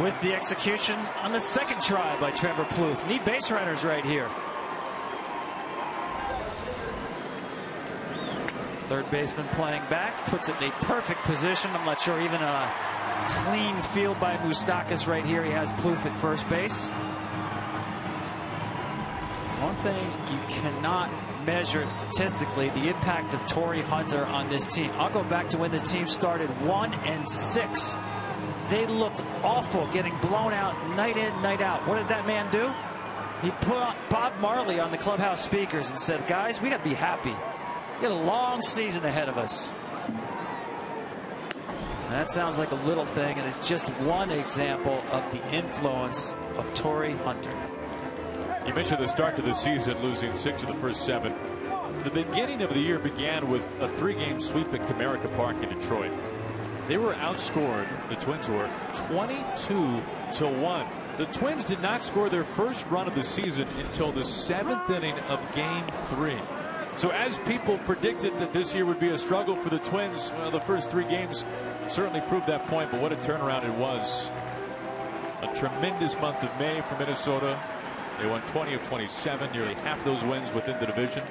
with the execution on the second try by Trevor Plouffe. Need base runners right here. Third baseman playing back, puts it in a perfect position. I'm not sure even a clean field by Moustakas right here. He has Plouffe at first base. One thing you cannot measure statistically, the impact of Torrey Hunter on this team. I'll go back to when this team started 1-6. They looked awful, getting blown out night in, night out. What did that man do? He put Bob Marley on the clubhouse speakers and said, guys, we got to be happy. We got a long season ahead of us. That sounds like a little thing, and it's just one example of the influence of Torrey Hunter. You mentioned the start to the season, losing 6 of the first 7. The beginning of the year began with a 3-game sweep at Comerica Park in Detroit. They were outscored, the Twins were, 22-1. The Twins did not score their first run of the season until the 7th inning of Game 3. So as people predicted that this year would be a struggle for the Twins, well, the first 3 games certainly proved that point, but what a turnaround it was. A tremendous month of May for Minnesota. They won 20 of 27, nearly half those wins within the division.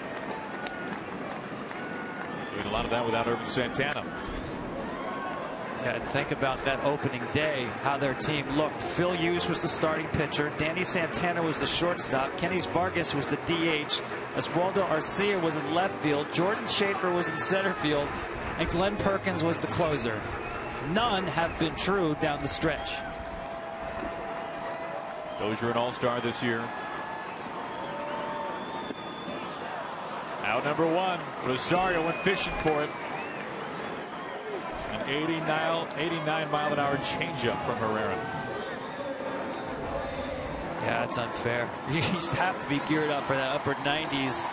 Doing a lot of that without Irvin Santana. Yeah, and think about that opening day, how their team looked. Phil Hughes was the starting pitcher. Danny Santana was the shortstop. Kenny Vargas was the DH. Oswaldo Arcia was in left field. Jordan Schaefer was in center field. And Glenn Perkins was the closer. None have been true down the stretch. Dozier an all-star this year. Out number 1. Rosario went fishing for it. An 89 mile an hour changeup from Herrera. Yeah, that's unfair. You just have to be geared up for that upper 90s.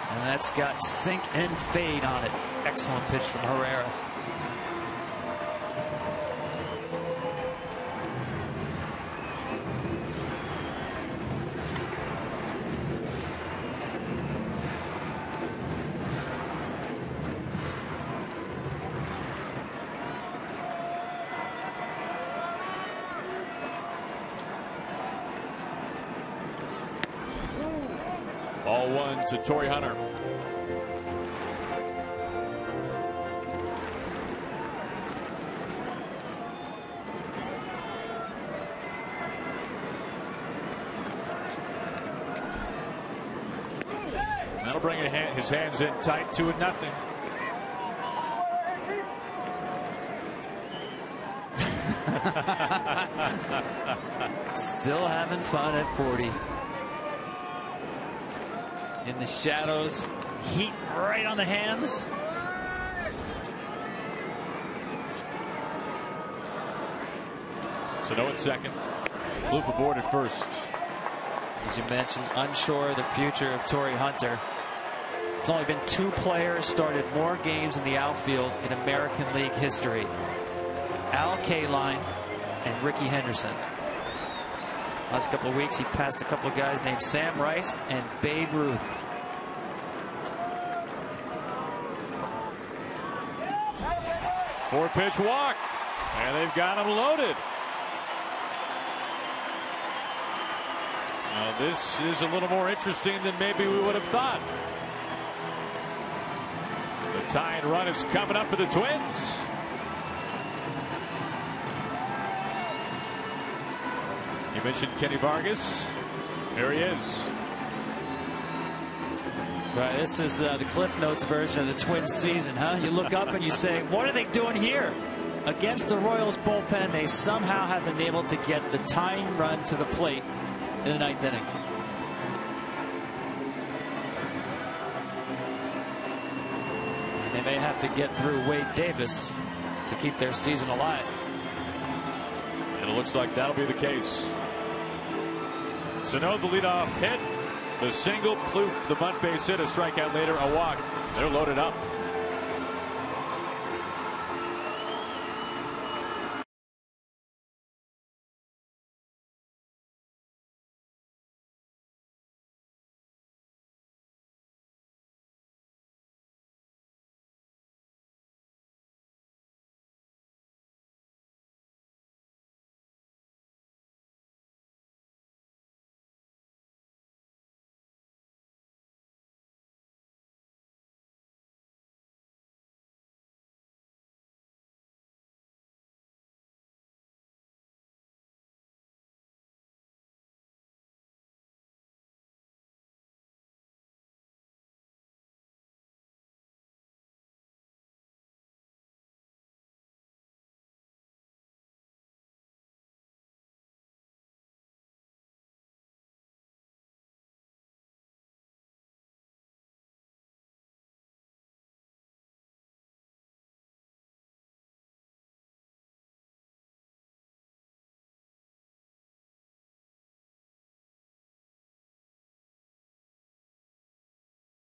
And that's got sink and fade on it. Excellent pitch from Herrera. Ball 1 to Torrey Hunter. That'll bring his hands in tight, 2-0. Still having fun at 40. In the shadows, heat right on the hands. Sano at second. Blue for board at first. As you mentioned, unsure of the future of Torrey Hunter. There's only been 2 players started more games in the outfield in American League history. Al Kaline and Ricky Henderson. Last couple of weeks, he passed a couple of guys named Sam Rice and Babe Ruth. Four-pitch walk, and they've got him loaded. Now this is a little more interesting than maybe we would have thought. The tying run is coming up for the Twins. You mentioned Kenny Vargas. There he is. Right, this is the Cliff Notes version of the Twins season, huh? You look up and you say, what are they doing here? Against the Royals bullpen, they somehow have been able to get the tying run to the plate in the 9th inning. And they may have to get through Wade Davis to keep their season alive. And it looks like that'll be the case. Sano, the leadoff hit. The single, Plouffe, the bunt base hit, a strikeout later, a walk. They're loaded up.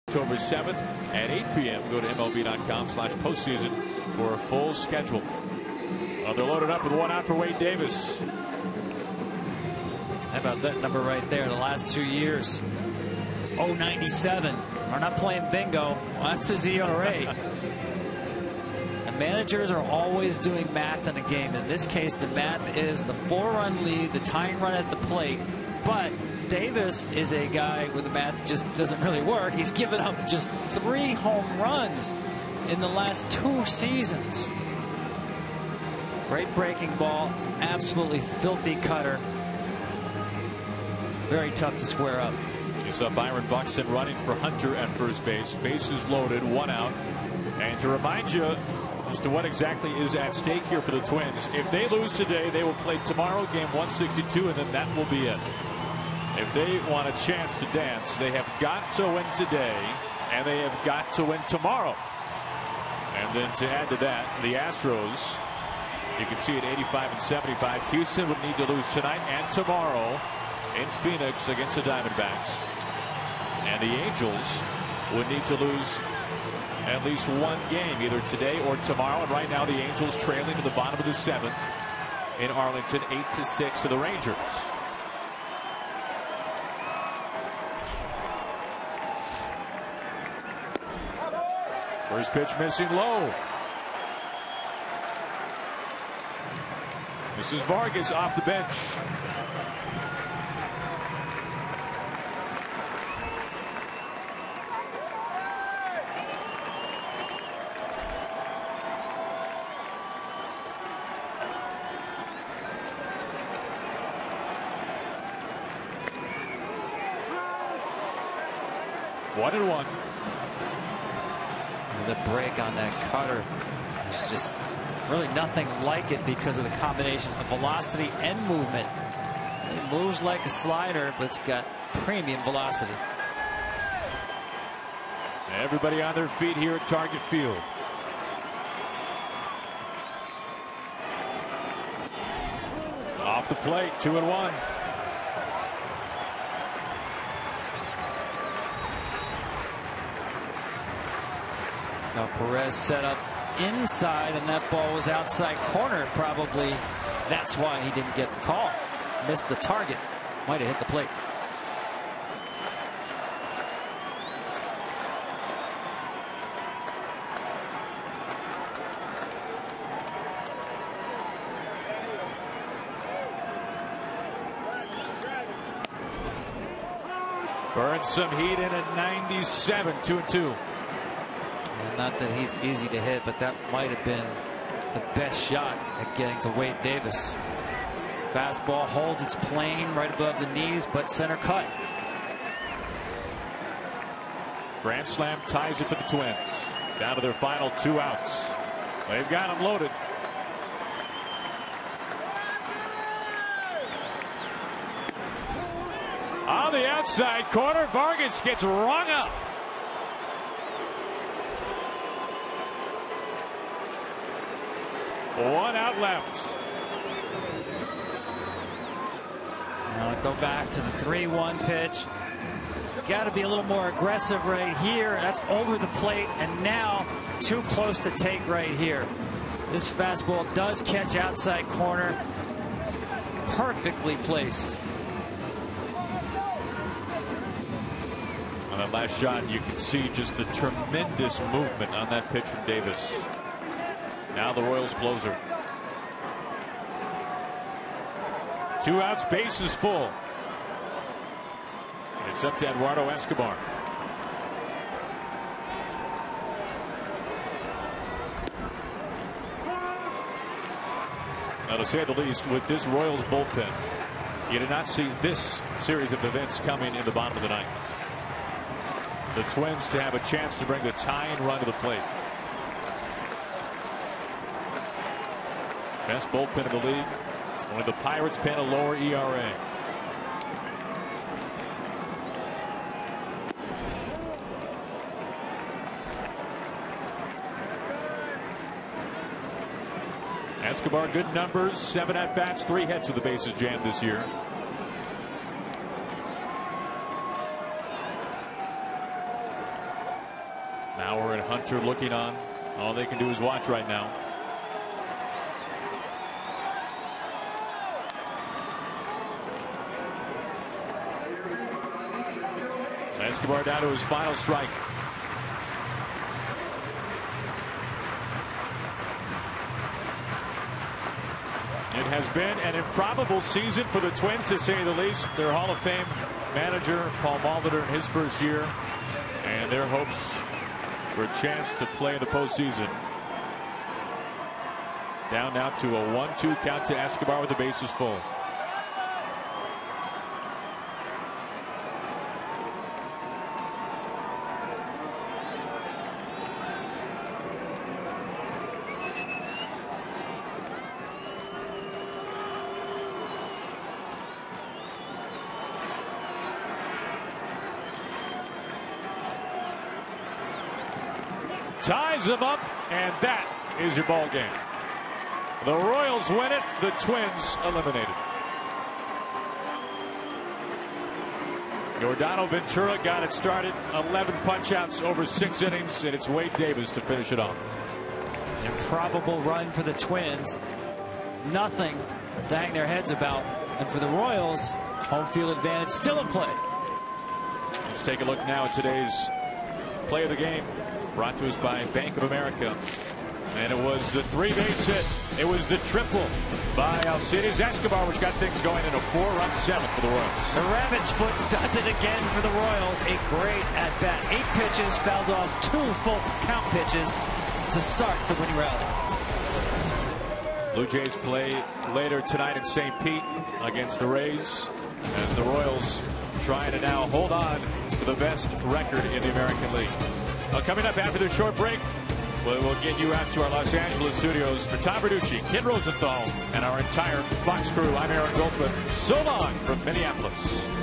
October 7th at 8 p.m. Go to MLB.com/postseason for a full schedule. They're loaded up with 1 out for Wade Davis. How about that number right there? The last 2 years, 0.97. We're not playing bingo. Well, that's his ERA. And managers are always doing math in a game. In this case, the math is the 4-run lead, the tying run at the plate. But Davis is a guy where the math just doesn't really work. He's given up just 3 home runs in the last 2 seasons. Great breaking ball, absolutely filthy cutter. Very tough to square up. You saw Byron Buxton running for Hunter at first base. Bases loaded, 1 out. And to remind you, as to what exactly is at stake here for the Twins. If they lose today, they will play tomorrow, game 162, and then that will be it. If they want a chance to dance, they have got to win today, and they have got to win tomorrow. And then to add to that, the Astros, you can see at 85 and 75. Houston would need to lose tonight and tomorrow in Phoenix against the Diamondbacks. And the Angels would need to lose at least one game, either today or tomorrow. And right now, the Angels trailing to the bottom of the 7th in Arlington, 8-6 to the Rangers. First pitch missing low. This is Vargas off the bench. One and one. The break on that cutter is just really nothing like it because of the combination of velocity and movement. It moves like a slider, but it's got premium velocity. Everybody on their feet here at Target Field. Off the plate, 2-1. So Perez set up inside, and that ball was outside corner. Probably that's why he didn't get the call. Missed the target. Might have hit the plate. Burns some heat in at 97, 2-2. Not that he's easy to hit, but that might have been the best shot at getting to Wade Davis. Fastball holds its plane right above the knees, but center cut. Grand slam ties it for the Twins. Down to their final 2 outs. They've got them loaded. On the outside corner, Vargas gets rung up. One out left. Now go back to the 3-1 pitch. Got to be a little more aggressive right here. That's over the plate, and now too close to take right here. This fastball does catch outside corner. Perfectly placed. On that last shot, you can see just the tremendous movement on that pitch from Davis. Now the Royals closer. 2 outs, bases full. It's up to Eduardo Escobar. Now, to say the least, with this Royals bullpen, you did not see this series of events coming in the bottom of the 9th. The Twins to have a chance to bring the tying run to the plate. Best bullpen in the league. Only the Pirates pen a lower ERA. Escobar, good numbers. 7 at-bats, 3 hits with the bases jammed this year. Mauer and Hunter looking on. All they can do is watch right now. Escobar down to his final strike. It has been an improbable season for the Twins, to say the least. Their Hall of Fame manager, Paul Molitor, in his first year, and their hopes for a chance to play in the postseason. Down now to a 1-2 count to Escobar with the bases full. ties them up, and that is your ball game. The Royals win it. The Twins eliminated. Giordano Ventura got it started. 11 punch-outs over 6 innings, and it's Wade Davis to finish it off. Improbable run for the Twins. Nothing to hang their heads about. And for the Royals, home field advantage still in play. Let's take a look now at today's play of the game, brought to us by Bank of America. And it was the 3-base hit. It was the triple by Alcides Escobar, which got things going in a 4-run 7th for the Royals. The rabbit's foot does it again for the Royals. A great at-bat. 8 pitches, fouled off 2 full count pitches to start the winning rally. Blue Jays play later tonight in St. Pete against the Rays, as the Royals trying to now hold on to the best record in the American League. Coming up after this short break, we'll get you out to our Los Angeles studios. For Tom Verducci, Kid Rosenthal, and our entire Fox crew, I'm Aaron Goldsmith. So long from Minneapolis.